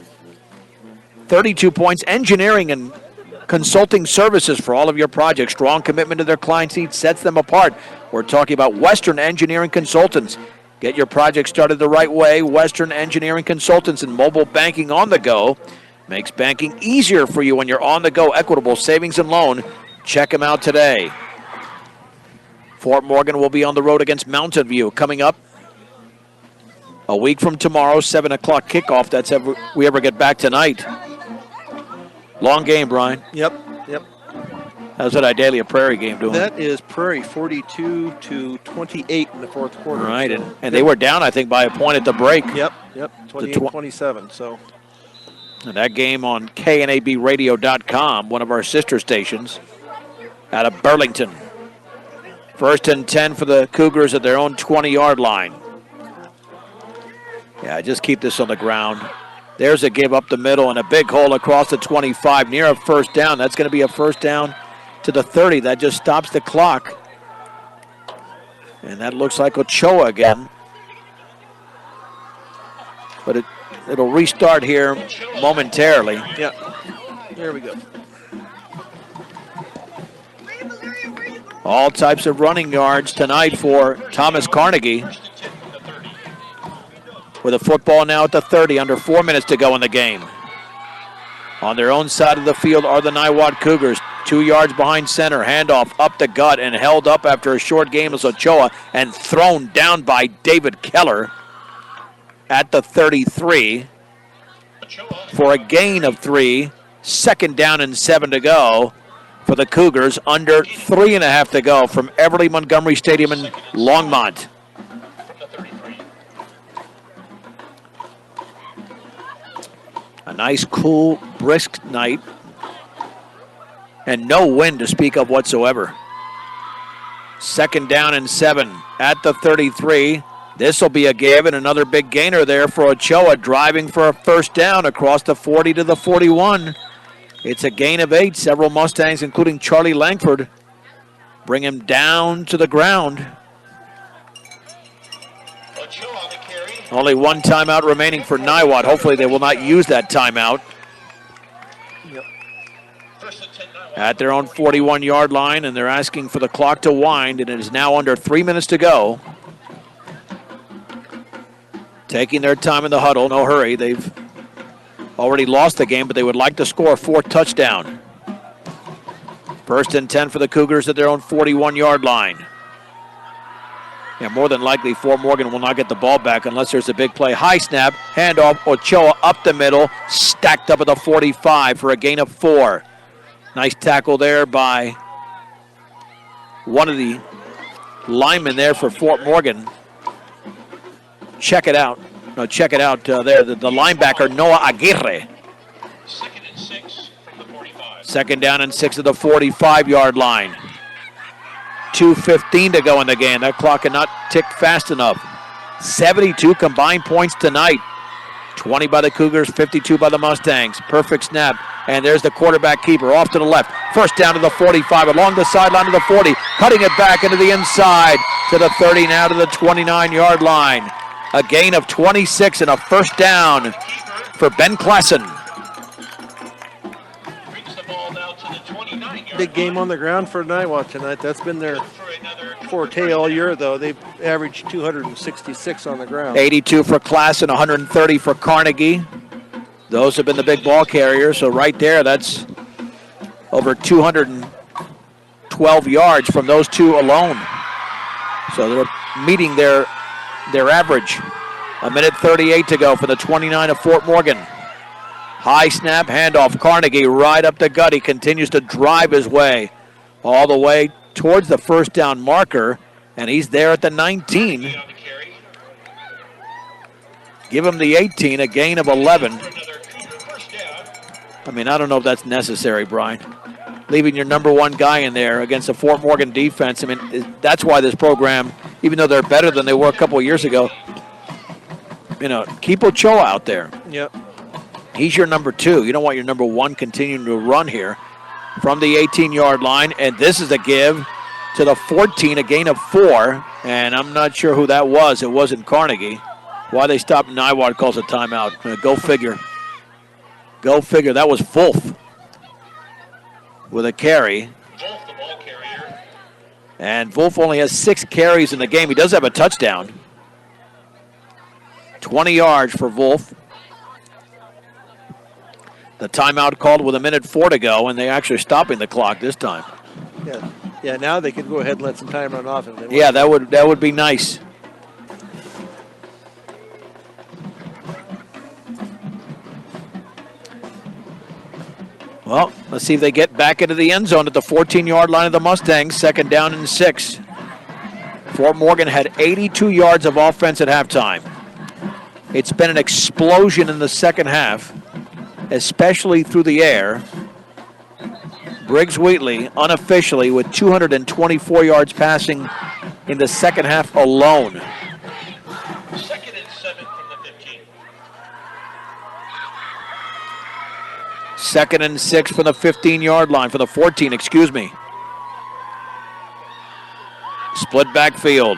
Speaker 1: 32 points. Engineering and consulting services for all of your projects. Strong commitment to their client needs sets them apart. We're talking about Western Engineering Consultants. Get your project started the right way. Western Engineering Consultants and mobile banking on the go makes banking easier for you when you're on the go. Equitable savings and loan. Check them out today. Fort Morgan will be on the road against Mountain View coming up a week from tomorrow, 7 o'clock kickoff. That's if we ever get back tonight. Long game, Brian.
Speaker 2: Yep.
Speaker 1: How's that Idalia Prairie game doing?
Speaker 2: That is Prairie 42-28 in the fourth quarter.
Speaker 1: Right,
Speaker 2: So,
Speaker 1: and they were down, I think, by a point at the break.
Speaker 2: Yep. 28-27. So
Speaker 1: And that game on KNABradio.com, one of our sister stations, out of Burlington. 1st and 10 for the Cougars at their own 20-yard line. Yeah, just keep this on the ground. There's a give up the middle and a big hole across the 25 near a first down. That's going to be a first down to the 30. That just stops the clock. And that looks like Ochoa again. But it'll restart here momentarily.
Speaker 2: yeah, there we go.
Speaker 1: All types of running yards tonight for Thomas Carnegie.
Speaker 3: 1st and 10 from the 30.
Speaker 1: With a football now at the 30, under 4 minutes to go in the game. On their own side of the field are the Niwot Cougars. 2 yards behind center, handoff up the gut and held up after a short game as Ochoa and thrown down by David Keller at the 33 for a gain of 3. 2nd down and 7 to go for the Cougars. Under 3.5 to go from Everly Montgomery Stadium in Longmont.
Speaker 3: From the 33.
Speaker 1: A nice, cool, brisk night. And no wind to speak of whatsoever. 2nd down and 7 at the 33. This will be a give and another big gainer there for Ochoa, driving for a first down across the 40 to the 41. It's a gain of 8. Several Mustangs, including Charlie Langford, bring him down to the ground.
Speaker 3: Ochoa on the carry.
Speaker 1: Only one timeout remaining for Niwot. Hopefully they will not use that timeout.
Speaker 3: 1st and 10 Niwot.
Speaker 1: At their own 41-yard line, and they're asking for the clock to wind, and it is now under 3 minutes to go. Taking their time in the huddle, no hurry. They've already lost the game, but they would like to score a 4th touchdown. 1st and 10 for the Cougars at their own 41-yard line. Yeah, more than likely, Fort Morgan will not get the ball back unless there's a big play. High snap, handoff, Ochoa up the middle, stacked up at the 45 for a gain of 4. Nice tackle there by one of the linemen there for Fort Morgan. Check it out. No, check it out there. The linebacker, Noah Aguirre.
Speaker 3: 2nd and 6 from the 45.
Speaker 1: 2nd down and 6 at the 45-yard line. 2:15 to go in the game. That clock cannot tick fast enough. 72 combined points tonight. 20 by the Cougars, 52 by the Mustangs. Perfect snap. And there's the quarterback keeper off to the left. First down to the 45, along the sideline to the 40. Cutting it back into the inside to the 30, now to the 29-yard line. A gain of 26 and a first down for Ben Klassen.
Speaker 3: Brings the ball now to the 29-yard
Speaker 2: Big game
Speaker 3: line.
Speaker 2: on the ground for Niwot tonight. That's been their
Speaker 3: For another
Speaker 2: forte all year, though. They've averaged 266 on the ground.
Speaker 1: 82 for Klassen, 130 for Carnegie. Those have been the big ball carriers. So right there, that's over 200 12 yards from those two alone. So they're meeting their average. 1:38 to go for the 29 of Fort Morgan. High snap, handoff. Carnegie right up the gut. He continues to drive his way all the way towards the first down marker, and he's there at the 19. Give him the 18, a gain of 11. I mean, I don't know if that's necessary, Brian. Leaving your number one guy in there against the Fort Morgan defense. I mean, that's why this program, even though they're better than they were a couple of years ago, keep Ochoa out there.
Speaker 2: Yep.
Speaker 1: He's your number two. You don't want your number one continuing to run here from the 18-yard line. And this is a give to the 14, a gain of 4. And I'm not sure who that was. It wasn't Carnegie. Why they stopped Niwot calls a timeout. Go figure. Go figure. That was Wolf with a carry.
Speaker 3: Wolf, the ball carrier.
Speaker 1: And Wolf only has 6 carries in the game. He does have a touchdown. 20 yards for Wolf. The timeout called with 1:04 to go, and they're actually stopping the clock this time.
Speaker 2: Yeah. Now they can go ahead and let some time run off.
Speaker 1: Yeah, that would be nice. Well, let's see if they get back into the end zone at the 14-yard line of the Mustangs. 2nd down and 6. Fort Morgan had 82 yards of offense at halftime. It's been an explosion in the second half, especially through the air. Briggs Wheatley, unofficially, with 224 yards passing in the second half alone.
Speaker 3: 2nd and 7 from the 15.
Speaker 1: 2nd and 6 from the 15-yard line, from the 14, excuse me. Split backfield.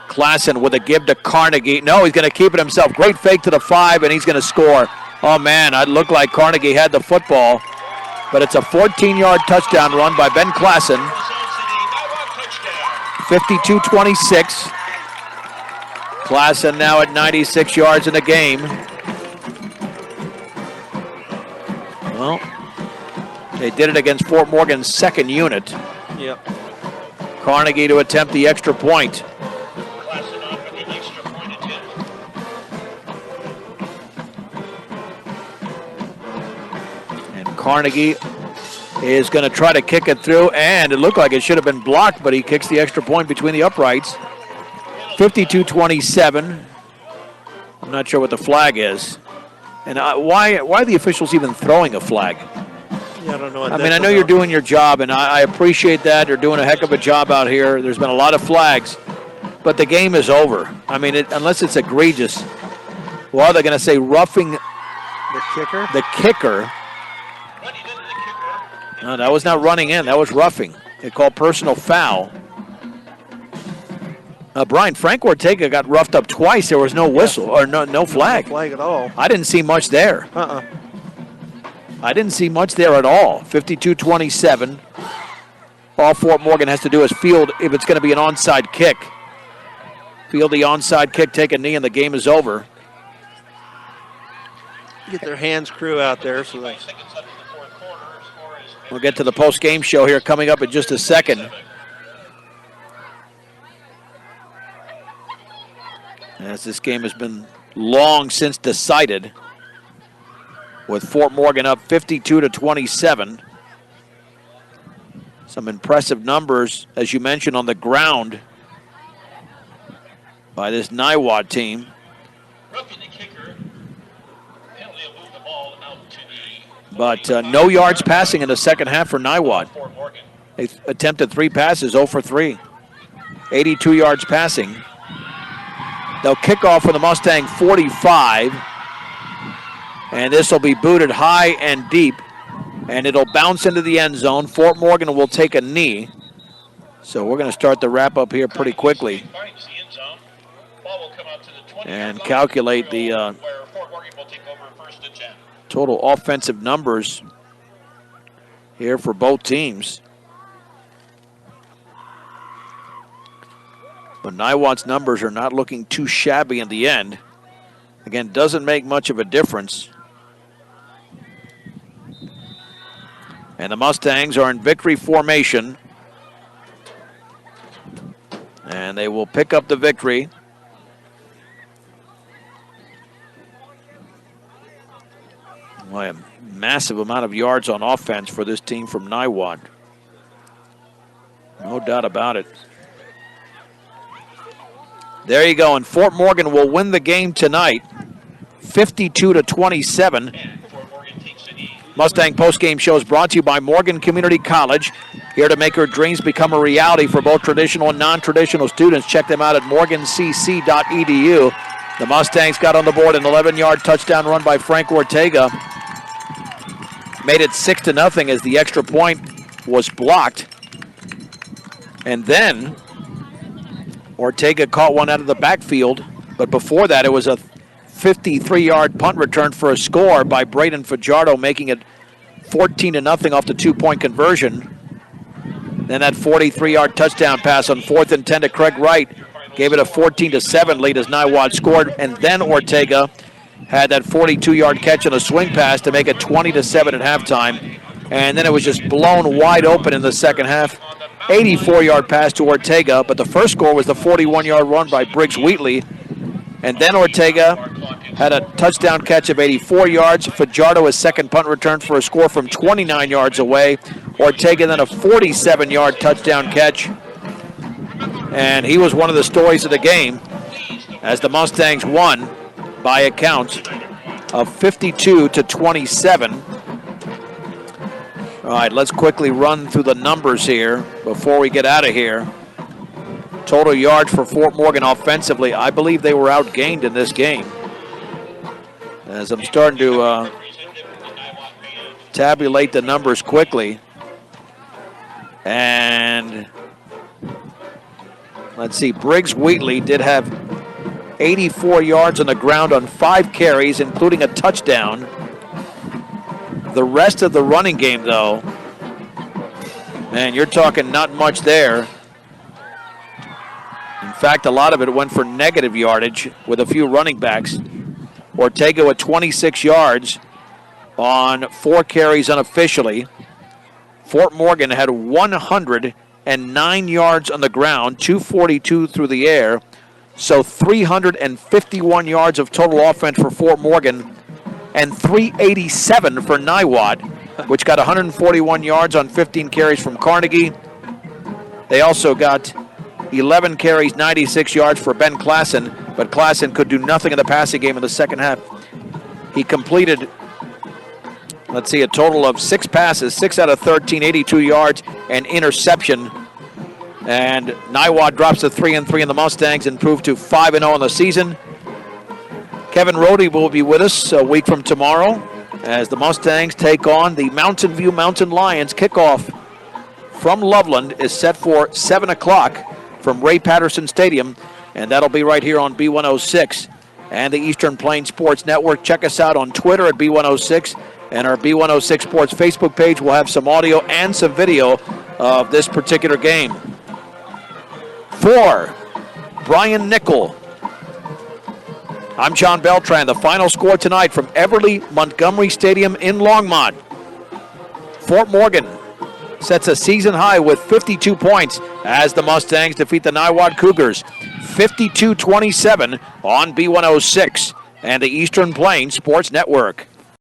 Speaker 1: Klassen with a give to Carnegie. No, he's going to keep it himself. Great fake to the 5, and he's going to score. Oh, man, it looked like Carnegie had the football. But it's a 14-yard touchdown run by Ben Klassen. 52-26. Klassen now at 96 yards in the game. Well, they did it against Fort Morgan's second unit.
Speaker 2: Yep.
Speaker 1: Carnegie to attempt the extra point.
Speaker 3: Klassen on for the extra point attempt.
Speaker 1: And Carnegie is going to try to kick it through, and it looked like it should have been blocked, but he kicks the extra point between the uprights. 52-27. I'm not sure what the flag is. And why are the officials even throwing a flag?
Speaker 2: Yeah, I don't know.
Speaker 1: I mean, I know you're doing your job, and I appreciate that. You're doing a heck of a job out here. There's been a lot of flags, but the game is over. I mean, unless it's egregious. Well, they're going to say roughing
Speaker 2: the kicker.
Speaker 1: The kicker.
Speaker 3: Running into the kicker.
Speaker 1: No, that was not running in. That was roughing. They called personal foul. Brian, Frank Ortega got roughed up twice. There was no whistle or no flag.
Speaker 2: No flag at all.
Speaker 1: I didn't see much there. I didn't see much there at all. 52-27. All Fort Morgan has to do is field if it's going to be an onside kick. Field the onside kick, take a knee, and the game is over.
Speaker 2: Get their hands crew out there. So they...
Speaker 1: We'll get to the post-game show here coming up in just a second. As this game has been long since decided, with Fort Morgan up 52-27. Some impressive numbers, as you mentioned, on the ground by this Niwot team. But no yards passing in the second half for Niwot. They attempted 3 passes, 0 for 3. 82 yards passing. They'll kick off for the Mustang 45. And this will be booted high and deep. And it'll bounce into the end zone. Fort Morgan will take a knee. So we're going to start the wrap-up here pretty quickly. And calculate the total offensive numbers here for both teams. But Niwot's numbers are not looking too shabby in the end. Again, doesn't make much of a difference. And the Mustangs are in victory formation. And they will pick up the victory. Boy, a massive amount of yards on offense for this team from Niwot. No doubt about it. There you go, and Fort Morgan will win the game tonight, 52-27. Mustang postgame show is brought to you by Morgan Community College, here to make your dreams become a reality for both traditional and non-traditional students. Check them out at morgancc.edu. The Mustangs got on the board an 11-yard touchdown run by Frank Ortega. Made it 6-0 as the extra point was blocked. And then Ortega caught one out of the backfield, but before that it was a 53-yard punt return for a score by Braden Fajardo, making it 14-0 off the 2-point conversion. Then that 43-yard touchdown pass on 4th and 10 to Craig Wright gave it a 14-7 lead as Niwot scored, and then Ortega had that 42-yard catch on a swing pass to make it 20-7 at halftime. And then it was just blown wide open in the second half. 84-yard pass to Ortega, but the first score was the 41-yard run by Briggs Wheatley. And then Ortega had a touchdown catch of 84 yards. Fajardo a second punt return for a score from 29 yards away. Ortega then a 47-yard touchdown catch. And he was one of the stories of the game as the Mustangs won by a count of 52-27. All right, let's quickly run through the numbers here before we get out of here. Total yards for Fort Morgan offensively. I believe they were outgained in this game. As I'm starting to tabulate the numbers quickly. And let's see, Briggs Wheatley did have 84 yards on the ground on 5 carries, including a touchdown. The rest of the running game, though, man, you're talking not much there. In fact, a lot of it went for negative yardage with a few running backs. Ortega with 26 yards on 4 carries unofficially. Fort Morgan had 109 yards on the ground, 242 through the air. So 351 yards of total offense for Fort Morgan and 387 for Niwot, which got 141 yards on 15 carries from Carnegie. They also got 11 carries, 96 yards for Ben Klassen, but Klassen could do nothing in the passing game in the second half. He completed, let's see, a total of 6 passes, 6 out of 13, 82 yards, and interception. And Niwot drops to 3-3 in the Mustangs, improved to 5-0 in the season. Kevin Rohde will be with us a week from tomorrow as the Mustangs take on the Mountain View Mountain Lions. Kickoff from Loveland is set for 7 o'clock from Ray Patterson Stadium, and that'll be right here on B106 and the Eastern Plains Sports Network. Check us out on Twitter at B106 and our B106 Sports Facebook page. We'll have some audio and some video of this particular game. For Brian Nickel, I'm John Beltran. The final score tonight from Everly Montgomery Stadium in Longmont. Fort Morgan sets a season high with 52 points as the Mustangs defeat the Niwot Cougars 52-27 on B106 and the Eastern Plains Sports Network.